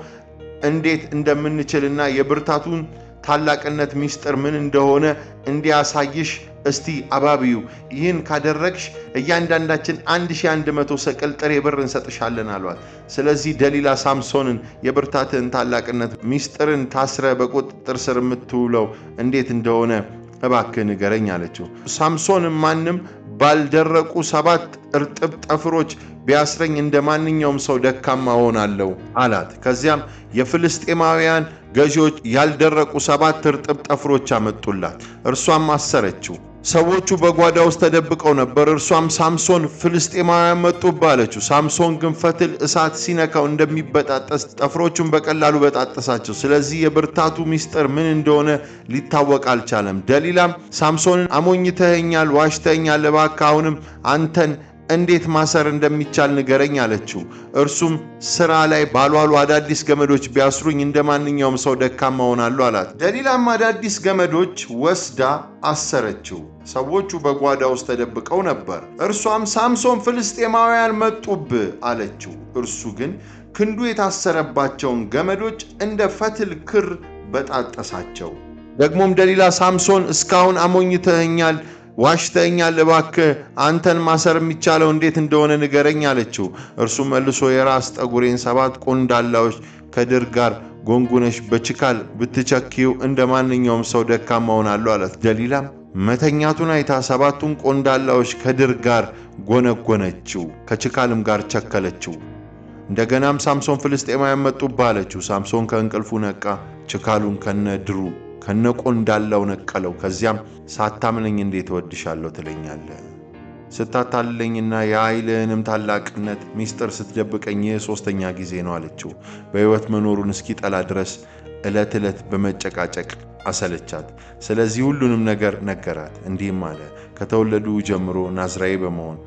እንዴት እንደምንችልና የብርታቱን ታላቅነት ሚስጥር ምን እንደሆነ እንዲያሳይሽ እስቲ አባቢው፣ ይህን ካደረግሽ እያንዳንዳችን 1100 ሰቅል ጥሬ ብር እንሰጥሻለን አሏት። ስለዚህ ደሊላ ሳምሶንን የብርታትን ታላቅነት ሚስጥርን ታስረ በቁጥጥር ስር የምትውለው እንዴት እንደሆነ እባክህ ንገረኝ አለችው። ሳምሶንም ማንም ባልደረቁ 7 እርጥብ ጠፍሮች ቢያስረኝ እንደ ማንኛውም ሰው ደካማ ሆናለሁ አላት። ከዚያም የፍልስጤማውያን ገዢዎች ያልደረቁ 7 እርጥብ ጠፍሮች አመጡላት። እርሷም አሰረችው። ሰዎቹ በጓዳ ውስጥ ተደብቀው ነበር። እርሷም ሳምሶን ፍልስጤማውያን መጡብህ አለችው። ሳምሶን ግን ፈትል እሳት ሲነካው እንደሚበጣጠስ ጠፍሮቹን በቀላሉ በጣጠሳቸው። ስለዚህ የብርታቱ ምስጢር ምን እንደሆነ ሊታወቅ አልቻለም። ደሊላም ሳምሶንን አሞኝተኸኛል፣ ዋሽተኸኛል፣ እባክህ አሁንም አንተን እንዴት ማሰር እንደሚቻል ንገረኝ አለችው። እርሱም ስራ ላይ ባልዋሉ አዳዲስ ገመዶች ቢያስሩኝ እንደ ማንኛውም ሰው ደካማ ሆናለሁ አላት። ደሊላም አዳዲስ ገመዶች ወስዳ አሰረችው። ሰዎቹ በጓዳ ውስጥ ተደብቀው ነበር። እርሷም ሳምሶን ፍልስጤማውያን መጡብህ አለችው። እርሱ ግን ክንዱ የታሰረባቸውን ገመዶች እንደ ፈትል ክር በጣጠሳቸው። ደግሞም ደሊላ ሳምሶን እስካሁን አሞኝተኸኛል፣ ዋሽተኛል፣ እባክህ አንተን ማሰር የሚቻለው እንዴት እንደሆነ ንገረኝ አለችው። እርሱም መልሶ የራስ ጠጉሬን 7 ቆንዳላዎች ከድር ጋር ጎንጉነሽ በችካል ብትቸኪው እንደ ማንኛውም ሰው ደካማ ሆናለሁ አላት። ደሊላም መተኛቱን አይታ 7ቱን ቆንዳላዎች ከድር ጋር ጎነጎነችው፣ ከችካልም ጋር ቸከለችው። እንደገናም ሳምሶን ፍልስጤማውያን መጡብህ አለችው። ሳምሶን ከእንቅልፉ ነቃ፣ ችካሉን ከነድሩ ከነቆንዳላው ነቀለው። ከዚያም ሳታምነኝ እንዴት እወድሻለሁ ትለኛለህ? ስታታልለኝና የኃይልህንም ታላቅነት ሚስጥር ስትደብቀኝ ይህ 3ኛ ጊዜ ነው አለችው። በሕይወት መኖሩን እስኪጠላ ድረስ ዕለት ዕለት በመጨቃጨቅ አሰለቻት። ስለዚህ ሁሉንም ነገር ነገራት። እንዲህም አለ፣ ከተወለዱ ጀምሮ ናዝራዊ በመሆን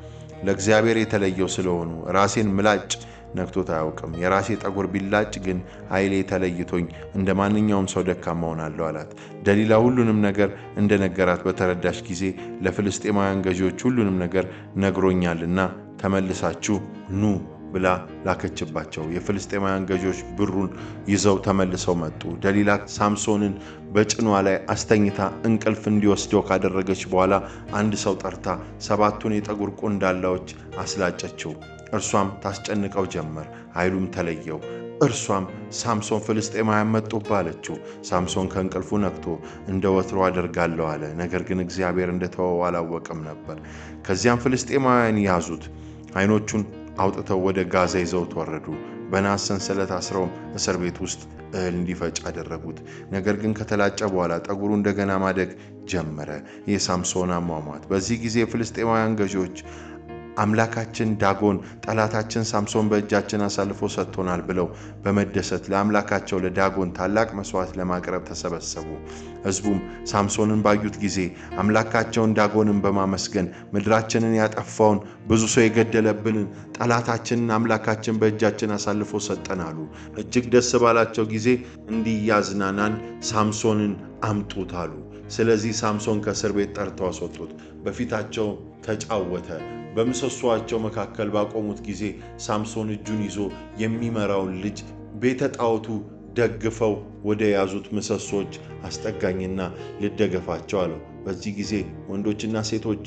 ለእግዚአብሔር የተለየው ስለሆኑ ራሴን ምላጭ ነክቶት አያውቅም። የራሴ ጠጉር ቢላጭ ግን ኃይሌ ተለይቶኝ እንደ ማንኛውም ሰው ደካማ ሆናለሁ አላት። ደሊላ ሁሉንም ነገር እንደነገራት በተረዳች ጊዜ ለፍልስጤማውያን ገዢዎች ሁሉንም ነገር ነግሮኛልና ተመልሳችሁ ኑ ብላ ላከችባቸው። የፍልስጤማውያን ገዢዎች ብሩን ይዘው ተመልሰው መጡ። ደሊላ ሳምሶንን በጭኗ ላይ አስተኝታ እንቅልፍ እንዲወስደው ካደረገች በኋላ አንድ ሰው ጠርታ 7ቱን የጠጉር ቆንዳላዎች አስላጨችው። እርሷም ታስጨንቀው ጀመር፣ ኃይሉም ተለየው። እርሷም ሳምሶን ፍልስጤማውያን መጡብህ አለችው። ሳምሶን ከእንቅልፉ ነቅቶ እንደ ወትሮ አደርጋለሁ አለ። ነገር ግን እግዚአብሔር እንደተወው አላወቅም ነበር። ከዚያም ፍልስጤማውያን ያዙት፣ ዓይኖቹን አውጥተው ወደ ጋዛ ይዘውት ወረዱ። በናስ ሰንሰለት አስረውም እስር ቤት ውስጥ እህል እንዲፈጭ አደረጉት። ነገር ግን ከተላጨ በኋላ ጠጉሩ እንደገና ማደግ ጀመረ። የሳምሶን አሟሟት። በዚህ ጊዜ የፍልስጤማውያን ገዢዎች አምላካችን ዳጎን ጠላታችን ሳምሶን በእጃችን አሳልፎ ሰጥቶናል ብለው በመደሰት ለአምላካቸው ለዳጎን ታላቅ መስዋዕት ለማቅረብ ተሰበሰቡ። ሕዝቡም ሳምሶንን ባዩት ጊዜ አምላካቸውን ዳጎንን በማመስገን ምድራችንን ያጠፋውን ብዙ ሰው የገደለብንን ጠላታችንን አምላካችን በእጃችን አሳልፎ ሰጠን አሉ። እጅግ ደስ ባላቸው ጊዜ እንዲያዝናናን ሳምሶንን አምጡት አሉ። ስለዚህ ሳምሶን ከእስር ቤት ጠርተው አስወጡት። በፊታቸው ተጫወተ። በምሰሶአቸው መካከል ባቆሙት ጊዜ ሳምሶን እጁን ይዞ የሚመራውን ልጅ ቤተ ጣዖቱ ደግፈው ወደ ያዙት ምሰሶች አስጠጋኝና ልደገፋቸው አለው። በዚህ ጊዜ ወንዶችና ሴቶች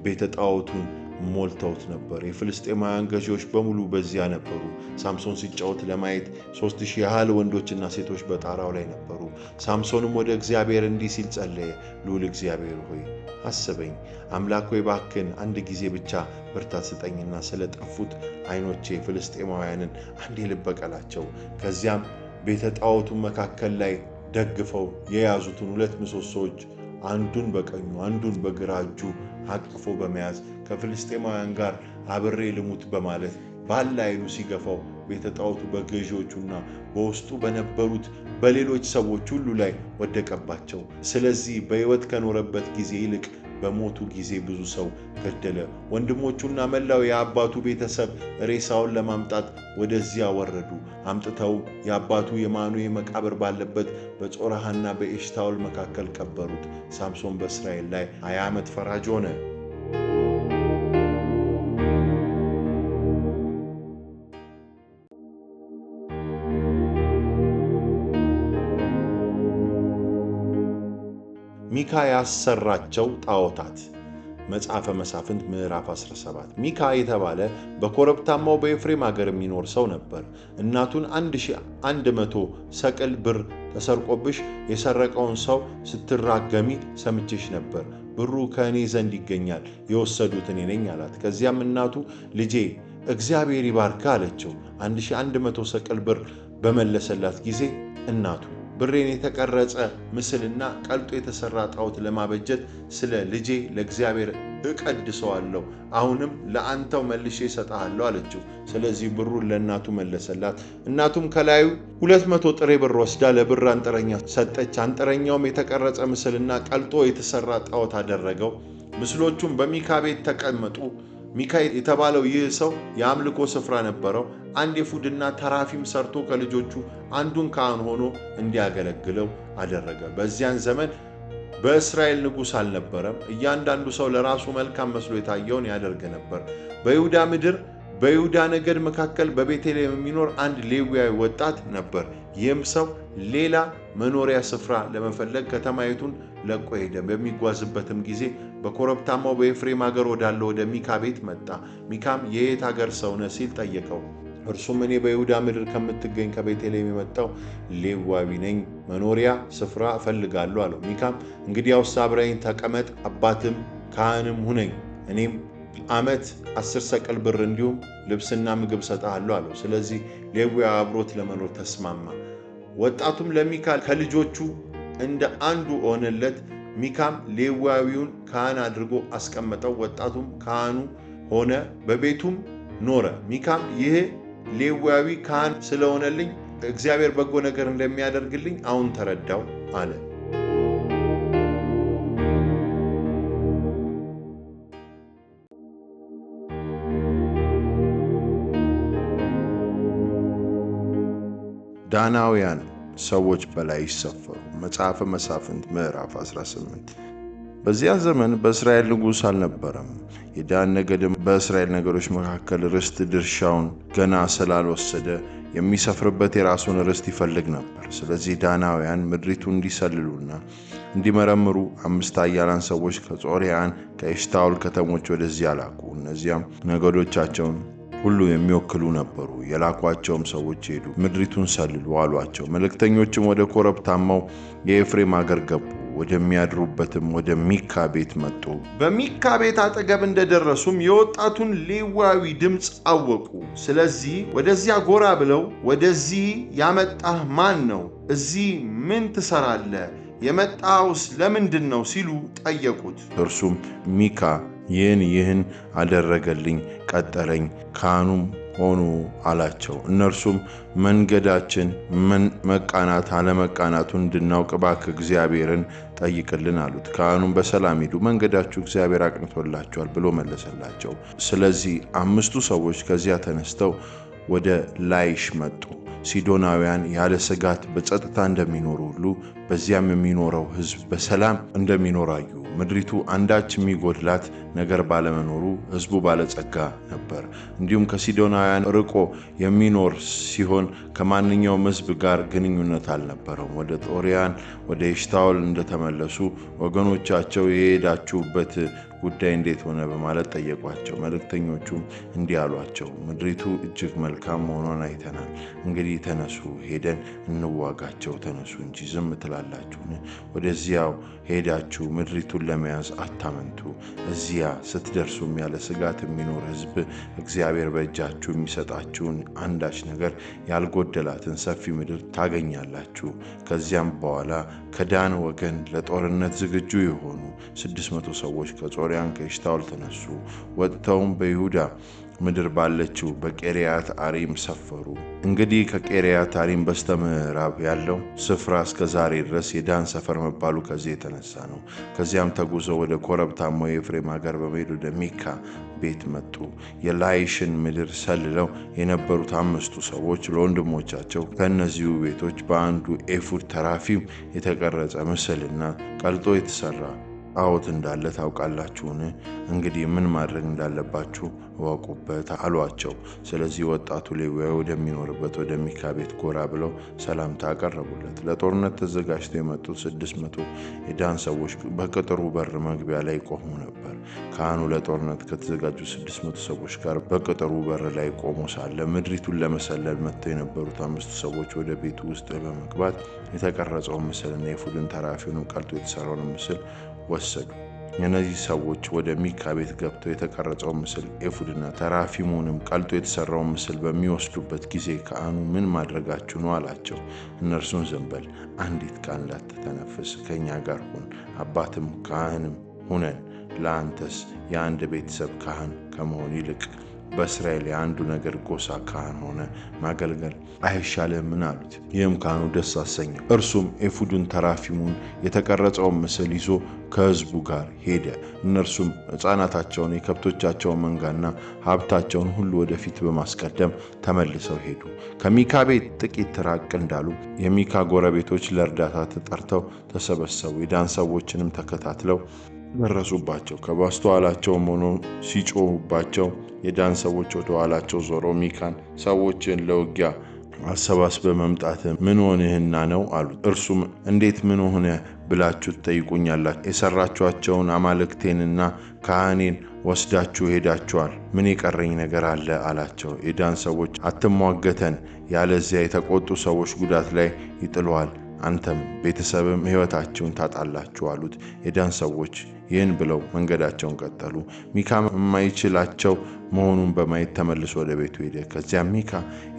ቤተ ጣዖቱን ሞልተውት ነበር። የፍልስጤማውያን ገዢዎች በሙሉ በዚያ ነበሩ። ሳምሶን ሲጫወት ለማየት 3000 ያህል ወንዶችና ሴቶች በጣራው ላይ ነበሩ። ሳምሶንም ወደ እግዚአብሔር እንዲህ ሲል ጸለየ። ልዑል እግዚአብሔር ሆይ አስበኝ። አምላክ ሆይ እባክህን አንድ ጊዜ ብቻ ብርታት ስጠኝና ስለ ጠፉት ዓይኖቼ ፍልስጤማውያንን አንዴ ልበቀላቸው። ከዚያም ቤተ ጣዖቱ መካከል ላይ ደግፈው የያዙትን 2 ምሰሶች አንዱን በቀኙ አንዱን በግራ እጁ አቅፎ በመያዝ ከፍልስጤማውያን ጋር አብሬ ልሙት በማለት ባለ ኃይሉ ሲገፋው ቤተ ጣዖቱ በገዢዎቹና በውስጡ በነበሩት በሌሎች ሰዎች ሁሉ ላይ ወደቀባቸው። ስለዚህ በሕይወት ከኖረበት ጊዜ ይልቅ በሞቱ ጊዜ ብዙ ሰው ገደለ። ወንድሞቹና መላው የአባቱ ቤተሰብ ሬሳውን ለማምጣት ወደዚያ ወረዱ። አምጥተው የአባቱ የማኑሄ መቃብር ባለበት በጾርዓና በኤሽታኦል መካከል ቀበሩት። ሳምሶን በእስራኤል ላይ 20 ዓመት ፈራጅ ሆነ። ሚካ ያሰራቸው ጣዖታት። መጽሐፈ መሳፍንት ምዕራፍ 17። ሚካ የተባለ በኮረብታማው በኤፍሬም ሀገር የሚኖር ሰው ነበር። እናቱን 1100 ሰቅል ብር ተሰርቆብሽ የሰረቀውን ሰው ስትራገሚ ሰምቼሽ ነበር። ብሩ ከእኔ ዘንድ ይገኛል፣ የወሰዱት እኔ ነኝ አላት። ከዚያም እናቱ ልጄ እግዚአብሔር ይባርክ አለችው። 1100 ሰቅል ብር በመለሰላት ጊዜ እናቱ ብሬን የተቀረጸ ምስልና ቀልጦ የተሰራ ጣዖት ለማበጀት ስለ ልጄ ለእግዚአብሔር እቀድሰዋለሁ። አሁንም ለአንተው መልሼ እሰጥሃለሁ አለችው። ስለዚህ ብሩን ለእናቱ መለሰላት። እናቱም ከላዩ 200 ጥሬ ብር ወስዳ ለብር አንጥረኛ ሰጠች። አንጥረኛውም የተቀረጸ ምስልና ቀልጦ የተሰራ ጣዖት አደረገው። ምስሎቹም በሚካ ቤት ተቀመጡ። ሚካ የተባለው ይህ ሰው የአምልኮ ስፍራ ነበረው። አንድ ኤፉድና ተራፊም ሰርቶ ከልጆቹ አንዱን ካህን ሆኖ እንዲያገለግለው አደረገ። በዚያን ዘመን በእስራኤል ንጉሥ አልነበረም። እያንዳንዱ ሰው ለራሱ መልካም መስሎ የታየውን ያደርግ ነበር። በይሁዳ ምድር በይሁዳ ነገድ መካከል በቤተልሔም የሚኖር አንድ ሌዊያዊ ወጣት ነበር። ይህም ሰው ሌላ መኖሪያ ስፍራ ለመፈለግ ከተማይቱን ለቆ ሄደ። በሚጓዝበትም ጊዜ በኮረብታማው በኤፍሬም ሀገር ወዳለው ወደ ሚካ ቤት መጣ። ሚካም የየት ሀገር ሰው ነህ ሲል ጠየቀው። እርሱም እኔ በይሁዳ ምድር ከምትገኝ ከቤተልሔም የመጣው ሌዋዊ ነኝ፣ መኖሪያ ስፍራ እፈልጋለሁ አለው። ሚካም እንግዲያውስ አብረኸኝ ተቀመጥ፣ አባትም ካህንም ሁነኝ፣ እኔም ዓመት 10 ሰቅል ብር እንዲሁም ልብስና ምግብ ሰጥሃለሁ አለው። ስለዚህ ሌዋዊ አብሮት ለመኖር ተስማማ። ወጣቱም ለሚካ ከልጆቹ እንደ አንዱ ሆነለት። ሚካም ሌዋዊውን ካህን አድርጎ አስቀመጠው። ወጣቱም ካህኑ ሆነ፣ በቤቱም ኖረ። ሚካም ይህ ሌዋዊ ካህን ስለሆነልኝ እግዚአብሔር በጎ ነገር እንደሚያደርግልኝ አሁን ተረዳው አለ። ዳናውያን ሰዎች በላይ ይሰፈሩ። መጽሐፈ መሳፍንት ምዕራፍ 18። በዚያ ዘመን በእስራኤል ንጉሥ አልነበረም። የዳን ነገድም በእስራኤል ነገዶች መካከል ርስት ድርሻውን ገና ስላልወሰደ የሚሰፍርበት የራሱን ርስት ይፈልግ ነበር። ስለዚህ ዳናውያን ምድሪቱ እንዲሰልሉና እንዲመረምሩ 5 ኃያላን ሰዎች ከጾርያን ከኤሽታኦል ከተሞች ወደዚያ ላኩ። እነዚያም ነገዶቻቸውን ሁሉ የሚወክሉ ነበሩ። የላኳቸውም ሰዎች ሄዱ፣ ምድሪቱን ሰልሉ አሏቸው። መልእክተኞችም ወደ ኮረብታማው የኤፍሬም አገር ገቡ። ወደሚያድሩበትም ወደ ሚካ ቤት መጡ። በሚካ ቤት አጠገብ እንደደረሱም የወጣቱን ሌዋዊ ድምፅ አወቁ። ስለዚህ ወደዚያ ጎራ ብለው ወደዚህ ያመጣህ ማን ነው? እዚህ ምን ትሰራለህ? የመጣውስ ለምንድን ነው? ሲሉ ጠየቁት። እርሱም ሚካ ይህን አደረገልኝ፣ ቀጠረኝ፣ ካህኑም ሆኑ አላቸው። እነርሱም መንገዳችን መቃናት አለመቃናቱን እንድናውቅ እባክህ እግዚአብሔርን ጠይቅልን አሉት። ካህኑም በሰላም ሂዱ፣ መንገዳችሁ እግዚአብሔር አቅንቶላችኋል ብሎ መለሰላቸው። ስለዚህ 5ቱ ሰዎች ከዚያ ተነስተው ወደ ላይሽ መጡ። ሲዶናውያን ያለ ስጋት በጸጥታ እንደሚኖሩ ሁሉ በዚያም የሚኖረው ሕዝብ በሰላም እንደሚኖር አዩ። ምድሪቱ አንዳች የሚጎድላት ነገር ባለመኖሩ ሕዝቡ ባለጸጋ ነበር። እንዲሁም ከሲዶናውያን ርቆ የሚኖር ሲሆን ከማንኛውም ሕዝብ ጋር ግንኙነት አልነበረውም። ወደ ጦርያን ወደ ኤሽታኦል እንደተመለሱ ወገኖቻቸው የሄዳችሁበት ጉዳይ እንዴት ሆነ በማለት ጠየቋቸው። መልእክተኞቹም እንዲህ አሏቸው፣ ምድሪቱ እጅግ መልካም መሆኗን አይተናል። እንግዲህ ተነሱ፣ ሄደን እንዋጋቸው። ተነሱ እንጂ ዝም ትላላችሁን? ወደዚያው ሄዳችሁ ምድሪቱን ለመያዝ አታመንቱ። እዚያ ስትደርሱም ያለ ስጋት የሚኖር ሕዝብ እግዚአብሔር በእጃችሁ የሚሰጣችሁን አንዳች ነገር ያልጎደላትን ሰፊ ምድር ታገኛላችሁ። ከዚያም በኋላ ከዳን ወገን ለጦርነት ዝግጁ የሆኑ 600 ሰዎች ከጾርያን ከኤሽታኦል ተነሱ። ወጥተውም በይሁዳ ምድር ባለችው በቂርያት አሪም ሰፈሩ። እንግዲህ ከቂርያት አሪም በስተምዕራብ ያለው ስፍራ እስከ ዛሬ ድረስ የዳን ሰፈር መባሉ ከዚህ የተነሳ ነው። ከዚያም ተጉዘው ወደ ኮረብታማው የኤፍሬም ሀገር በመሄድ ወደ ሚካ ቤት መጡ። የላይሽን ምድር ሰልለው የነበሩት 5ቱ ሰዎች ለወንድሞቻቸው ከእነዚሁ ቤቶች በአንዱ ኤፉድ ተራፊም የተቀረጸ ምስልና ቀልጦ የተሰራ ጣዖት እንዳለ ታውቃላችሁን? እንግዲህ ምን ማድረግ እንዳለባችሁ እወቁበት አሏቸው። ስለዚህ ወጣቱ ሌዋዊ ወደሚኖርበት ወደ ሚካ ቤት ጎራ ብለው ሰላምታ አቀረቡለት። ለጦርነት ተዘጋጅተው የመጡት 600 የዳን ሰዎች በቅጥሩ በር መግቢያ ላይ ቆሙ ነበር። ካህኑ ለጦርነት ከተዘጋጁ 600 ሰዎች ጋር በቅጥሩ በር ላይ ቆሞ ሳለ ምድሪቱን ለመሰለል መጥተው የነበሩት 5ቱ ሰዎች ወደ ቤቱ ውስጥ በመግባት የተቀረጸውን ምስልና የኤፉድን ተራፊውንም ቀልጦ የተሰራውን ምስል ወሰዱ። እነዚህ ሰዎች ወደ ሚካ ቤት ገብተው የተቀረጸው ምስል ኤፉድና ተራፊሙንም ቀልጦ የተሰራው ምስል በሚወስዱበት ጊዜ ካህኑ ምን ማድረጋችሁ ነው አላቸው። እነርሱም ዝም በል፣ አንዲት ቃል እንዳትተነፍስ ከእኛ ጋር ሁን፣ አባትም ካህንም ሁነን፣ ለአንተስ የአንድ ቤተሰብ ካህን ከመሆን ይልቅ በእስራኤል የአንዱ ነገድ ጎሳ ካህን ሆነ ማገልገል አይሻልምን አሉት። ይህም ካህኑ ደስ አሰኘው። እርሱም ኤፉዱን ተራፊሙን የተቀረጸውን ምስል ይዞ ከሕዝቡ ጋር ሄደ። እነርሱም ሕፃናታቸውን የከብቶቻቸውን መንጋና ሀብታቸውን ሁሉ ወደፊት በማስቀደም ተመልሰው ሄዱ። ከሚካ ቤት ጥቂት ራቅ እንዳሉ የሚካ ጎረቤቶች ለእርዳታ ተጠርተው ተሰበሰቡ። የዳን ሰዎችንም ተከታትለው ደረሱባቸው። ከበስተኋላቸውም ሆኖ ሲጮሁባቸው የዳን ሰዎች ወደ ኋላቸው ዞረው ሚካን ሰዎችን ለውጊያ አሰባስበ መምጣት ምን ሆነህና ነው አሉት። እርሱም እንዴት ምን ሆነ ብላችሁ ትጠይቁኛላችሁ? የሰራችኋቸውን አማልክቴንና ካህኔን ወስዳችሁ ሄዳችኋል። ምን የቀረኝ ነገር አለ አላቸው። የዳን ሰዎች አትሟገተን፣ ያለዚያ የተቆጡ ሰዎች ጉዳት ላይ ይጥለዋል፣ አንተም ቤተሰብም ሕይወታችሁን ታጣላችሁ አሉት። የዳን ሰዎች ይህን ብለው መንገዳቸውን ቀጠሉ። ሚካም የማይችላቸው መሆኑን በማየት ተመልሶ ወደ ቤቱ ሄደ። ከዚያም ሚካ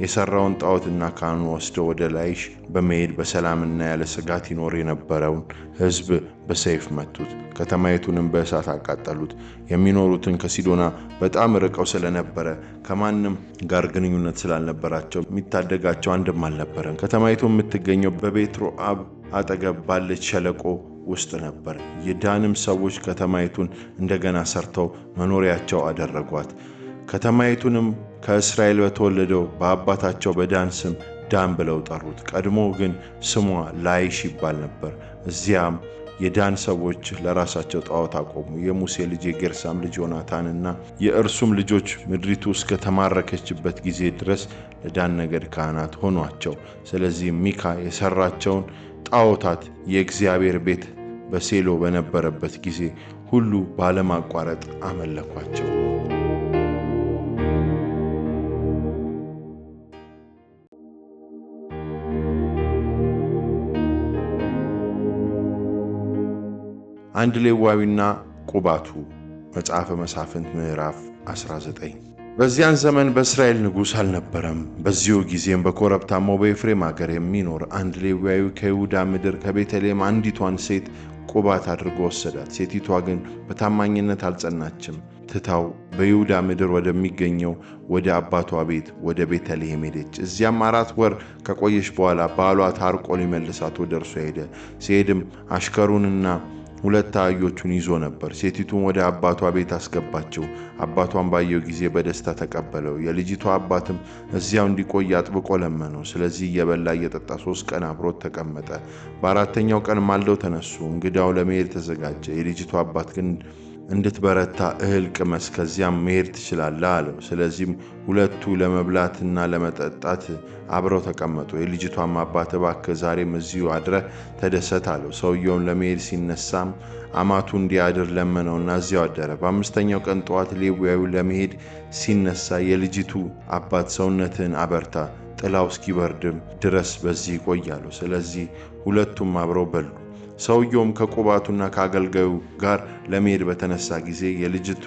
የሰራውን ጣዖትና ካህኑ ወስደው ወደ ላይሽ በመሄድ በሰላምና ያለ ስጋት ይኖር የነበረውን ሕዝብ በሰይፍ መቱት፣ ከተማይቱንም በእሳት አቃጠሉት። የሚኖሩትን ከሲዶና በጣም ርቀው ስለነበረ ከማንም ጋር ግንኙነት ስላልነበራቸው የሚታደጋቸው አንድም አልነበረም። ከተማይቱ የምትገኘው በቤትሮአብ አጠገብ ባለች ሸለቆ ውስጥ ነበር። የዳንም ሰዎች ከተማይቱን እንደገና ሰርተው መኖሪያቸው አደረጓት። ከተማይቱንም ከእስራኤል በተወለደው በአባታቸው በዳን ስም ዳን ብለው ጠሩት። ቀድሞ ግን ስሟ ላይሽ ይባል ነበር። እዚያም የዳን ሰዎች ለራሳቸው ጣዖት አቆሙ። የሙሴ ልጅ የጌርሳም ልጅ ዮናታንና የእርሱም ልጆች ምድሪቱ እስከ ተማረከችበት ጊዜ ድረስ ለዳን ነገድ ካህናት ሆኗቸው። ስለዚህ ሚካ የሰራቸውን ጣዖታት የእግዚአብሔር ቤት በሴሎ በነበረበት ጊዜ ሁሉ ባለማቋረጥ አመለኳቸው። አንድ ሌዋዊና ቁባቱ መጽሐፈ መሳፍንት ምዕራፍ 19። በዚያን ዘመን በእስራኤል ንጉሥ አልነበረም። በዚሁ ጊዜም በኮረብታማው በኤፍሬም አገር የሚኖር አንድ ሌዋዊ ከይሁዳ ምድር ከቤተልሔም አንዲቷን ሴት ቁባት አድርጎ ወሰዳት። ሴቲቷ ግን በታማኝነት አልጸናችም። ትታው በይሁዳ ምድር ወደሚገኘው ወደ አባቷ ቤት ወደ ቤተልሔም ሄደች። እዚያም 4 ወር ከቆየች በኋላ ባሏ ታርቆ ሊመልሳት ወደ እርሷ ሄደ። ሲሄድም አሽከሩንና 2 አህዮቹን ይዞ ነበር። ሴቲቱን ወደ አባቷ ቤት አስገባችው። አባቷን ባየው ጊዜ በደስታ ተቀበለው። የልጅቷ አባትም እዚያው እንዲቆይ አጥብቆ ለመነው። ስለዚህ እየበላ እየጠጣ 3 ቀን አብሮት ተቀመጠ። በ4ኛው ቀን ማልደው ተነሱ። እንግዳው ለመሄድ ተዘጋጀ። የልጅቷ አባት ግን እንድትበረታ እህል ቅመስ፣ ከዚያም መሄድ ትችላለህ አለው። ስለዚህም ሁለቱ ለመብላትና ለመጠጣት አብረው ተቀመጡ። የልጅቷም አባት እባክህ ዛሬም እዚሁ አድረህ ተደሰት አለው። ሰውየውም ለመሄድ ሲነሳም አማቱ እንዲያድር ለመነውና እዚያው አደረ። በ5ኛው ቀን ጠዋት ሌዋዊው ለመሄድ ሲነሳ የልጅቱ አባት ሰውነትህን አበርታ፣ ጥላው እስኪበርድም ድረስ በዚህ ይቆይ አለው። ስለዚህ ሁለቱም አብረው በሉ። ሰውየውም ከቁባቱና ከአገልጋዩ ጋር ለመሄድ በተነሳ ጊዜ የልጅቱ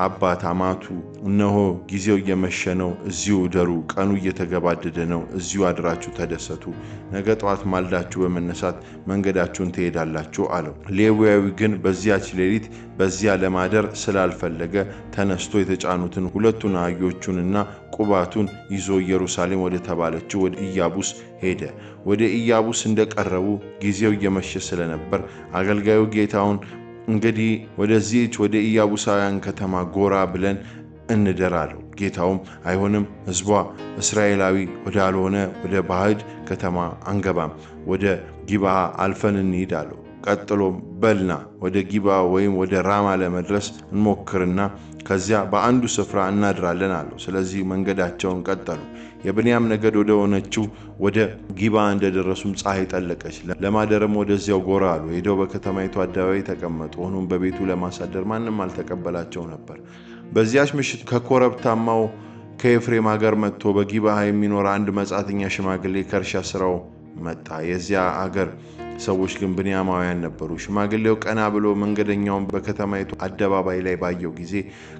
አባት አማቱ እነሆ ጊዜው እየመሸ ነው፣ እዚሁ እደሩ፣ ቀኑ እየተገባደደ ነው፣ እዚሁ አድራችሁ ተደሰቱ፣ ነገ ጠዋት ማልዳችሁ በመነሳት መንገዳችሁን ትሄዳላችሁ አለው። ሌዋዊ ግን በዚያች ሌሊት በዚያ ለማደር ስላልፈለገ ተነስቶ የተጫኑትን 2 አህዮቹንና ቁባቱን ይዞ ኢየሩሳሌም ወደ ተባለችው ወደ ኢያቡስ ሄደ። ወደ ኢያቡስ እንደቀረቡ ጊዜው እየመሸ ስለነበር አገልጋዩ ጌታውን እንግዲህ ወደዚህች ወደ ኢያቡሳውያን ከተማ ጎራ ብለን እንደር አለው። ጌታውም አይሆንም፣ ሕዝቧ እስራኤላዊ ወዳልሆነ ወደ ባዕድ ከተማ አንገባም፣ ወደ ጊብዓ አልፈን እንሂድ አለው። ቀጥሎም በልና ወደ ጊብዓ ወይም ወደ ራማ ለመድረስ እንሞክርና ከዚያ በአንዱ ስፍራ እናድራለን አለው። ስለዚህ መንገዳቸውን ቀጠሉ። የብንያም ነገድ ወደ ሆነችው ወደ ጊብዓ እንደደረሱም ፀሐይ ጠለቀች። ለማደርም ወደዚያው ጎራ አሉ። ሄደው በከተማይቱ አደባባይ ተቀመጡ። ሆኖም በቤቱ ለማሳደር ማንም አልተቀበላቸው ነበር። በዚያች ምሽት ከኮረብታማው ከኤፍሬም አገር መጥቶ በጊብዓ የሚኖር አንድ መጻተኛ ሽማግሌ ከእርሻ ስራው መጣ። የዚያ አገር ሰዎች ግን ብንያማውያን ነበሩ። ሽማግሌው ቀና ብሎ መንገደኛውን በከተማይቱ አደባባይ ላይ ባየው ጊዜ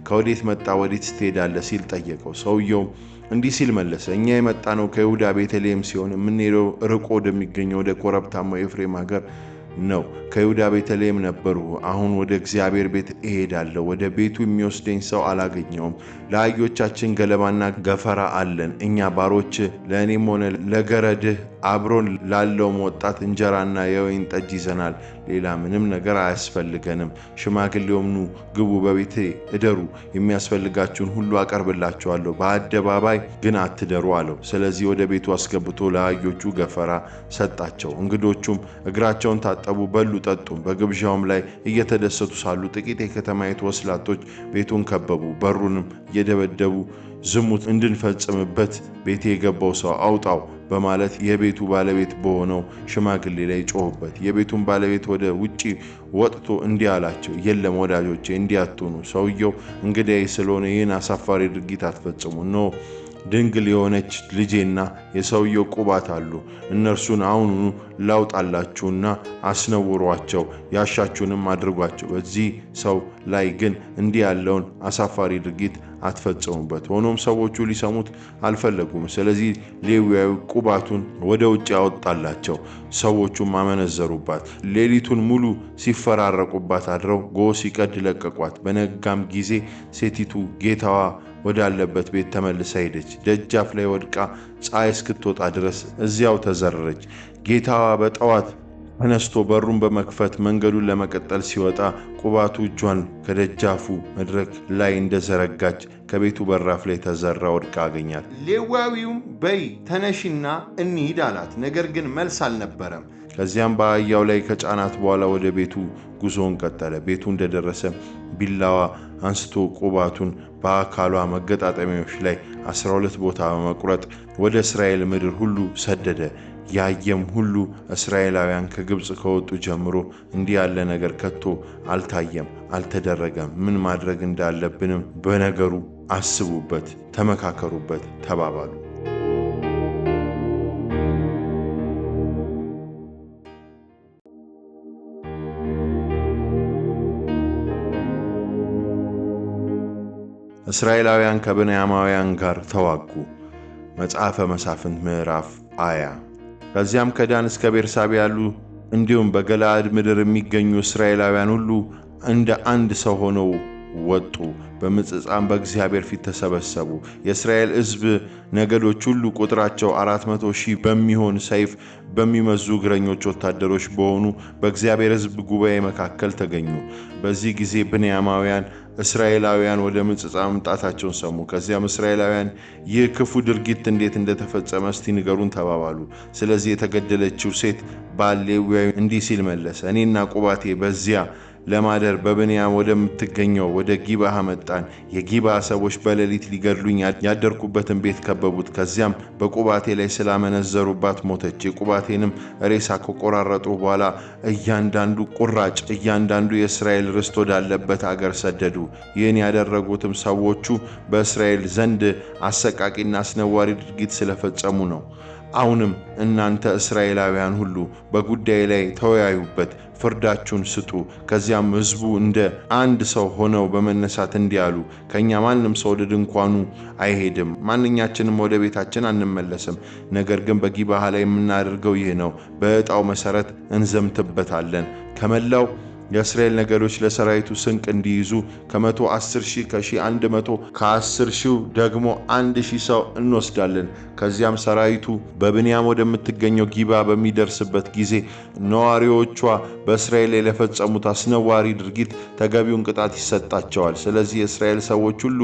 ከወዴት መጣ? ወዴት ትሄዳለህ? ሲል ጠየቀው። ሰውየውም እንዲህ ሲል መለሰ፣ እኛ የመጣነው ከይሁዳ ቤተልሔም ሲሆን የምንሄደው ርቆ ወደሚገኘው ወደ ኮረብታማው ኤፍሬም ሀገር ነው። ከይሁዳ ቤተልሔም ነበሩ። አሁን ወደ እግዚአብሔር ቤት እሄዳለሁ። ወደ ቤቱ የሚወስደኝ ሰው አላገኘውም። ለአህዮቻችን ገለባና ገፈራ አለን። እኛ ባሮች ለእኔም ሆነ ለገረድህ አብሮን ላለውም ወጣት እንጀራና የወይን ጠጅ ይዘናል። ሌላ ምንም ነገር አያስፈልገንም። ሽማግሌውም ኑ ግቡ፣ በቤቴ እደሩ፣ የሚያስፈልጋችሁን ሁሉ አቀርብላችኋለሁ፣ በአደባባይ ግን አትደሩ አለው። ስለዚህ ወደ ቤቱ አስገብቶ ለአህዮቹ ገፈራ ሰጣቸው። እንግዶቹም እግራቸውን ታጠቡ፣ በሉ፣ ጠጡ። በግብዣውም ላይ እየተደሰቱ ሳሉ ጥቂት የከተማይቱ ወስላቶች ቤቱን ከበቡ። በሩንም እየደበደቡ ዝሙት እንድንፈጽምበት ቤቴ የገባው ሰው አውጣው በማለት የቤቱ ባለቤት በሆነው ሽማግሌ ላይ ጮሁበት። የቤቱን ባለቤት ወደ ውጪ ወጥቶ እንዲህ አላቸው፣ የለም ወዳጆቼ፣ እንዲህ አትሁኑ። ሰውየው እንግዳዬ ስለሆነ ይህን አሳፋሪ ድርጊት አትፈጽሙ። እነሆ ድንግል የሆነች ልጄና የሰውየው ቁባት አሉ። እነርሱን አሁኑኑ ላውጣላችሁና አስነውሯቸው፣ ያሻችሁንም አድርጓቸው። በዚህ ሰው ላይ ግን እንዲህ ያለውን አሳፋሪ ድርጊት አትፈጽሙበት። ሆኖም ሰዎቹ ሊሰሙት አልፈለጉም። ስለዚህ ሌዊያዊ ቁባቱን ወደ ውጭ ያወጣላቸው። ሰዎቹም አመነዘሩባት። ሌሊቱን ሙሉ ሲፈራረቁባት አድረው ጎህ ሲቀድ ለቀቋት። በነጋም ጊዜ ሴቲቱ ጌታዋ ወዳለበት ቤት ተመልሳ ሄደች። ደጃፍ ላይ ወድቃ ፀሐይ እስክትወጣ ድረስ እዚያው ተዘረረች። ጌታዋ በጠዋት ተነስቶ በሩን በመክፈት መንገዱን ለመቀጠል ሲወጣ ቁባቱ እጇን ከደጃፉ መድረክ ላይ እንደዘረጋች ከቤቱ በራፍ ላይ ተዘራ ወድቃ አገኛት። ሌዋዊውም በይ ተነሺና እንሂድ አላት። ነገር ግን መልስ አልነበረም። ከዚያም በአህያው ላይ ከጫናት በኋላ ወደ ቤቱ ጉዞውን ቀጠለ። ቤቱ እንደደረሰ ቢላዋ አንስቶ ቁባቱን በአካሏ መገጣጠሚያዎች ላይ 12 ቦታ በመቁረጥ ወደ እስራኤል ምድር ሁሉ ሰደደ። ያየም ሁሉ እስራኤላውያን ከግብፅ ከወጡ ጀምሮ እንዲህ ያለ ነገር ከቶ አልታየም፣ አልተደረገም። ምን ማድረግ እንዳለብንም በነገሩ አስቡበት፣ ተመካከሩበት ተባባሉ። እስራኤላውያን ከብንያማውያን ጋር ተዋጉ። መጽሐፈ መሳፍንት ምዕራፍ 20። ከዚያም ከዳን እስከ ቤርሳቤ ያሉ እንዲሁም በገለዓድ ምድር የሚገኙ እስራኤላውያን ሁሉ እንደ አንድ ሰው ሆነው ወጡ። በምጽጳም በእግዚአብሔር ፊት ተሰበሰቡ። የእስራኤል ሕዝብ ነገዶች ሁሉ ቁጥራቸው 400,000 በሚሆን ሰይፍ በሚመዙ እግረኞች ወታደሮች በሆኑ በእግዚአብሔር ሕዝብ ጉባኤ መካከል ተገኙ። በዚህ ጊዜ ብንያማውያን እስራኤላውያን ወደ ምጽጳ መምጣታቸውን ሰሙ። ከዚያም እስራኤላውያን ይህ ክፉ ድርጊት እንዴት እንደተፈጸመ እስቲ ንገሩን ተባባሉ። ስለዚህ የተገደለችው ሴት ባል ሌዊያዊ እንዲህ ሲል መለሰ፣ እኔና ቁባቴ በዚያ ለማደር በብንያም ወደምትገኘው ወደ ጊብዓ መጣን። የጊብዓ ሰዎች በሌሊት ሊገድሉኝ ያደርኩበትን ቤት ከበቡት። ከዚያም በቁባቴ ላይ ስላመነዘሩባት ሞተች። የቁባቴንም ሬሳ ከቆራረጡ በኋላ እያንዳንዱ ቁራጭ እያንዳንዱ የእስራኤል ርስት ወዳለበት አገር ሰደዱ። ይህን ያደረጉትም ሰዎቹ በእስራኤል ዘንድ አሰቃቂና አስነዋሪ ድርጊት ስለፈጸሙ ነው። አሁንም እናንተ እስራኤላውያን ሁሉ በጉዳይ ላይ ተወያዩበት፣ ፍርዳችሁን ስጡ። ከዚያም ሕዝቡ እንደ አንድ ሰው ሆነው በመነሳት እንዲህ አሉ፣ ከእኛ ማንም ሰው ወደ ድንኳኑ አይሄድም፣ ማንኛችንም ወደ ቤታችን አንመለስም። ነገር ግን በጊብዓ ላይ የምናደርገው ይህ ነው፣ በዕጣው መሠረት እንዘምትበታለን። ከመላው የእስራኤል ነገዶች ለሰራዊቱ ስንቅ እንዲይዙ 110,000 ከ100 ከ10,000 ደግሞ 1,000 ሰው እንወስዳለን። ከዚያም ሰራዊቱ በብንያም ወደምትገኘው ጊብዓ በሚደርስበት ጊዜ ነዋሪዎቿ በእስራኤል ላይ ለፈጸሙት አስነዋሪ ድርጊት ተገቢውን ቅጣት ይሰጣቸዋል። ስለዚህ የእስራኤል ሰዎች ሁሉ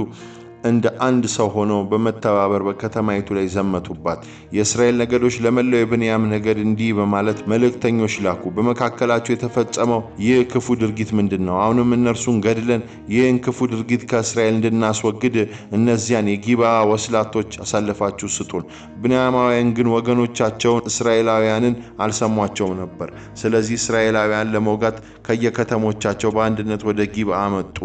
እንደ አንድ ሰው ሆነው በመተባበር በከተማይቱ ላይ ዘመቱባት። የእስራኤል ነገዶች ለመላው የብንያም ነገድ እንዲህ በማለት መልእክተኞች ላኩ፣ በመካከላቸው የተፈጸመው ይህ ክፉ ድርጊት ምንድን ነው? አሁንም እነርሱን ገድለን ይህን ክፉ ድርጊት ከእስራኤል እንድናስወግድ እነዚያን የጊብዓ ወስላቶች አሳልፋችሁ ስጡን። ብንያማውያን ግን ወገኖቻቸውን እስራኤላውያንን አልሰሟቸውም ነበር። ስለዚህ እስራኤላውያን ለመውጋት ከየከተሞቻቸው በአንድነት ወደ ጊብዓ መጡ።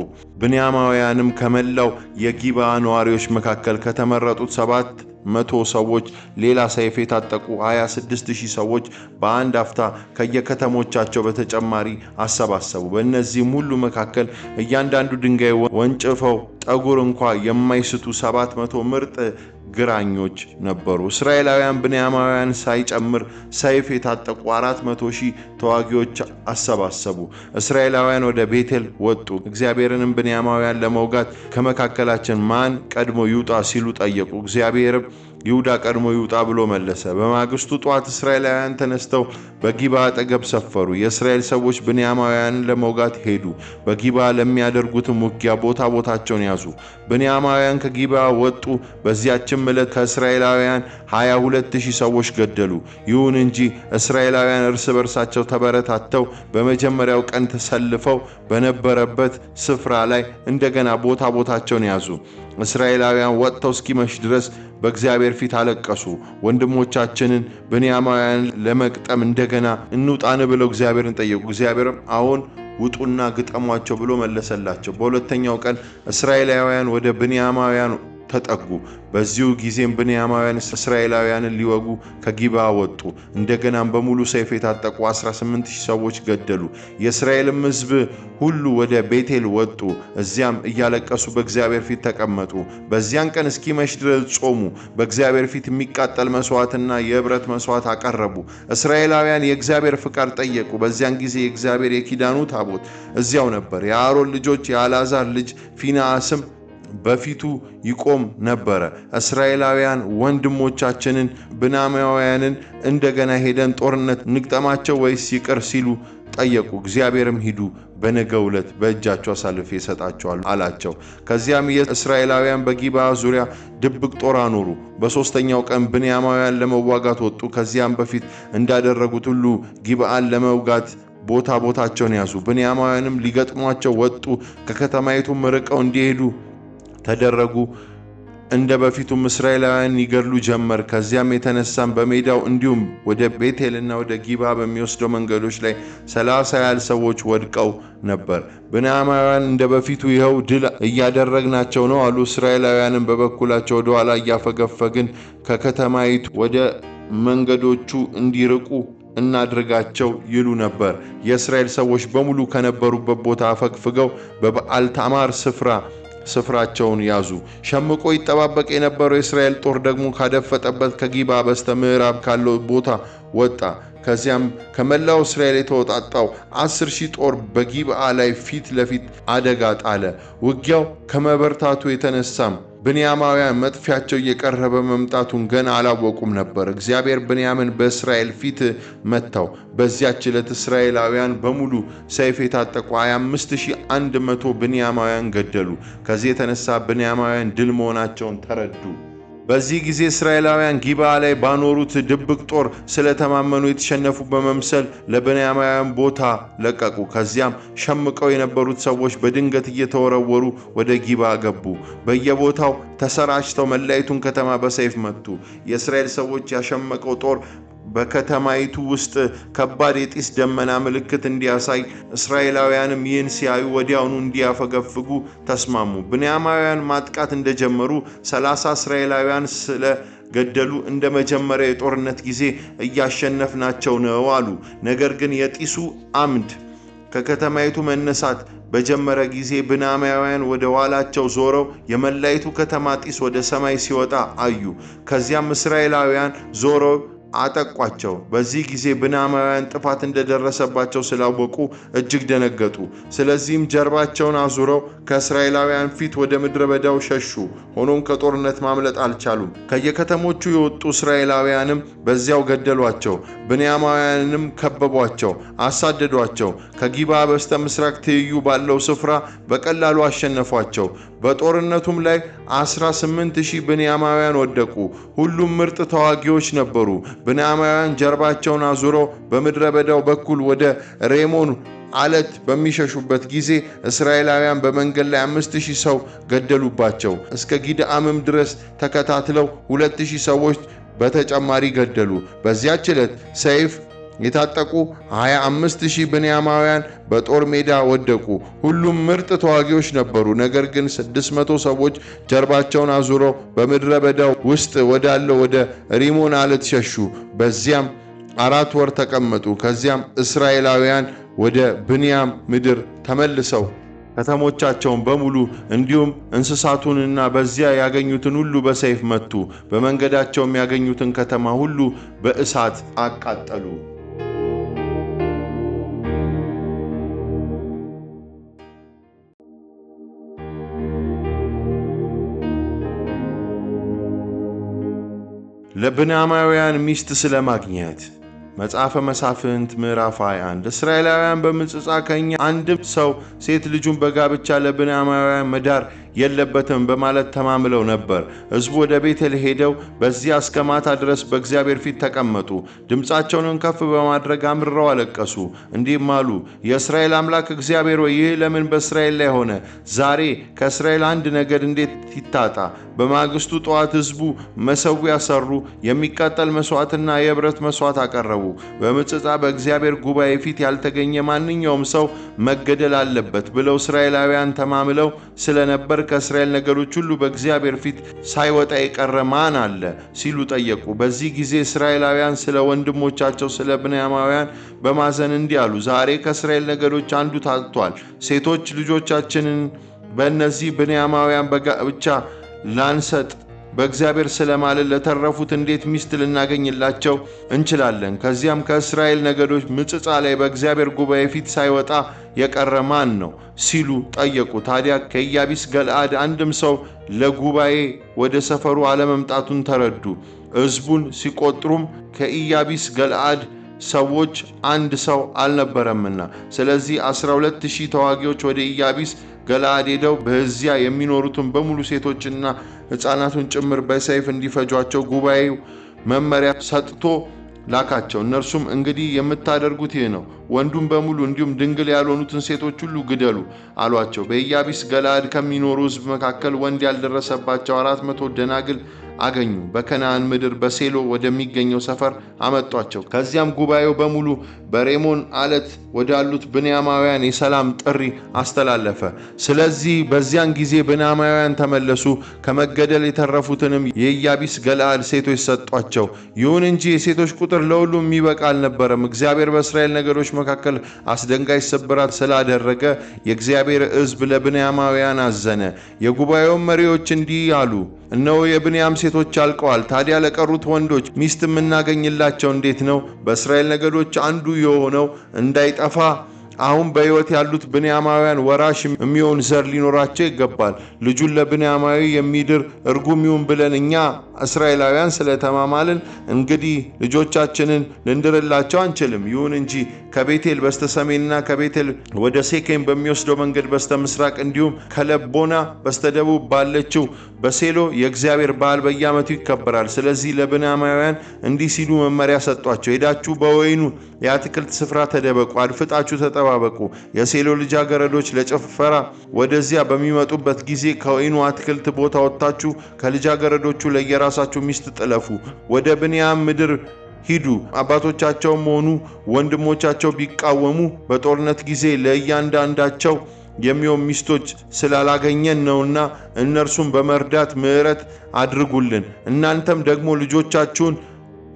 ብንያማውያንም ከመላው የጊብዓ ነዋሪዎች መካከል ከተመረጡት 7 100 ሰዎች፣ ሌላ ሰይፍ የታጠቁ 26000 ሰዎች በአንድ አፍታ ከየከተሞቻቸው በተጨማሪ አሰባሰቡ። በእነዚህም ሁሉ መካከል እያንዳንዱ ድንጋይ ወንጭፈው ጠጉር እንኳ የማይስቱ 700 ምርጥ ግራኞች ነበሩ። እስራኤላውያን ብንያማውያን ሳይጨምር ሰይፍ የታጠቁ 400,000 ተዋጊዎች አሰባሰቡ። እስራኤላውያን ወደ ቤቴል ወጡ። እግዚአብሔርንም ብንያማውያን ለመውጋት ከመካከላችን ማን ቀድሞ ይውጣ ሲሉ ጠየቁ። እግዚአብሔርም ይሁዳ ቀድሞ ይውጣ ብሎ መለሰ። በማግስቱ ጧት እስራኤላውያን ተነስተው በጊባ አጠገብ ሰፈሩ። የእስራኤል ሰዎች ብንያማውያንን ለመውጋት ሄዱ። በጊባ ለሚያደርጉትም ውጊያ ቦታቸውን ያዙ። ብንያማውያን ከጊባ ወጡ። በዚያችም ዕለት ከእስራኤላውያን 22,000 ሰዎች ገደሉ። ይሁን እንጂ እስራኤላውያን እርስ በርሳቸው ተበረታተው በመጀመሪያው ቀን ተሰልፈው በነበረበት ስፍራ ላይ እንደገና ቦታቸውን ያዙ። እስራኤላውያን ወጥተው እስኪመሽ ድረስ በእግዚአብሔር ፊት አለቀሱ። ወንድሞቻችንን ብንያማውያን ለመቅጠም እንደገና እንውጣን ብለው እግዚአብሔርን ጠየቁ። እግዚአብሔርም አሁን ውጡና ግጠሟቸው ብሎ መለሰላቸው። በሁለተኛው ቀን እስራኤላውያን ወደ ብንያማውያን ተጠጉ። በዚሁ ጊዜም ብንያማውያን እስራኤላውያንን ሊወጉ ከጊባ ወጡ። እንደገናም በሙሉ ሰይፍ የታጠቁ 18,000 ሰዎች ገደሉ። የእስራኤልም ሕዝብ ሁሉ ወደ ቤቴል ወጡ። እዚያም እያለቀሱ በእግዚአብሔር ፊት ተቀመጡ። በዚያን ቀን እስኪመሽ ድረስ ጾሙ። በእግዚአብሔር ፊት የሚቃጠል መስዋዕትና የህብረት መስዋዕት አቀረቡ። እስራኤላውያን የእግዚአብሔር ፍቃድ ጠየቁ። በዚያን ጊዜ የእግዚአብሔር የኪዳኑ ታቦት እዚያው ነበር። የአሮን ልጆች የአልዓዛር ልጅ ፊንሐስም በፊቱ ይቆም ነበረ። እስራኤላውያን ወንድሞቻችንን ብንያማውያንን እንደገና ሄደን ጦርነት ንግጠማቸው ወይስ ይቅር ሲሉ ጠየቁ። እግዚአብሔርም ሂዱ፣ በነገው ዕለት በእጃቸው አሳልፌ እሰጣቸዋለሁ አላቸው። ከዚያም የእስራኤላውያን በጊባ ዙሪያ ድብቅ ጦር አኖሩ። በሦስተኛው ቀን ብንያማውያን ለመዋጋት ወጡ። ከዚያም በፊት እንዳደረጉት ሁሉ ጊብዓን ለመውጋት ቦታቸውን ያዙ። ብንያማውያንም ሊገጥሟቸው ወጡ። ከከተማይቱም ርቀው እንዲሄዱ ተደረጉ። እንደ በፊቱም እስራኤላውያን ይገድሉ ጀመር። ከዚያም የተነሳም በሜዳው እንዲሁም ወደ ቤቴልና ወደ ጊባ በሚወስደው መንገዶች ላይ 30 ያህል ሰዎች ወድቀው ነበር። ብንያማውያን እንደ በፊቱ ይኸው ድል እያደረግናቸው ነው አሉ። እስራኤላውያንም በበኩላቸው ወደ ኋላ እያፈገፈግን ከከተማይቱ ወደ መንገዶቹ እንዲርቁ እናድርጋቸው ይሉ ነበር። የእስራኤል ሰዎች በሙሉ ከነበሩበት ቦታ አፈግፍገው በበዓል ታማር ስፍራቸውን ያዙ። ሸምቆ ይጠባበቅ የነበረው የእስራኤል ጦር ደግሞ ካደፈጠበት ከጊባ በስተ ምዕራብ ካለው ቦታ ወጣ። ከዚያም ከመላው እስራኤል የተወጣጣው 10,000 ጦር በጊብዓ ላይ ፊት ለፊት አደጋ ጣለ። ውጊያው ከመበርታቱ የተነሳም ብንያማውያን መጥፊያቸው እየቀረበ መምጣቱን ገና አላወቁም ነበር። እግዚአብሔር ብንያምን በእስራኤል ፊት መታው። በዚያች ዕለት እስራኤላውያን በሙሉ ሰይፍ የታጠቁ 25,100 ብንያማውያን ገደሉ። ከዚህ የተነሳ ብንያማውያን ድል መሆናቸውን ተረዱ። በዚህ ጊዜ እስራኤላውያን ጊብዓ ላይ ባኖሩት ድብቅ ጦር ስለተማመኑ የተሸነፉ በመምሰል ለብንያማውያን ቦታ ለቀቁ። ከዚያም ሸምቀው የነበሩት ሰዎች በድንገት እየተወረወሩ ወደ ጊብዓ ገቡ። በየቦታው ተሰራጭተው መላይቱን ከተማ በሰይፍ መቱ። የእስራኤል ሰዎች ያሸመቀው ጦር በከተማይቱ ውስጥ ከባድ የጢስ ደመና ምልክት እንዲያሳይ፣ እስራኤላውያንም ይህን ሲያዩ ወዲያውኑ እንዲያፈገፍጉ ተስማሙ። ብንያማውያን ማጥቃት እንደጀመሩ 30 እስራኤላውያን ስለገደሉ እንደ መጀመሪያ የጦርነት ጊዜ እያሸነፍናቸው ነው አሉ። ነገር ግን የጢሱ አምድ ከከተማይቱ መነሳት በጀመረ ጊዜ ብንያማውያን ወደ ኋላቸው ዞረው የመላይቱ ከተማ ጢስ ወደ ሰማይ ሲወጣ አዩ። ከዚያም እስራኤላውያን ዞረው አጠቋቸው። በዚህ ጊዜ ብንያማውያን ጥፋት እንደደረሰባቸው ስላወቁ እጅግ ደነገጡ። ስለዚህም ጀርባቸውን አዙረው ከእስራኤላውያን ፊት ወደ ምድረ በዳው ሸሹ። ሆኖም ከጦርነት ማምለጥ አልቻሉም። ከየከተሞቹ የወጡ እስራኤላውያንም በዚያው ገደሏቸው። ብንያማውያንም ከበቧቸው፣ አሳደዷቸው። ከጊብዓ በስተ ምስራቅ ትይዩ ባለው ስፍራ በቀላሉ አሸነፏቸው። በጦርነቱም ላይ 18,000 ብንያማውያን ወደቁ። ሁሉም ምርጥ ተዋጊዎች ነበሩ። ብንያማውያን ጀርባቸውን አዙረው በምድረ በዳው በኩል ወደ ሬሞን አለት በሚሸሹበት ጊዜ እስራኤላውያን በመንገድ ላይ 5,000 ሰው ገደሉባቸው። እስከ ጊድአምም ድረስ ተከታትለው 2,000 ሰዎች በተጨማሪ ገደሉ። በዚያች ዕለት ሰይፍ የታጠቁ 25,000 ብንያማውያን በጦር ሜዳ ወደቁ። ሁሉም ምርጥ ተዋጊዎች ነበሩ። ነገር ግን 600 ሰዎች ጀርባቸውን አዙረው በምድረ በዳው ውስጥ ወዳለው ወደ ሪሞን አለት ሸሹ። በዚያም 4 ወር ተቀመጡ። ከዚያም እስራኤላውያን ወደ ብንያም ምድር ተመልሰው ከተሞቻቸውን በሙሉ እንዲሁም እንስሳቱንና በዚያ ያገኙትን ሁሉ በሰይፍ መቱ። በመንገዳቸውም ያገኙትን ከተማ ሁሉ በእሳት አቃጠሉ። ለብንያማውያን ሚስት ስለማግኘት መጽሐፈ መሳፍንት ምዕራፍ 21 እስራኤላውያን በምጽጻ ከኛ አንድም ሰው ሴት ልጁን በጋብቻ ለብንያማውያን መዳር የለበትም በማለት ተማምለው ነበር። ሕዝቡ ወደ ቤቴል ሄደው በዚያ እስከ ማታ ድረስ በእግዚአብሔር ፊት ተቀመጡ። ድምፃቸውንም ከፍ በማድረግ አምርረው አለቀሱ፣ እንዲህም አሉ። የእስራኤል አምላክ እግዚአብሔር ሆይ፣ ይህ ለምን በእስራኤል ላይ ሆነ? ዛሬ ከእስራኤል አንድ ነገድ እንዴት ይታጣ? በማግስቱ ጠዋት ሕዝቡ መሠዊያ ሰሩ፣ የሚቃጠል መሥዋዕትና የኅብረት መሥዋዕት አቀረቡ። በምጽጻ በእግዚአብሔር ጉባኤ ፊት ያልተገኘ ማንኛውም ሰው መገደል አለበት ብለው እስራኤላውያን ተማምለው ስለነበር ከእስራኤል ነገዶች ሁሉ በእግዚአብሔር ፊት ሳይወጣ የቀረ ማን አለ ሲሉ ጠየቁ። በዚህ ጊዜ እስራኤላውያን ስለ ወንድሞቻቸው ስለ ብንያማውያን በማዘን እንዲህ አሉ። ዛሬ ከእስራኤል ነገዶች አንዱ ታጥቷል። ሴቶች ልጆቻችንን በእነዚህ ብንያማውያን በጋብቻ ላንሰጥ በእግዚአብሔር ስለማልን ለተረፉት እንዴት ሚስት ልናገኝላቸው እንችላለን? ከዚያም ከእስራኤል ነገዶች ምጽጻ ላይ በእግዚአብሔር ጉባኤ ፊት ሳይወጣ የቀረ ማን ነው ሲሉ ጠየቁ። ታዲያ ከኢያቢስ ገለዓድ አንድም ሰው ለጉባኤ ወደ ሰፈሩ አለመምጣቱን ተረዱ። ሕዝቡን ሲቆጥሩም ከኢያቢስ ገለዓድ ሰዎች አንድ ሰው አልነበረምና፣ ስለዚህ 12,000 ተዋጊዎች ወደ ኢያቢስ ገለዓድ ሄደው በዚያ የሚኖሩትን በሙሉ ሴቶችና ሕፃናቱን ጭምር በሰይፍ እንዲፈጇቸው ጉባኤው መመሪያ ሰጥቶ ላካቸው። እነርሱም እንግዲህ የምታደርጉት ይህ ነው፣ ወንዱን በሙሉ እንዲሁም ድንግል ያልሆኑትን ሴቶች ሁሉ ግደሉ አሏቸው። በኢያቢስ ገለዓድ ከሚኖሩ ሕዝብ መካከል ወንድ ያልደረሰባቸው 400 ደናግል አገኙ። በከነዓን ምድር በሴሎ ወደሚገኘው ሰፈር አመጧቸው። ከዚያም ጉባኤው በሙሉ በሬሞን አለት ወዳሉት ብንያማውያን የሰላም ጥሪ አስተላለፈ። ስለዚህ በዚያን ጊዜ ብንያማውያን ተመለሱ፣ ከመገደል የተረፉትንም የኢያቢስ ገለዓድ ሴቶች ሰጧቸው። ይሁን እንጂ የሴቶች ቁጥር ለሁሉም የሚበቃ አልነበረም። እግዚአብሔር በእስራኤል ነገዶች መካከል አስደንጋጭ ስብራት ስላደረገ የእግዚአብሔር ሕዝብ ለብንያማውያን አዘነ። የጉባኤውን መሪዎች እንዲህ አሉ፣ እነሆ የብንያም ሴቶች አልቀዋል። ታዲያ ለቀሩት ወንዶች ሚስት የምናገኝላቸው እንዴት ነው? በእስራኤል ነገዶች አንዱ የሆነው እንዳይጠፋ አሁን በሕይወት ያሉት ብንያማውያን ወራሽ የሚሆን ዘር ሊኖራቸው ይገባል። ልጁን ለብንያማዊ የሚድር እርጉም ይሁን ብለን እኛ እስራኤላውያን ስለተማማልን እንግዲህ ልጆቻችንን ልንድርላቸው አንችልም። ይሁን እንጂ ከቤቴል በስተሰሜንና ከቤቴል ወደ ሴኬም በሚወስደው መንገድ በስተ ምስራቅ እንዲሁም ከለቦና በስተደቡብ ባለችው በሴሎ የእግዚአብሔር በዓል በየዓመቱ ይከበራል። ስለዚህ ለብንያማውያን እንዲህ ሲሉ መመሪያ ሰጧቸው። ሄዳችሁ በወይኑ የአትክልት ስፍራ ተደበቁ፣ አድፍጣችሁ ተጠባበቁ። የሴሎ ልጃገረዶች ለጭፈራ ወደዚያ በሚመጡበት ጊዜ ከወይኑ አትክልት ቦታ ወጥታችሁ ከልጃገረዶቹ ለየራሳችሁ ሚስት ጥለፉ። ወደ ብንያም ምድር ሂዱ። አባቶቻቸውም ሆኑ ወንድሞቻቸው ቢቃወሙ በጦርነት ጊዜ ለእያንዳንዳቸው የሚሆን ሚስቶች ስላላገኘን ነውና እነርሱም በመርዳት ምሕረት አድርጉልን። እናንተም ደግሞ ልጆቻችሁን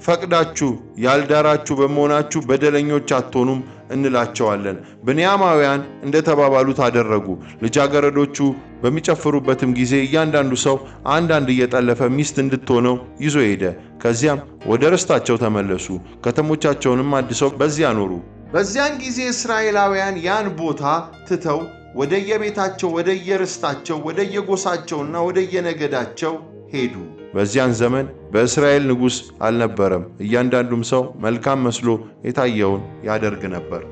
ፈቅዳችሁ ያልዳራችሁ በመሆናችሁ በደለኞች አትሆኑም እንላቸዋለን። ብንያማውያን እንደተባባሉት አደረጉ። ልጃገረዶቹ በሚጨፍሩበትም ጊዜ እያንዳንዱ ሰው አንዳንድ እየጠለፈ ሚስት እንድትሆነው ይዞ ሄደ። ከዚያም ወደ ርስታቸው ተመለሱ። ከተሞቻቸውንም አድሰው በዚያ ኖሩ። በዚያን ጊዜ እስራኤላውያን ያን ቦታ ትተው ወደየቤታቸው፣ ወደየርስታቸው፣ ወደየጎሳቸውና ወደየነገዳቸው ሄዱ። በዚያን ዘመን በእስራኤል ንጉሥ አልነበረም። እያንዳንዱም ሰው መልካም መስሎ የታየውን ያደርግ ነበር።